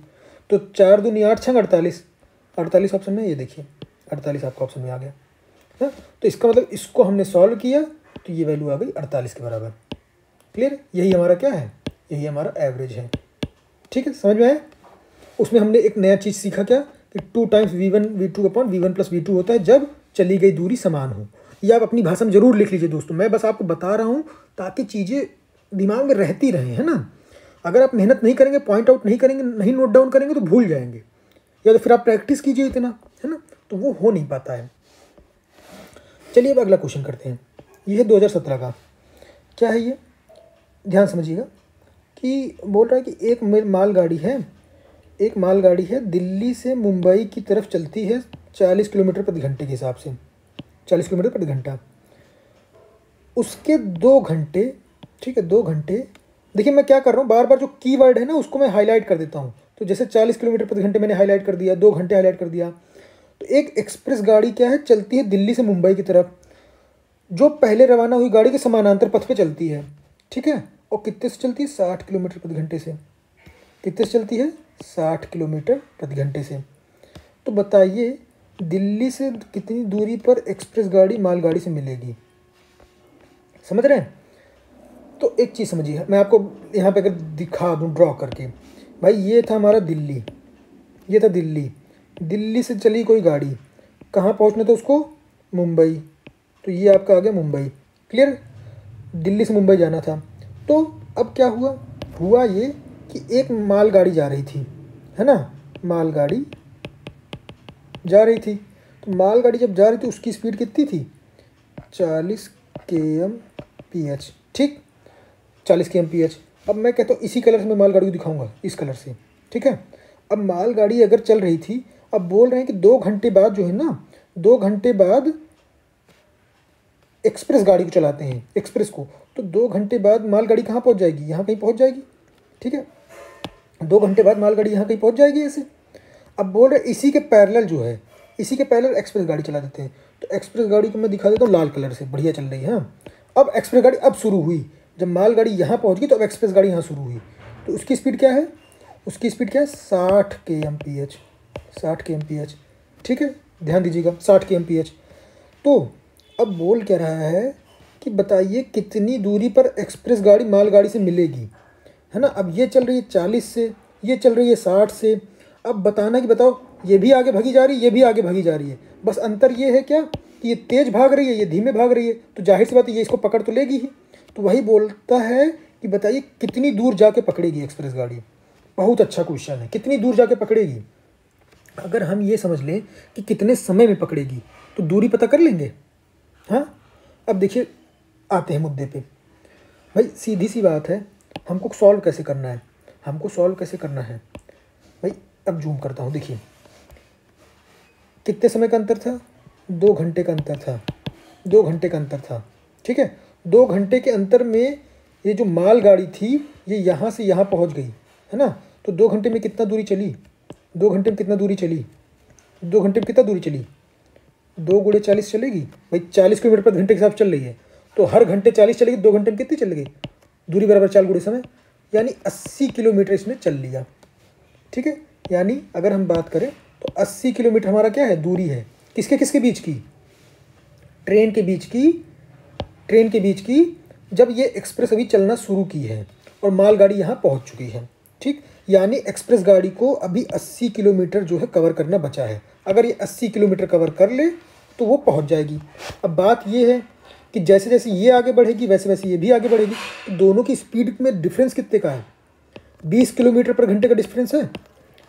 तो 4 दूनी 8 छंग 48, 48 ऑप्शन में, ये देखिए 48 आपका ऑप्शन में आ गया है। तो इसका मतलब इसको हमने सॉल्व किया तो ये वैल्यू आ गई 48 के बराबर। क्लियर, यही हमारा क्या है, यही हमारा एवरेज है। ठीक है, समझ में आया। उसमें हमने एक नया चीज़ सीखा क्या, कि 2 times v1 v2 upon v1 plus v2 होता है जब चली गई दूरी समान हो। ये आप अपनी भाषा में जरूर लिख लीजिए दोस्तों, मैं बस आपको बता रहा हूँ ताकि चीज़ें दिमाग में रहती रहें, है ना। अगर आप मेहनत नहीं करेंगे, पॉइंट आउट नहीं करेंगे, नहीं नोट डाउन करेंगे तो भूल जाएंगे, या तो फिर आप प्रैक्टिस कीजिए इतना, है ना, तो वो हो नहीं पाता है। चलिए अब अगला क्वेश्चन करते हैं। ये है 2017 का। क्या है ये, ध्यान समझिएगा कि बोल रहा है कि एक मालगाड़ी है दिल्ली से मुंबई की तरफ चलती है 40 किलोमीटर प्रति घंटे के हिसाब से, 40 किलोमीटर प्रति घंटा। उसके 2 घंटे, ठीक है 2 घंटे, देखिए मैं क्या कर रहा हूँ, बार बार जो कीवर्ड है ना उसको मैं हाईलाइट कर देता हूँ। तो जैसे 40 किलोमीटर प्रति घंटे मैंने हाईलाइट कर दिया, 2 घंटे हाईलाइट कर दिया। तो एक एक्सप्रेस गाड़ी क्या है, चलती है दिल्ली से मुंबई की तरफ, जो पहले रवाना हुई गाड़ी के समानांतर पथ पे चलती है। ठीक है, और कितने से चलती है, 60 किलोमीटर प्रति घंटे से। कितने से चलती है, 60 किलोमीटर प्रति घंटे से। तो बताइए दिल्ली से कितनी दूरी पर एक्सप्रेस गाड़ी मालगाड़ी से मिलेगी, समझ रहे हैं। तो एक चीज़ समझिए, मैं आपको यहाँ पे अगर दिखा दूँ ड्रॉ करके, भाई ये था हमारा दिल्ली, ये था दिल्ली, दिल्ली से चली कोई गाड़ी, कहाँ पहुँचना था उसको, मुंबई। तो ये आपका आ गया मुंबई। क्लियर, दिल्ली से मुंबई जाना था। तो अब क्या हुआ ये कि एक मालगाड़ी जा रही थी, है ना, मालगाड़ी जा रही थी। तो मालगाड़ी जब जा रही थी उसकी स्पीड कितनी थी, 40 kmph। ठीक, 40 kmph। अब मैं कहता हूँ इसी कलर से मैं मालगाड़ी को दिखाऊंगा, इस कलर से। ठीक है, अब मालगाड़ी अगर चल रही थी, अब बोल रहे हैं कि 2 घंटे बाद जो है ना, 2 घंटे बाद एक्सप्रेस गाड़ी को चलाते हैं, एक्सप्रेस को। तो 2 घंटे बाद मालगाड़ी कहाँ पहुँच जाएगी, यहाँ कहीं पहुँच जाएगी। ठीक है, 2 घंटे बाद मालगाड़ी यहाँ कहीं पहुँच जाएगी ऐसे। अब बोल रहे इसी के पैरेलल जो है, इसी के पैरेलल एक्सप्रेस गाड़ी चला देते हैं। तो एक्सप्रेस गाड़ी को मैं दिखा देता हूँ लाल कलर से, बढ़िया चल रही है। हाँ, अब एक्सप्रेस गाड़ी अब शुरू हुई, जब मालगाड़ी यहाँ पहुँच गई तो अब एक्सप्रेस गाड़ी यहाँ शुरू हुई। तो उसकी स्पीड क्या है, उसकी स्पीड क्या है, 60 kmph, 60 kmph। ठीक है, ध्यान दीजिएगा 60 kmph। तो अब बोल क्या रहा है कि बताइए कितनी दूरी पर एक्सप्रेस गाड़ी मालगाड़ी से मिलेगी, है ना। अब ये चल रही है 40 से, ये चल रही है 60 से। अब बताना कि बताओ ये भी आगे भागी जा रही है, ये भी आगे भागी जा रही है, बस अंतर ये है क्या कि ये तेज़ भाग रही है, ये धीमे भाग रही है। तो जाहिर सी बात है ये इसको पकड़ तो लेगी ही। तो वही बोलता है कि बताइए कितनी दूर जाके पकड़ेगी एक्सप्रेस गाड़ी। बहुत अच्छा क्वेश्चन है, कितनी दूर जाके पकड़ेगी। अगर हम ये समझ लें कि कितने समय में पकड़ेगी तो दूरी पता कर लेंगे। हाँ, अब देखिए आते हैं मुद्दे पे। भाई सीधी सी बात है, हमको सॉल्व कैसे करना है, हमको सॉल्व कैसे करना है भाई। अब जूम करता हूँ, देखिए कितने समय का अंतर था, 2 घंटे का अंतर था, 2 घंटे का अंतर था। ठीक है, 2 घंटे के अंतर में ये जो मालगाड़ी थी ये यहाँ से यहाँ पहुँच गई, है ना। तो 2 घंटे में कितना दूरी चली, 2 घंटे में कितना दूरी चली, 2 घंटे में कितना दूरी चली, 2 गुणे 40 चलेगी भाई, 40 किलोमीटर प्रति घंटे के हिसाब चल रही है। तो हर घंटे 40 चलेगी, 2 घंटे में कितनी चल गई, दूरी बराबर 4 गुणे समय, यानी 80 किलोमीटर इसने चल लिया। ठीक है, यानी अगर हम बात करें तो 80 किलोमीटर हमारा क्या है, दूरी है। किसके किसके बीच की, ट्रेन के बीच की, ट्रेन के बीच की, जब ये एक्सप्रेस अभी चलना शुरू की है और मालगाड़ी यहाँ पहुँच चुकी है। ठीक, यानी एक्सप्रेस गाड़ी को अभी 80 किलोमीटर जो है कवर करना बचा है। अगर ये 80 किलोमीटर कवर कर ले तो वो पहुंच जाएगी। अब बात ये है कि जैसे जैसे ये आगे बढ़ेगी वैसे वैसे ये भी आगे बढ़ेगी। तो दोनों की स्पीड में डिफरेंस कितने का है? 20 किलोमीटर पर घंटे का डिफरेंस है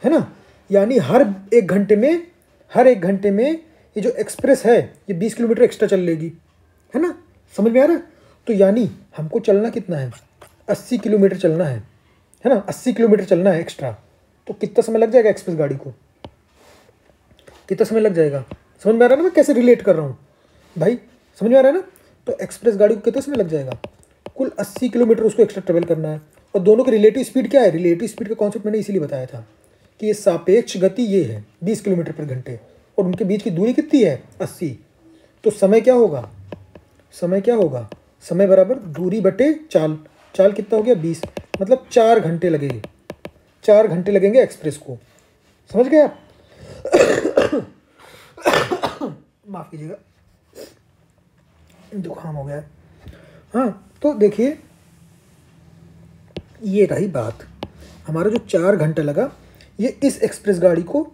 ना। यानी हर एक घंटे में ये जो एक्सप्रेस है ये 20 किलोमीटर एक्स्ट्रा चल लेगी, है ना। समझ में आ रहा है? तो यानी हमको चलना कितना है? 80 किलोमीटर चलना है ना। 80 किलोमीटर चलना है एक्स्ट्रा। तो कितना समय लग जाएगा एक्सप्रेस गाड़ी को? कितना समय लग जाएगा? समझ में आ रहा है ना मैं कैसे रिलेट कर रहा हूँ भाई? समझ में आ रहा है ना? तो एक्सप्रेस गाड़ी को कितना समय लग जाएगा? कुल 80 किलोमीटर उसको एक्स्ट्रा ट्रेवल करना है। और दोनों की रिलेटिव स्पीड क्या है? रिलेटिव स्पीड का कॉन्सेप्ट मैंने इसीलिए बताया था कि ये सापेक्ष गति ये है 20 किलोमीटर पर घंटे और उनके बीच की दूरी कितनी है? 80। तो समय क्या होगा? समय बराबर दूरी बटे चाल। चाल कितना हो गया? 20। मतलब 4 घंटे लगेंगे। 4 घंटे लगेंगे एक्सप्रेस को। समझ गए आप? माफ़ कीजिएगा, जुकाम हो गया है। हाँ, तो देखिए ये रही बात। हमारा जो 4 घंटा लगा, ये इस एक्सप्रेस गाड़ी को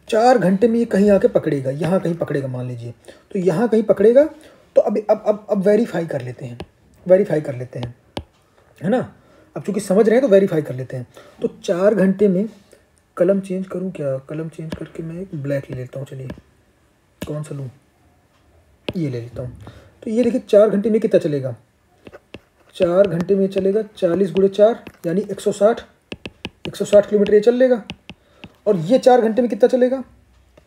4 घंटे में ये कहीं आके पकड़ेगा, यहाँ कहीं पकड़ेगा मान लीजिए। तो यहाँ कहीं पकड़ेगा। तो अभी अब वेरीफाई कर लेते हैं, है ना। अब चूंकि समझ रहे हैं तो वेरीफाई कर लेते हैं। तो 4 घंटे में कलम चेंज करूँ क्या? कलम चेंज करके मैं एक ब्लैक ले लेता हूँ। चलिए कौन सा लूँ? ये ले लेता हूँ। तो ये देखिए 4 घंटे में कितना चलेगा? 4 घंटे में चलेगा 40 × 4 यानी 160 किलोमीटर ये चल लेगा। और ये 4 घंटे में कितना चलेगा?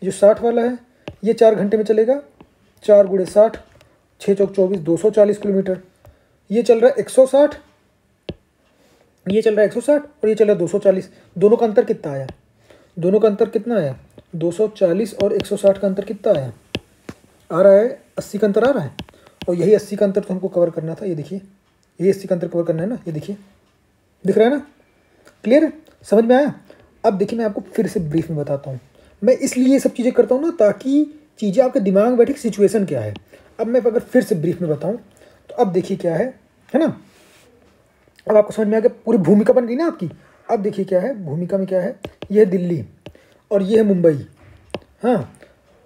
जो 60 वाला है ये 4 घंटे में चलेगा 4 × 60, 6 चौक 24, 240 किलोमीटर। ये चल रहा है 160, ये चल रहा है 160 और ये चल रहा है 240। दोनों का अंतर कितना आया? 240 और 160 का अंतर कितना आया? आ रहा है 80 का अंतर आ रहा है। और यही 80 का अंतर तो हमको कवर करना था। ये देखिए, ये 80 का अंतर कवर करना है ना। ये देखिए, दिख रहा है ना? क्लियर है? समझ में आया? अब देखिए मैं आपको फिर से ब्रीफ में बताता हूँ। मैं इसलिए ये सब चीज़ें करता हूँ ना ताकि चीज़ें आपके दिमाग में बैठी सिचुएशन क्या है। अब मैं अगर फिर से ब्रीफ में बताऊँ तो अब देखिए क्या है ना। अब आपको समझ में आ गया, पूरी भूमिका बन गई ना आपकी। अब देखिए क्या है, भूमिका में क्या है। ये है दिल्ली और ये है मुंबई। हाँ,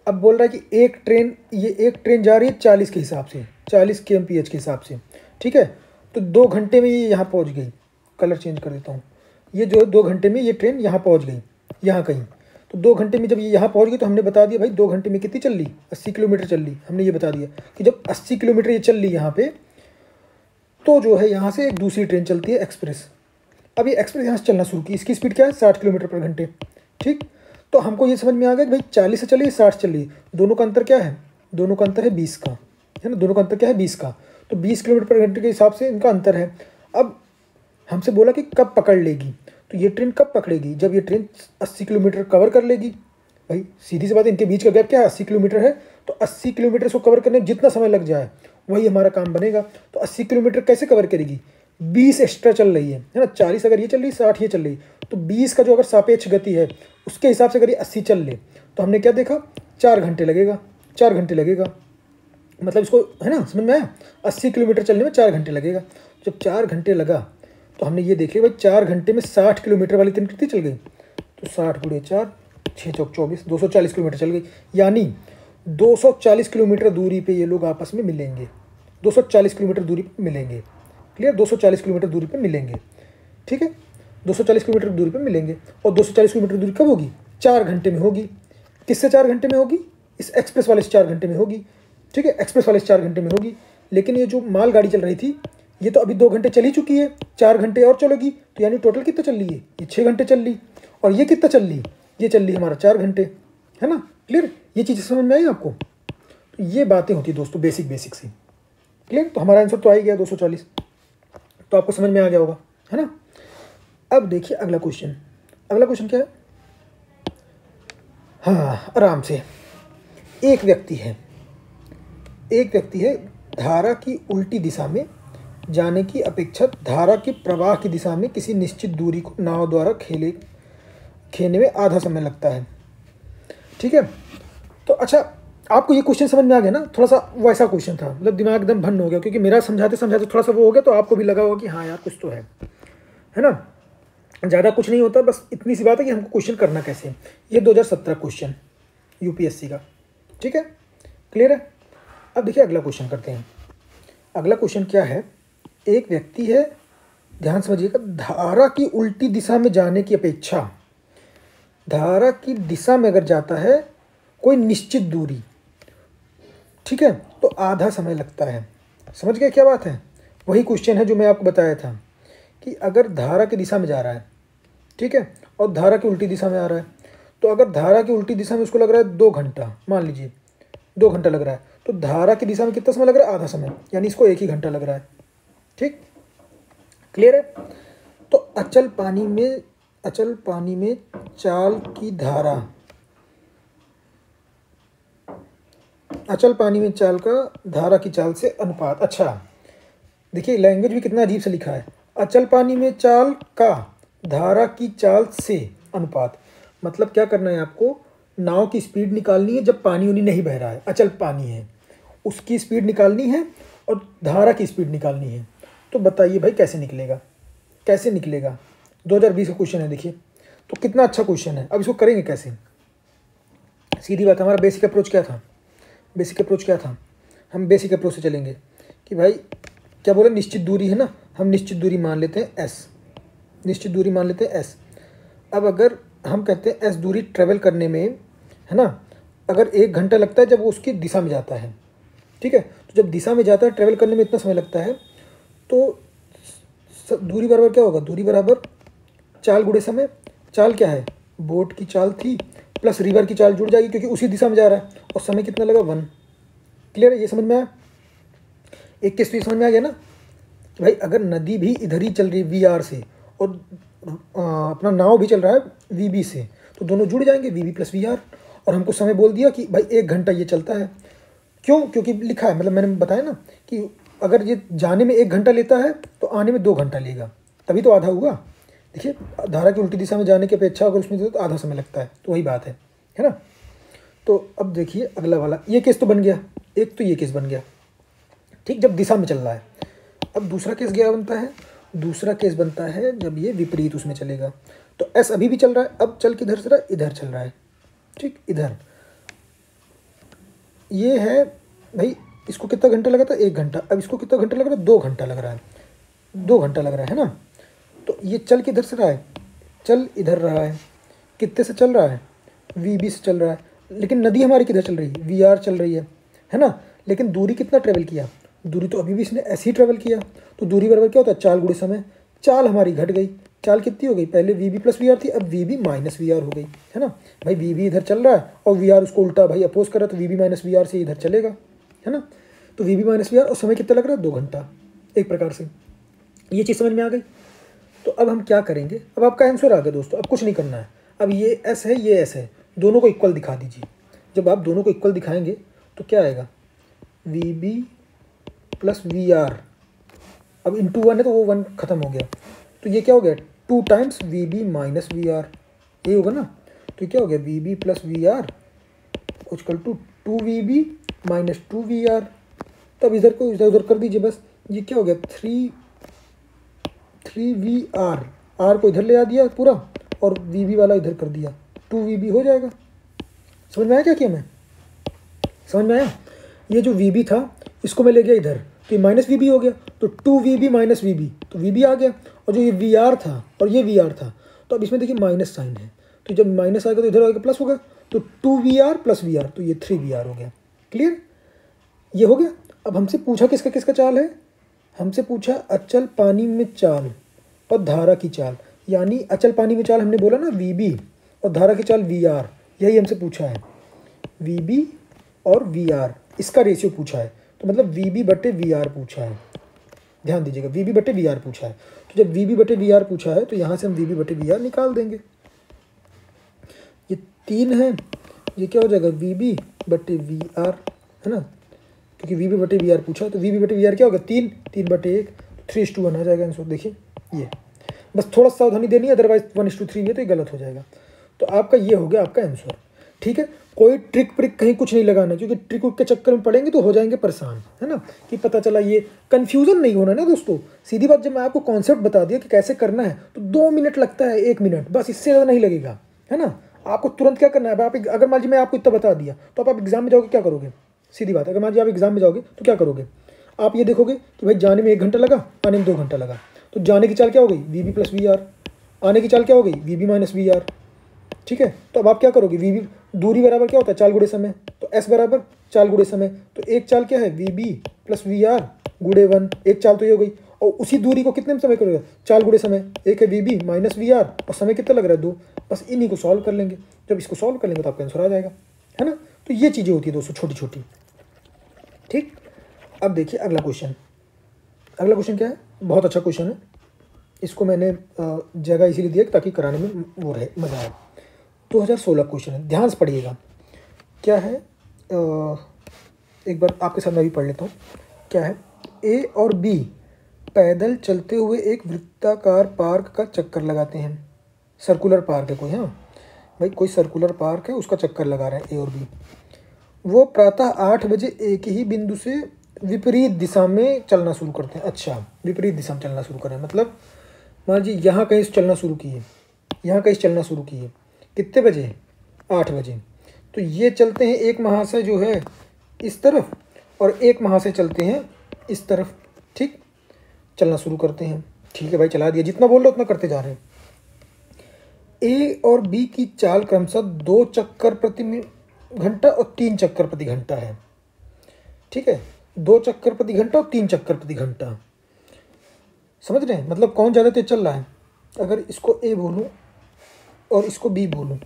अब बोल रहा है कि एक ट्रेन जा रही है 40 के हिसाब से, 40 kmph के हिसाब से, ठीक है। तो 2 घंटे में ये यहाँ पहुँच गई। कलर चेंज कर देता हूँ। ये जो 2 घंटे में ये ट्रेन यहाँ पहुँच गई, यहाँ कहीं। तो 2 घंटे में जब ये यहाँ पहुँच गई तो हमने बता दिया भाई 2 घंटे में कितनी चल ली? 80 किलोमीटर चल ली। हमने ये बता दिया कि जब 80 किलोमीटर ये चल ली यहाँ पे, तो जो है यहाँ से एक दूसरी ट्रेन चलती है एक्सप्रेस। अब ये एक्सप्रेस यहाँ से चलना शुरू की। इसकी स्पीड क्या है? 60 किलोमीटर पर घंटे, ठीक। तो हमको ये समझ में आ गया कि भाई 40 से चली 60 चल रही। दोनों का अंतर क्या है? दोनों का अंतर है 20 का, है ना। दोनों का अंतर क्या है? 20 का। तो 20 किलोमीटर पर घंटे के हिसाब से इनका अंतर है। अब हमसे बोला कि कब पकड़ लेगी। तो ये ट्रेन कब पकड़ेगी? जब ये ट्रेन 80 किलोमीटर कवर कर लेगी। भाई सीधी सी बात है, इनके बीच का गैप क्या है? 80 किलोमीटर है। तो 80 किलोमीटर को कवर करने में जितना समय लग जाए वही हमारा काम बनेगा। तो 80 किलोमीटर कैसे कवर करेगी? 20 एक्स्ट्रा चल रही है ना। 40 अगर ये चल रही, 60 ये चल रही, तो 20 का जो अगर सापेक्ष गति है उसके हिसाब से अगर ये 80 चल ले तो हमने क्या देखा? 4 घंटे लगेगा। 4 घंटे लगेगा, मतलब इसको, है ना, समझ में आया? 80 किलोमीटर चलने में 4 घंटे लगेगा। जब 4 घंटे लगा तो हमने ये देख लिया भाई 4 घंटे में 60 किलोमीटर वाली ट्रेन कितनी चल गई? तो 60 × 4, 6 चौक 24, 240 किलोमीटर चल गई। यानी 240 किलोमीटर दूरी पे ये लोग आपस में मिलेंगे। 240 किलोमीटर दूरी पे मिलेंगे। क्लियर? 240 किलोमीटर दूरी पे मिलेंगे, ठीक है। 240 किलोमीटर दूरी पे मिलेंगे। और 240 किलोमीटर दूरी कब होगी? 4 घंटे में होगी। किससे 4 घंटे में होगी? इस एक्सप्रेस वाले से 4 घंटे में होगी, ठीक है। एक्सप्रेस वाले से 4 घंटे में होगी। लेकिन ये जो माल गाड़ी चल रही थी ये तो अभी 2 घंटे चली चुकी है, 4 घंटे और चलेगी। तो यानी टोटल कितना चल रही है? ये 6 घंटे चल रही। और ये कितना चल रही? ये चल रही हमारा 4 घंटे, है ना। क्लियर? ये चीज़ें समझ में आई आपको? तो ये बातें होती है दोस्तों बेसिक सी। क्लियर? तो हमारा आंसर तो आ ही गया 240। तो आपको समझ में आ गया होगा, है ना। अब देखिए अगला क्वेश्चन। अगला क्वेश्चन क्या है? हाँ, आराम से। एक व्यक्ति है धारा की उल्टी दिशा में जाने की अपेक्षा धारा के प्रवाह की दिशा में किसी निश्चित दूरी को नाव द्वारा खेने में आधा समय लगता है, ठीक है। तो अच्छा, आपको ये क्वेश्चन समझ में आ गया ना? थोड़ा सा वैसा क्वेश्चन था, मतलब दिमाग एकदम भन्न हो गया क्योंकि मेरा समझाते थोड़ा सा वो हो गया, तो आपको भी लगा होगा कि हाँ यार कुछ तो है ना। ज़्यादा कुछ नहीं होता, बस इतनी सी बात है कि हमको क्वेश्चन करना कैसे है। ये 2017 क्वेश्चन यूपीएससी का, ठीक है। क्लियर है। अब देखिए अगला क्वेश्चन करते हैं। अगला क्वेश्चन क्या है, एक व्यक्ति है, ध्यान समझिएगा, धारा की उल्टी दिशा में जाने की अपेक्षा, धारा की दिशा में अगर जाता है कोई निश्चित दूरी, ठीक है, तो आधा समय लगता है। समझ गए क्या बात है? वही क्वेश्चन है जो मैं आपको बताया था कि अगर धारा की दिशा में जा रहा है, ठीक है, और धारा की उल्टी दिशा में आ रहा है, तो अगर धारा की उल्टी दिशा में उसको लग रहा है 2 घंटा, मान लीजिए 2 घंटा लग रहा है, तो धारा की दिशा में कितना समय लग रहा है? आधा समय, यानी इसको 1 ही घंटा लग रहा है। ठीक, क्लियर है। तो अचल पानी में चाल की धारा, अचल पानी में चाल का धारा की चाल से अनुपात। अच्छा देखिए लैंग्वेज भी कितना अजीब से लिखा है, अचल पानी में चाल का धारा की चाल से अनुपात। मतलब क्या करना है आपको, नाव की स्पीड निकालनी है जब पानी उनी नहीं बह रहा है, अचल पानी है, उसकी स्पीड निकालनी है और धारा की स्पीड निकालनी है। तो बताइए भाई कैसे निकलेगा, कैसे निकलेगा? 2020 का क्वेश्चन है, देखिए तो कितना अच्छा क्वेश्चन है। अब इसको करेंगे कैसे? सीधी बात, हमारा बेसिक अप्रोच क्या था? बेसिक अप्रोच क्या था? हम बेसिक अप्रोच से चलेंगे कि भाई क्या बोले, निश्चित दूरी है ना, हम निश्चित दूरी मान लेते हैं एस, निश्चित दूरी मान लेते हैं एस। अब अगर हम कहते हैं एस दूरी ट्रेवल करने में, है ना, अगर 1 घंटा लगता है जब वो उसकी दिशा में जाता है, ठीक है, तो जब दिशा में जाता है ट्रेवल करने में इतना समय लगता है, तो दूरी बराबर क्या होगा? दूरी बराबर चाल गुणे समय। चाल क्या है? बोट की चाल थी प्लस रिवर की चाल जुड़ जाएगी क्योंकि उसी दिशा में जा रहा है, और समय कितना लगा? 1। क्लियर है? ये समझ में आया? एक केस तो ये समझ में आ गया ना कि भाई अगर नदी भी इधर ही चल रही है वी आर से, और अपना नाव भी चल रहा है वी बी से, तो दोनों जुड़ जाएंगे V B plus V R. और हमको समय बोल दिया कि भाई 1 घंटा ये चलता है। क्यों? क्योंकि लिखा है, मतलब मैंने बताया ना कि अगर ये जाने में 1 घंटा लेता है तो आने में 2 घंटा लेगा, तभी तो आधा हुआ। देखिए धारा की उल्टी दिशा में जाने की अपेक्षा अगर उसमें तो आधा समय लगता है, तो वही बात है ना। तो अब देखिए अगला वाला, ये केस तो बन गया, एक तो ये केस बन गया, ठीक, जब दिशा में चल रहा है। अब दूसरा केस क्या बनता है? दूसरा केस बनता है जब ये विपरीत उसमें चलेगा। तो एस अभी भी चल रहा है, अब चल किधर से रहा है? इधर चल रहा है, ठीक, इधर। ये है भाई, इसको कितना घंटा लगा था? 1 घंटा। अब इसको कितना घंटा लग रहा है? 2 घंटा लग रहा है, 2 घंटा लग रहा है ना। तो ये चल किधर से रहा है? चल इधर रहा है। कितने से चल रहा है? वी बी से चल रहा है। लेकिन नदी हमारी किधर चल रही है? वी आर चल रही है ना। लेकिन दूरी कितना ट्रेवल किया? दूरी तो अभी भी इसने ऐसे ही ट्रेवल किया। तो दूरी बराबर क्या होता है? चाल गुणे समय। चाल हमारी घट गई। चाल कितनी हो गई? पहले V B plus V R थी, अब V B minus V R हो गई, है ना। भाई वी बी इधर चल रहा है और वी आर उसको उल्टा भाई अपोज कर रहा है, तो V B minus V R से इधर चलेगा, है ना। तो V B minus V R, और समय कितना लग रहा है? 2 घंटा। एक प्रकार से ये चीज़ समझ में आ गई। तो अब हम क्या करेंगे? अब आपका आंसर आ गया दोस्तों, अब कुछ नहीं करना है। अब ये एस है, ये एस है, दोनों को इक्वल दिखा दीजिए। जब आप दोनों को इक्वल दिखाएंगे तो क्या आएगा? V B plus V R, अब इंटू 1 है तो वो 1 खत्म हो गया, तो ये क्या हो गया? 2 times V B minus V R, ये होगा ना। तो क्या हो गया? V B plus V R equal to 2 V B minus 2 V R. तब इधर को इधर उधर कर दीजिए बस। ये क्या हो गया? 3 वी आर, आर को इधर ले आ दिया पूरा, और वी बी वाला इधर कर दिया, 2 वी बी हो जाएगा। समझ में आया क्या किया मैं? समझ में आया? ये जो वी बी था इसको मैं ले गया इधर, तो ये माइनस वी बी हो गया, तो 2 V B minus V B, तो वी बी आ गया। और जो ये वी आर था और ये वी आर था, तो अब इसमें देखिए माइनस साइन है, तो जब माइनस आएगा तो इधर आएगा प्लस होगा, तो 2 V R plus V R, तो ये 3 वी आर हो गया। क्लियर? ये हो गया। अब हमसे पूछा किसका किसका चाल है? हमसे पूछा अचल पानी में चाल और धारा की चाल। यानी अचल पानी में चाल हमने बोला ना वी बी, और धारा की चाल वी आर, यही हमसे पूछा है। वी बी और वी आर, इसका रेशियो पूछा है, तो मतलब वी बी बटे वी आर पूछा है। ध्यान दीजिएगा, वी बी बटे वी आर पूछा है। तो जब वी बी बटे वी आर पूछा है तो यहाँ से हम वी बी बटे वी आर निकाल देंगे। ये 3 है, ये क्या हो जाएगा? वी बी बटे वी आर, है ना, क्योंकि वी बी बटे वी आर पूछा है, तो वी बी बटे वी आर क्या होगा? 3 बटे 1, 3:1 आ जाएगा आंसर। देखिए ये बस थोड़ा सावधानी देनी है, अदरवाइज 1:3 है तो ये गलत हो जाएगा। तो आपका ये हो गया आपका आंसर। ठीक है, कोई ट्रिक प्रिक कहीं कुछ नहीं लगाना, क्योंकि ट्रिक के चक्कर में पड़ेंगे तो हो जाएंगे परेशान, है ना। कि पता चला ये कंफ्यूजन नहीं होना ना दोस्तों। सीधी बात, जब मैं आपको कॉन्सेप्ट बता दिया कि कैसे करना है तो 2 मिनट लगता है, 1 मिनट बस, इससे ज़्यादा नहीं लगेगा, है ना। आपको तुरंत क्या करना है? आप अगर मान लीजिए मैं आपको इतना बता दिया तो आप एग्जाम में जाओगे क्या करोगे? सीधी बात है। अगर मान लीजिए आप एग्जाम में जाओगे तो क्या करोगे, आप ये देखोगे कि भाई जाने में 1 घंटा लगा, आने में 2 घंटा लगा, तो जाने की चाल क्या हो गई, V B plus V R, आने की चाल क्या हो गई, V B minus V R. ठीक है, तो अब आप क्या करोगे, वी बी दूरी बराबर क्या होता है, चाल गुणे समय, तो एस बराबर चाल गुणे समय, तो एक चाल क्या है, V B plus V R गुणे 1, एक चाल तो ये हो गई। और उसी दूरी को कितने में समय करोगे, चाल गुणे समय, एक है V B minus V R और समय कितना लग रहा है 2, बस इन्हीं को सॉल्व कर लेंगे। जब इसको सॉल्व कर लेंगे तो आपका आंसर आ जाएगा, है ना। तो ये चीज़ें होती है दोस्तों छोटी छोटी। ठीक, अब देखिए अगला क्वेश्चन। अगला क्वेश्चन क्या है, बहुत अच्छा क्वेश्चन है, इसको मैंने जगह इसीलिए दिया ताकि कराने में वो रहे, मज़ा आए। 2016 क्वेश्चन है, ध्यान से पढ़िएगा। क्या है, एक बार आपके साथ मैं भी पढ़ लेता हूँ। क्या है, ए और बी पैदल चलते हुए एक वृत्ताकार पार्क का चक्कर लगाते हैं। सर्कुलर पार्क है कोई, हाँ भाई कोई सर्कुलर पार्क है, उसका चक्कर लगा रहे हैं ए और बी। वो प्रातः 8 बजे एक ही बिंदु से विपरीत दिशा में चलना शुरू करते हैं। अच्छा, विपरीत दिशा में चलना शुरू करें, मतलब मान लीजिए यहाँ कहीं से चलना शुरू किए, यहाँ कहीं से चलना शुरू किए, कितने बजे, 8 बजे। तो ये चलते हैं, एक महाशय जो है इस तरफ और एक महाशय चलते हैं इस तरफ। ठीक, चलना शुरू करते हैं। ठीक है भाई, चला दिया, जितना बोल रहे उतना करते जा रहे हैं। ए और बी की चाल क्रमशः 2 चक्कर प्रति घंटा और 3 चक्कर प्रति घंटा है। ठीक है, 2 चक्कर प्रति घंटा और 3 चक्कर प्रति घंटा, समझ रहे हैं, मतलब कौन ज़्यादा तेज चल रहा है। अगर इसको ए बोलूँ और इसको बी बोलूँ,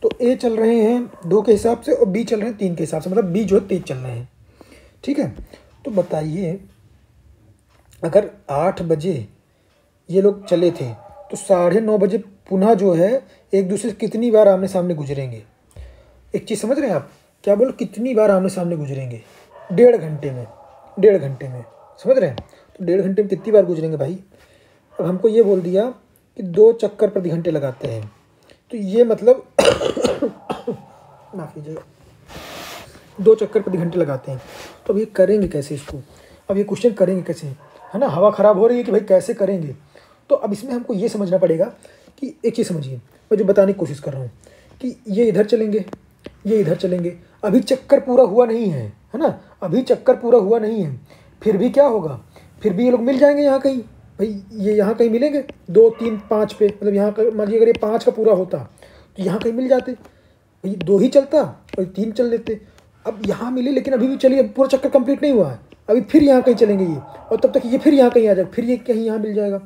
तो ए चल रहे हैं 2 के हिसाब से और बी चल रहे हैं 3 के हिसाब से, मतलब बी जो है तेज चल रहे हैं। ठीक है, तो बताइए अगर 8 बजे ये लोग चले थे तो 9:30 बजे पुनः जो है एक दूसरे से कितनी बार आमने सामने गुजरेंगे। एक चीज़ समझ रहे हैं आप, क्या बोलो, कितनी बार आमने सामने गुजरेंगे, 1.5 घंटे में, 1.5 घंटे में, समझ रहे हैं। तो 1.5 घंटे में कितनी बार गुजरेंगे भाई। अब हमको ये बोल दिया कि 2 चक्कर प्रति घंटे लगाते हैं, तो ये मतलब माफ़ कीजिएगा, 2 चक्कर प्रति घंटे लगाते हैं। तो अब ये करेंगे कैसे इसको, अब ये क्वेश्चन करेंगे कैसे, है ना। हवा ख़राब हो रही है कि भाई कैसे करेंगे। तो अब इसमें हमको ये समझना पड़ेगा कि एक चीज़ समझिए, मैं जो बताने की कोशिश कर रहा हूँ कि ये इधर चलेंगे, ये इधर चलेंगे, अभी चक्कर पूरा हुआ नहीं है ना, अभी चक्कर पूरा हुआ नहीं है, फिर भी क्या होगा, फिर भी ये लोग मिल जाएंगे यहाँ कहीं, भाई ये यहाँ कहीं मिलेंगे 2, 3, 5 पे, मतलब यहाँ मान लीजिए अगर ये 5 का पूरा होता तो यहाँ कहीं मिल जाते, भाई 2 ही चलता और 3 चल देते। अब यहाँ मिले, लेकिन अभी भी चलिए पूरा चक्कर कंप्लीट नहीं हुआ है, अभी फिर यहाँ कहीं चलेंगे ये, और तब तक ये फिर यहाँ कहीं आ जाएगा, फिर ये कहीं यहाँ मिल जाएगा,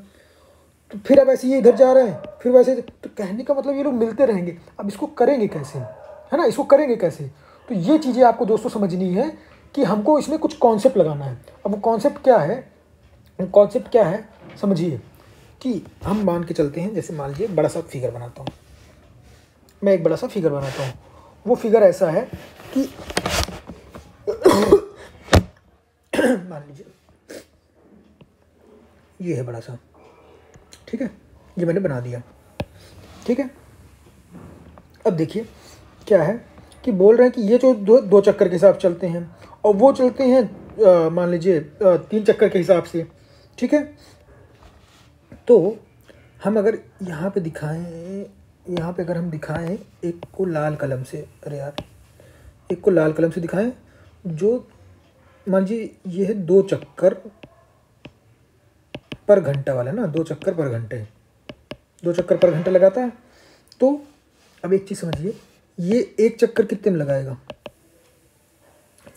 तो फिर अब ऐसे ये इधर जा रहे हैं, फिर वैसे, तो कहने का मतलब ये लोग मिलते रहेंगे। अब इसको करेंगे कैसे, है ना, इसको करेंगे कैसे। तो ये चीज़ें आपको दोस्तों समझनी है कि हमको इसमें कुछ कॉन्सेप्ट लगाना है। अब वो कॉन्सेप्ट क्या है, कॉन्सेप्ट क्या है समझिए, कि हम मान के चलते हैं, जैसे मान लीजिए बड़ा सा फिगर बनाता हूँ, मैं एक बड़ा सा फिगर बनाता हूँ। वो फिगर ऐसा है कि मान लीजिए ये है बड़ा सा, ठीक है, ये मैंने बना दिया। ठीक है, अब देखिए क्या है कि बोल रहे हैं कि ये जो 2 चक्कर के हिसाब चलते हैं और वो चलते हैं मान लीजिए 3 चक्कर के हिसाब से। ठीक है, तो हम अगर यहाँ पे दिखाएं, यहाँ पे अगर हम दिखाएं एक को लाल कलम से, अरे यार एक को लाल कलम से दिखाएं, जो मान लीजिए ये है 2 चक्कर पर घंटा वाला ना, 2 चक्कर पर घंटे, 2 चक्कर पर घंटे लगाता है। तो अब एक चीज़ समझिए, ये 1 चक्कर कितने में लगाएगा,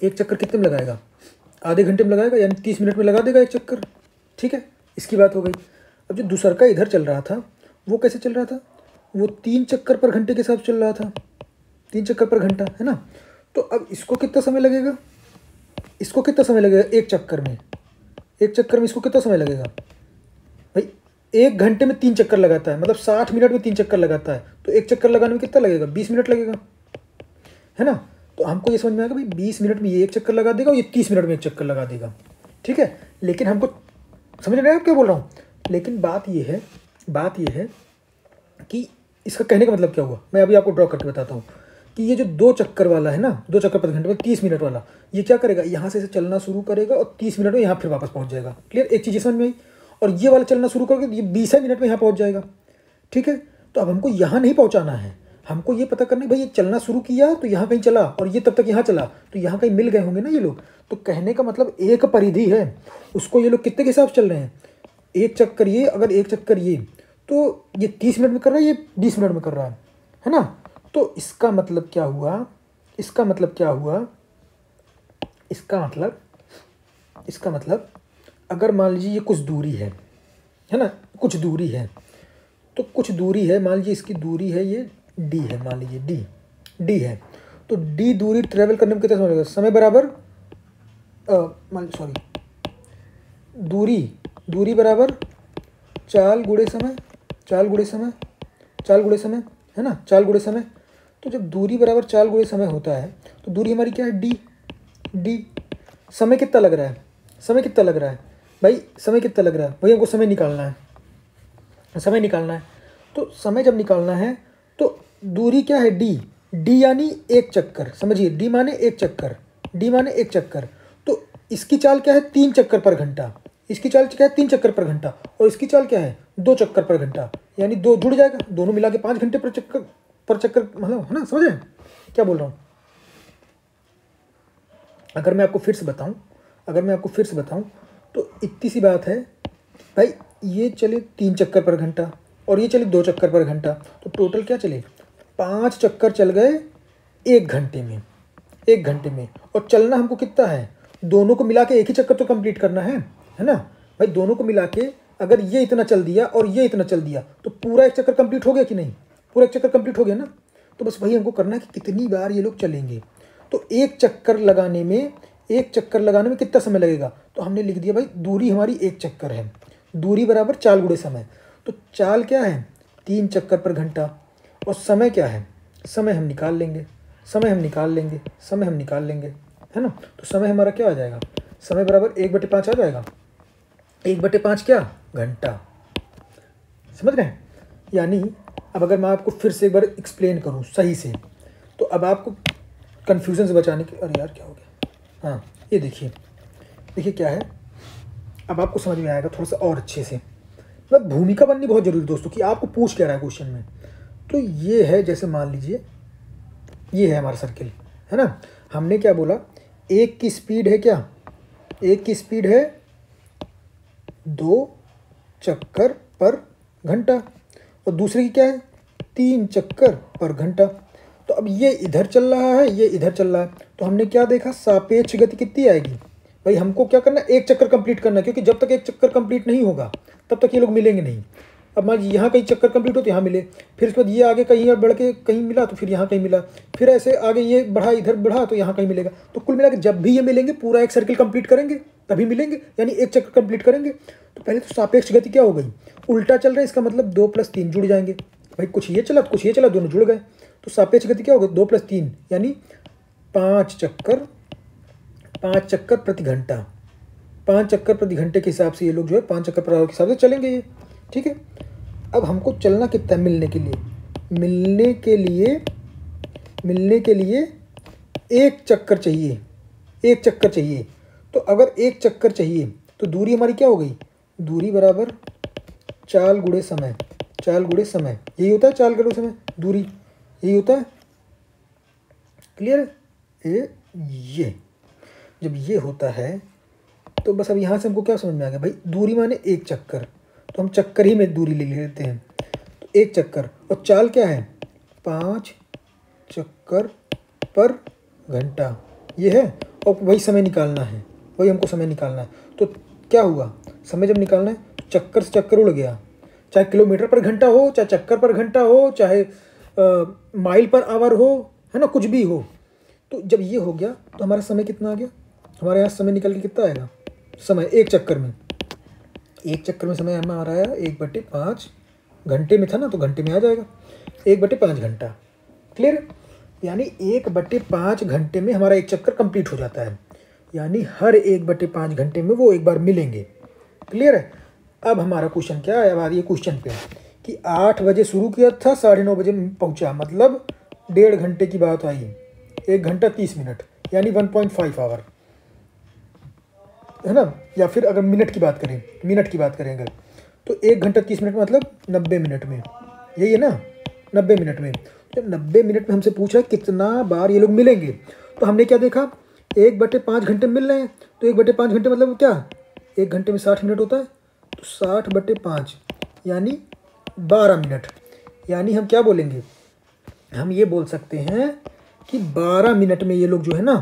1 चक्कर कितने में लगाएगा, आधे घंटे में लगाएगा, यानी 30 मिनट में लगा देगा 1 चक्कर। ठीक है, इसकी बात हो गई। अब जो दूसरा का इधर चल रहा था वो कैसे चल रहा था, वो 3 चक्कर पर घंटे के साथ चल रहा था, 3 चक्कर पर घंटा, है ना। तो अब इसको कितना समय लगेगा, इसको कितना समय लगेगा 1 चक्कर में, 1 चक्कर में इसको कितना समय लगेगा भाई, 1 घंटे में 3 चक्कर लगाता है, मतलब 60 मिनट में 3 चक्कर लगाता है, तो 1 चक्कर लगाने में कितना लगेगा, 20 मिनट लगेगा, है ना। तो हमको ये समझ में आएगा भाई 20 मिनट में ये 1 चक्कर लगा देगा और ये 30 मिनट में 1 चक्कर लगा देगा। ठीक है, लेकिन हमको समझ रहे हैं आप क्या बोल रहा हूँ, लेकिन बात ये है कि इसका कहने का मतलब क्या हुआ, मैं अभी आपको ड्रॉ करके बताता हूँ कि ये जो 2 चक्कर वाला है ना, 2 चक्कर प्रति घंटे में 30 मिनट वाला, ये क्या करेगा, यहाँ से चलना शुरू करेगा और 30 मिनट में यहाँ फिर वापस पहुँच जाएगा। क्लियर, एक चीज़ समझ में आई। और ये वाला चलना शुरू करके ये 20 मिनट में यहाँ पहुँच जाएगा। ठीक है, तो अब हमको यहाँ नहीं पहुँचाना है, हमको ये पता करना है भाई ये चलना शुरू किया तो यहाँ कहीं चला और ये तब तक यहाँ चला तो यहाँ कहीं मिल गए होंगे ना ये लोग। तो कहने का मतलब एक परिधि है, उसको ये लोग कितने के हिसाब से चल रहे हैं, एक चक्कर ये, अगर एक चक्कर ये, तो ये 30 मिनट में कर रहा है, ये 20 मिनट में कर रहा है ना। तो इसका मतलब क्या हुआ, इसका मतलब क्या हुआ, इसका मतलब अगर मान लीजिए ये कुछ दूरी है ना, कुछ दूरी है, तो कुछ दूरी है, मान लीजिए इसकी दूरी है ये d है, मान लीजिए d है, तो d दूरी ट्रेवल करने में कितना समय लगेगा, समय बराबर दूरी बराबर चाल गुणे समय है ना, चाल गुणे समय। तो जब दूरी बराबर चाल गुणे समय होता है तो दूरी हमारी क्या है, d। समय कितना लग रहा है, भाई समय कितना लग रहा है, भाई हमको समय निकालना है, तो समय जब निकालना है तो दूरी क्या है, d यानी एक चक्कर, समझिए d माने एक चक्कर, तो इसकी चाल क्या है 3 चक्कर पर घंटा, इसकी चाल क्या है 3 चक्कर पर घंटा, और इसकी चाल क्या है 2 चक्कर पर घंटा, यानी 2 जुड़ जाएगा, दोनों मिला के 5 घंटे पर चक्कर मतलब है ना, समझे क्या बोल रहा हूँ। अगर मैं आपको फिर से बताऊं तो इतनी सी बात है भाई, ये चले 3 चक्कर पर घंटा और ये चले 2 चक्कर पर घंटा, तो टोटल क्या चले 5 चक्कर चल गए 1 घंटे में। और चलना हमको कितना है, दोनों को मिला के एक ही चक्कर तो कंप्लीट करना है ना भाई। दोनों को मिला के अगर ये इतना चल दिया और ये इतना चल दिया तो पूरा एक चक्कर कंप्लीट हो गया कि नहीं, पूरा एक चक्कर कंप्लीट हो गया ना। तो बस वही हमको करना है कि कितनी बार ये लोग चलेंगे। तो एक चक्कर लगाने में कितना समय लगेगा, तो हमने लिख दिया भाई दूरी हमारी एक चक्कर है, दूरी बराबर चाल गुणे समय। तो चाल क्या है 3 चक्कर पर घंटा, और समय क्या है, समय हम निकाल लेंगे है ना। तो समय हमारा क्या आ जाएगा, समय बराबर 1/5 आ जाएगा, 1/5 क्या, घंटा, समझ रहे हैं। यानी अब अगर मैं आपको फिर से एक बार एक्सप्लेन करूं सही से, तो अब आपको कन्फ्यूज़न से बचाने के, अरे यार क्या हो गया, हाँ ये देखिए क्या है, अब आपको समझ में आएगा थोड़ा सा और अच्छे से। मतलब भूमिका बननी बहुत जरूरी दोस्तों कि आपको पूछ क्या रहा है क्वेश्चन में। तो ये है, जैसे मान लीजिए ये है हमारा सर्किल है ना, हमने क्या बोला, एक की स्पीड है क्या, एक की स्पीड है 2 चक्कर पर घंटा और दूसरे की क्या है 3 चक्कर पर घंटा। तो अब ये इधर चल रहा है, ये इधर चल रहा है, तो हमने क्या देखा, सापेक्ष गति कितनी आएगी भाई, हमको क्या करना है, एक चक्कर कंप्लीट करना है, क्योंकि जब तक एक चक्कर कंप्लीट नहीं होगा तब तक ये लोग मिलेंगे नहीं। अब मान लीजिए यहाँ कहीं चक्कर कंप्लीट हो तो यहाँ मिले, फिर उसके बाद ये आगे कहीं और बढ़ के कहीं मिला तो फिर यहाँ कहीं मिला, फिर ऐसे आगे ये बढ़ा इधर बढ़ा तो यहाँ कहीं मिलेगा। तो कुल मिला के जब भी ये मिलेंगे पूरा एक सर्किल कंप्लीट करेंगे तभी मिलेंगे, यानी एक चक्कर कंप्लीट करेंगे। तो पहले तो सापेक्ष गति क्या हो गई, उल्टा चल रहा है, इसका मतलब 2 + 3 जुड़ जाएंगे भाई, कुछ ये चला तो कुछ ये चला, दोनों जुड़ गए। तो सापेक्ष गति क्या हो गई 2 + 3 यानी 5 चक्कर प्रति घंटा, 5 चक्कर प्रति घंटे के हिसाब से ये लोग जो है 5 चक्कर पर आवर के हिसाब से चलेंगे ये, ठीक है। अब हमको चलना कितना है, मिलने के लिए एक चक्कर चाहिए, तो अगर एक चक्कर चाहिए तो दूरी हमारी क्या हो गई, दूरी बराबर चाल गुणे समय, यही होता है चाल गुणे समय, दूरी यही होता है, क्लियर है। ये जब ये होता है तो बस अब यहाँ से हमको क्या समझ में आ गया भाई, दूरी माने एक चक्कर, तो हम चक्कर ही में दूरी ले लेते हैं, तो एक चक्कर, और चाल क्या है 5 चक्कर पर घंटा ये है, और वही समय निकालना है, वही हमको समय निकालना है। तो क्या हुआ, समय जब निकालना है तो चक्कर से चक्कर उड़ गया, चाहे किलोमीटर पर घंटा हो, चाहे चक्कर पर घंटा हो, चाहे माइल पर आवर हो, है ना, कुछ भी हो। तो जब ये हो गया तो हमारा समय कितना आ गया, हमारे यहाँ समय निकल के कितना आएगा, समय एक चक्कर में समय हमें आ रहा है 1/5 घंटे में था ना, तो घंटे में आ जाएगा 1/5 घंटा, क्लियर। यानी 1/5 घंटे में हमारा एक चक्कर कंप्लीट हो जाता है, यानी हर 1/5 घंटे में वो एक बार मिलेंगे, क्लियर है। अब हमारा क्वेश्चन क्या है, अब आ रही है क्वेश्चन पे कि 8 बजे शुरू किया था 9:30 बजे पहुंचा, मतलब 1.5 घंटे की बात आई, 1 घंटा 30 मिनट यानी 1.5 आवर है ना। या फिर अगर मिनट की बात करें अगर तो 1 घंटा 30 मिनट मतलब 90 मिनट में, यही है ना 90 मिनट में। जब 90 मिनट में हमसे पूछा कितना बार ये लोग मिलेंगे, तो हमने क्या देखा, 1/5 घंटे मिल रहे हैं, तो 1/5 घंटे मतलब क्या, 1 घंटे में 60 मिनट होता है, तो 60/5 यानी 12 मिनट। यानी हम क्या बोलेंगे, हम ये बोल सकते हैं कि 12 मिनट में ये लोग जो है ना,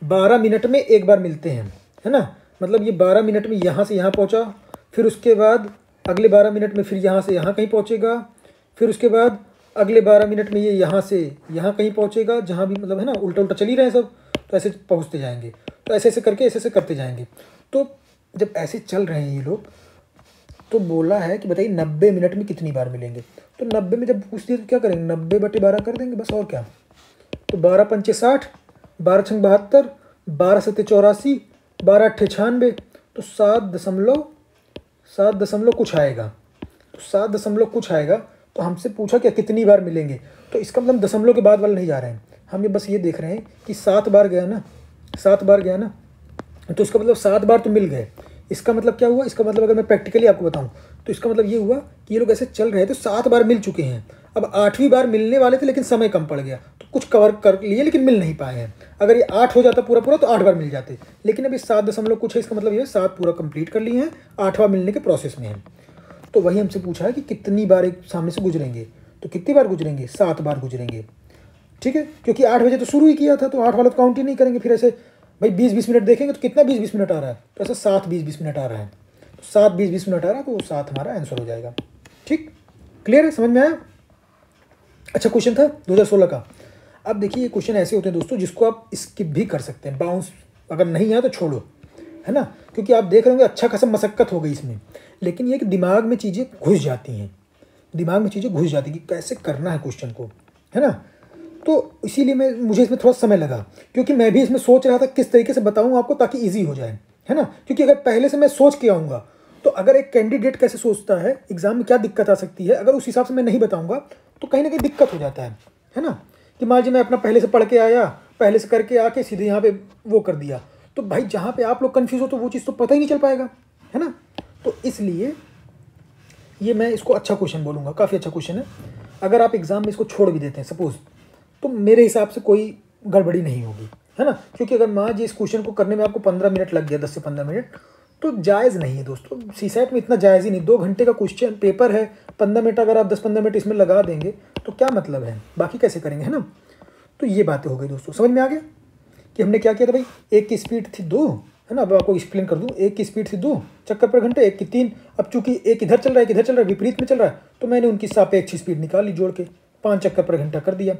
12 मिनट में एक बार मिलते हैं, है ना। मतलब ये 12 मिनट में यहाँ से यहाँ पहुँचा, फिर उसके बाद अगले 12 मिनट में फिर यहाँ से यहाँ कहीं पहुँचेगा, फिर उसके बाद अगले 12 मिनट में ये यहाँ से यहाँ कहीं पहुँचेगा, जहाँ भी मतलब है ना, उल्टा उल्टा चल ही रहे हैं सब, तो ऐसे पहुँचते जाएंगे। तो ऐसे ऐसे करके ऐसे ऐसे करते जाएंगे। तो जब ऐसे चल रहे हैं ये लोग, तो बोला है कि बताइए 90 मिनट में कितनी बार मिलेंगे। तो 90 में जब पूछ दिया तो क्या करेंगे, 90/12 कर देंगे बस, और क्या। तो 12 पंचे 60, 12 छंग 72, 12 सत्ते 84, 12 अट्ठे 96, तो 7 दशमलव कुछ आएगा। तो 7 दशमलव कुछ आएगा। तो हमसे पूछा क्या कितनी बार मिलेंगे, तो इसका मतलब दशमलव के बाद वाला नहीं जा रहे हैं, हम ये बस ये देख रहे हैं कि 7 बार गया ना, 7 बार गया ना, तो इसका मतलब 7 बार तो मिल गए। इसका मतलब क्या हुआ, इसका मतलब अगर मैं प्रैक्टिकली आपको बताऊं तो इसका मतलब ये हुआ कि ये लोग ऐसे चल रहे हैं तो 7 बार मिल चुके हैं। अब 8वीं बार मिलने वाले थे लेकिन समय कम पड़ गया, तो कुछ कवर कर लिए लेकिन मिल नहीं पाए हैं। अगर ये 8 हो जाता पूरा पूरा तो 8 बार मिल जाते, लेकिन अभी 7 दशमलव कुछ है, इसका मतलब ये 7 पूरा कंप्लीट कर लिए हैं, 8वां मिलने के प्रोसेस में है। तो वही हमसे पूछा है कि कितनी बार एक सामने से गुजरेंगे, तो कितनी बार गुजरेंगे, 7 बार गुजरेंगे। ठीक है, क्योंकि 8 बजे तो शुरू ही किया था, तो 8 वाला तो काउंट ही नहीं करेंगे। फिर ऐसे भाई 20-20 मिनट देखेंगे तो कितना 20-20 मिनट आ रहा है, तो ऐसा 7 20-20 मिनट आ रहा है, तो 7 20-20 मिनट आ रहा है, तो वो 7 हमारा आंसर हो जाएगा। ठीक, क्लियर है, समझ में आया। अच्छा क्वेश्चन था 2016 का। अब देखिए ये क्वेश्चन ऐसे होते हैं दोस्तों जिसको आप स्किप भी कर सकते हैं, बाउंस अगर नहीं आया तो छोड़ो, है ना, क्योंकि आप देख रहे होंगे अच्छा खासा मशक्कत हो गई इसमें, लेकिन ये कि दिमाग में चीज़ें घुस जाती हैं, दिमाग में चीज़ें घुस जाती हैं कि कैसे करना है क्वेश्चन को, है ना। तो इसीलिए मुझे इसमें थोड़ा समय लगा, क्योंकि मैं भी इसमें सोच रहा था किस तरीके से बताऊं आपको ताकि इजी हो जाए, है ना। क्योंकि अगर पहले से मैं सोच के आऊँगा तो अगर एक कैंडिडेट कैसे सोचता है, एग्जाम में क्या दिक्कत आ सकती है, अगर उस हिसाब से मैं नहीं बताऊँगा तो कहीं ना कहीं दिक्कत हो जाता है ना। कि मान लीजिए मैं अपना पहले से पढ़ के आया, पहले से करके आके सीधे यहाँ पे वो कर दिया, तो भाई जहाँ पे आप लोग कन्फ्यूज़ हो तो वो चीज़ तो पता ही नहीं चल पाएगा, है ना। तो इसलिए ये मैं इसको अच्छा क्वेश्चन बोलूँगा, काफ़ी अच्छा क्वेश्चन है। अगर आप एग्ज़ाम में इसको छोड़ भी देते हैं सपोज़, तो मेरे हिसाब से कोई गड़बड़ी नहीं होगी, है ना। क्योंकि अगर मान लीजिए इस क्वेश्चन को करने में आपको 15 मिनट लग गया, 10 से 15 मिनट, तो जायज़ नहीं है दोस्तों। सीसेट में इतना जायज़ ही नहीं, 2 घंटे का क्वेश्चन पेपर है, 15 मिनट अगर आप 10-15 मिनट इसमें लगा देंगे तो क्या मतलब है, बाकी कैसे करेंगे, है ना। तो ये बातें हो गई दोस्तों, समझ में आ गया कि हमने क्या किया था भाई। एक की स्पीड थी 2, है ना, अब आपको एक्सप्लेन कर दूँ। एक की स्पीड थी 2 चक्कर पर घंटे, एक की 3। अब चूंकि एक इधर चल रहा है, एक इधर चल रहा है, विपरीत में चल रहा है, तो मैंने उनकी सापेक्ष स्पीड निकाल ली, जोड़ के 5 चक्कर पर घंटा कर दिया।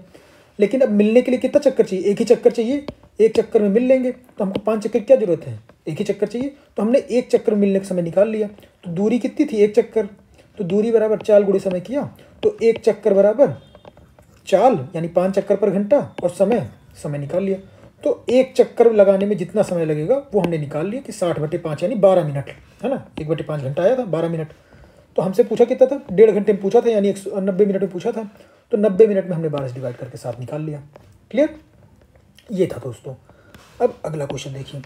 लेकिन अब मिलने के लिए कितना चक्कर चाहिए, एक ही चक्कर चाहिए, एक चक्कर में मिल लेंगे, तो हमको 5 चक्कर की क्या जरूरत है, एक ही चक्कर चाहिए, तो हमने एक चक्कर में मिलने का समय निकाल लिया। तो दूरी कितनी थी, 1 चक्कर, तो दूरी बराबर 4 गुणे समय किया, तो 1 चक्कर बराबर 4 यानी 5 चक्कर पर घंटा, और समय निकाल लिया। तो एक चक्कर लगाने में जितना समय लगेगा वो हमने निकाल लिया कि 60/5 यानी 12 मिनट, है ना। 1/5 घंटा आया था, 12 मिनट। तो हमसे पूछा कितना था, 1.5 घंटे में पूछा था, यानी 90 मिनट में पूछा था, तो 90 मिनट में हमने 12 से डिवाइड करके 7 निकाल लिया। क्लियर, ये था दोस्तों। अब अगला क्वेश्चन देखिए,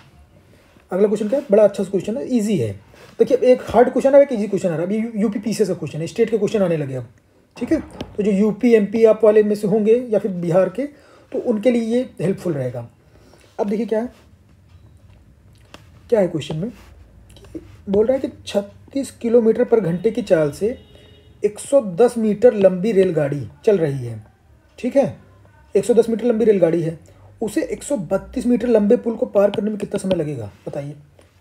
अगला क्वेश्चन क्या है, बड़ा अच्छा क्वेश्चन है, ईजी है। देखिए एक हार्ड क्वेश्चन है, एक ईजी क्वेश्चन आ रहा है। अभी यूपी पीसीएस का क्वेश्चन है, स्टेट के क्वेश्चन आने लगे अब, ठीक है। तो जो यूपी एमपी आप वाले में से होंगे या फिर बिहार के, तो उनके लिए ये हेल्पफुल रहेगा। अब देखिए क्या है क्वेश्चन में, बोल रहा है कि 36 किलोमीटर पर घंटे की चाल से 110 मीटर लंबी रेलगाड़ी चल रही है, ठीक है। 110 मीटर लंबी रेलगाड़ी है, उसे 132 मीटर लंबे पुल को पार करने में कितना समय लगेगा, बताइए।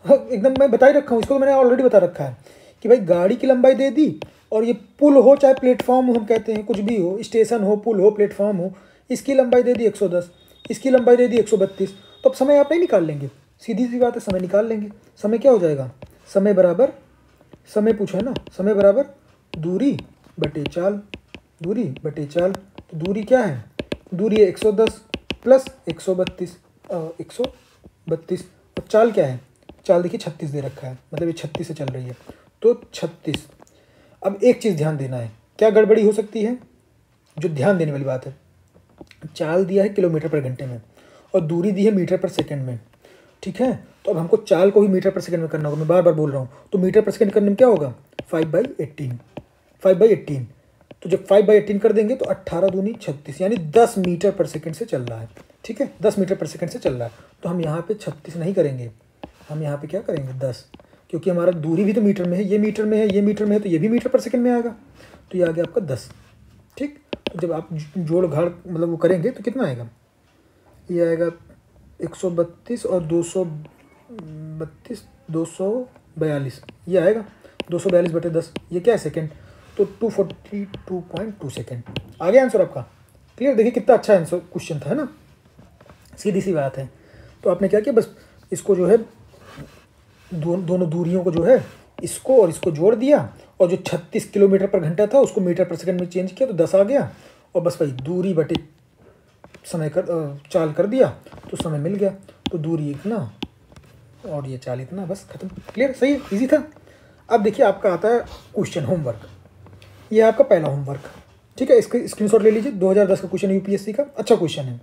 हाँ एकदम मैं बता ही रखा हूँ, इसको तो मैंने ऑलरेडी बता रखा है कि भाई गाड़ी की लंबाई दे दी, और ये पुल हो चाहे प्लेटफॉर्म हो, हम कहते हैं कुछ भी हो, स्टेशन हो, पुल हो, प्लेटफॉर्म हो, इसकी लंबाई दे दी 110, इसकी लंबाई दे दी 132, तो अब समय आप नहीं निकाल लेंगे, सीधी सी बात है, समय निकाल लेंगे। समय क्या हो जाएगा, समय बराबर, समय पूछा है ना, समय बराबर दूरी बटे चाल, दूरी बटे चाल। तो दूरी क्या है, दूरी है 110 प्लस 132, 132। अब चाल क्या है, चाल देखिए 36 दे रखा है, मतलब ये 36 से चल रही है, तो 36। अब एक चीज़ ध्यान देना है, क्या गड़बड़ी हो सकती है, जो ध्यान देने वाली बात है, चाल दिया है किलोमीटर पर घंटे में और दूरी दी है मीटर पर सेकंड में, ठीक है। तो अब हमको चाल को भी मीटर पर सेकंड में करना होगा, मैं बार बार बोल रहा हूँ। तो मीटर पर सेकंड करने में क्या होगा, 5/18, 5/18 तो जब 5/18 कर देंगे तो 18 दूनी 36, यानी 10 मीटर पर सेकंड से चल रहा है। ठीक है, 10 मीटर पर सेकंड से चल रहा है। तो हम यहाँ पे 36 नहीं करेंगे, हम यहाँ पे क्या करेंगे 10, क्योंकि हमारा दूरी भी तो मीटर में है, ये मीटर में है, ये मीटर में है, तो ये भी मीटर पर सेकंड में आएगा, तो ये आ गया आपका 10। ठीक, तो जब आप जोड़ घाड़ मतलब वो करेंगे तो कितना आएगा, ये आएगा 132 और 232 242, ये आएगा 242/10, ये क्या है सेकंड, तो 242.2 सेकंड आ गया आंसर आपका। क्लियर, देखिए कितना अच्छा आंसर क्वेश्चन था, है ना, सीधी सी बात है। तो आपने क्या किया, बस इसको जो है दोनों दूरियों को जो है इसको और इसको जोड़ दिया, और जो 36 किलोमीटर पर घंटा था उसको मीटर पर सेकंड में चेंज किया तो 10 आ गया, और बस वही दूरी बटे समय चाल कर दिया तो समय मिल गया। तो दूरी इतना और ये चाल इतना, बस खत्म। क्लियर, सही है, ईजी था। अब देखिए आपका आता है क्वेश्चन होमवर्क, ये आपका पहला होमवर्क। ठीक है, इसका स्क्रीनशॉट ले लीजिए, 2010 का क्वेश्चन यूपीएससी का, अच्छा क्वेश्चन है।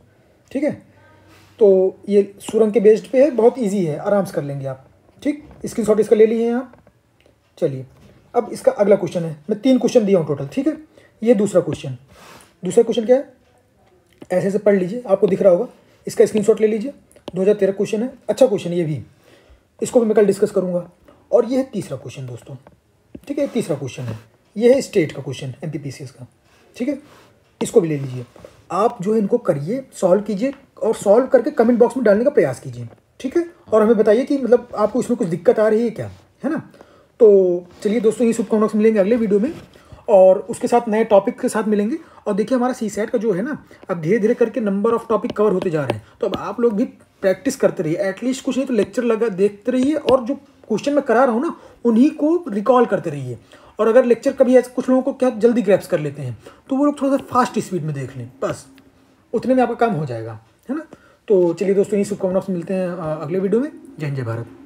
ठीक है, तो ये सुरंग के बेस्ड पे है, बहुत ईजी है, आराम से कर लेंगे आप। ठीक, स्क्रीनशॉट इसका ले लिए हैं आप। चलिए अब इसका अगला क्वेश्चन है, मैं 3 क्वेश्चन दिया हूँ टोटल। ठीक है, ये दूसरा क्वेश्चन क्या है, ऐसे से पढ़ लीजिए, आपको दिख रहा होगा, इसका स्क्रीनशॉट ले लीजिए। 2013 क्वेश्चन है, अच्छा क्वेश्चन है ये भी, इसको भी मैं कल डिस्कस करूँगा। और ये है तीसरा क्वेश्चन दोस्तों। ठीक है, तीसरा क्वेश्चन है, ये है स्टेट का क्वेश्चन, एमपीपीसीएस का। ठीक है, इसको भी ले लीजिए, आप जो है इनको करिए, सॉल्व कीजिए, और सॉल्व करके कमेंट बॉक्स में डालने का प्रयास कीजिए। ठीक है, और हमें बताइए कि मतलब आपको इसमें कुछ दिक्कत आ रही है क्या, है ना। तो चलिए दोस्तों, ये शुभकामनाओं से मिलेंगे अगले वीडियो में, और उसके साथ नए टॉपिक के साथ मिलेंगे। और देखिए हमारा सीसैट का जो है ना, अब धीरे धीरे करके नंबर ऑफ टॉपिक कवर होते जा रहे हैं, तो अब आप लोग भी प्रैक्टिस करते रहिए, एटलीस्ट कुछ नहीं तो लेक्चर लगा देखते रहिए, और जो क्वेश्चन मैं करा रहा हूँ ना उन्हीं को रिकॉल करते रहिए। और अगर लेक्चर कभी ऐसे कुछ लोगों को क्या जल्दी ग्रैप्स कर लेते हैं, तो वो लोग थोड़ा सा फास्ट स्पीड में देख लें, बस उतने में आपका काम हो जाएगा, है ना। तो चलिए दोस्तों, ये शुभकामनाओं से मिलते हैं अगले वीडियो में। जय हिंद, जय भारत।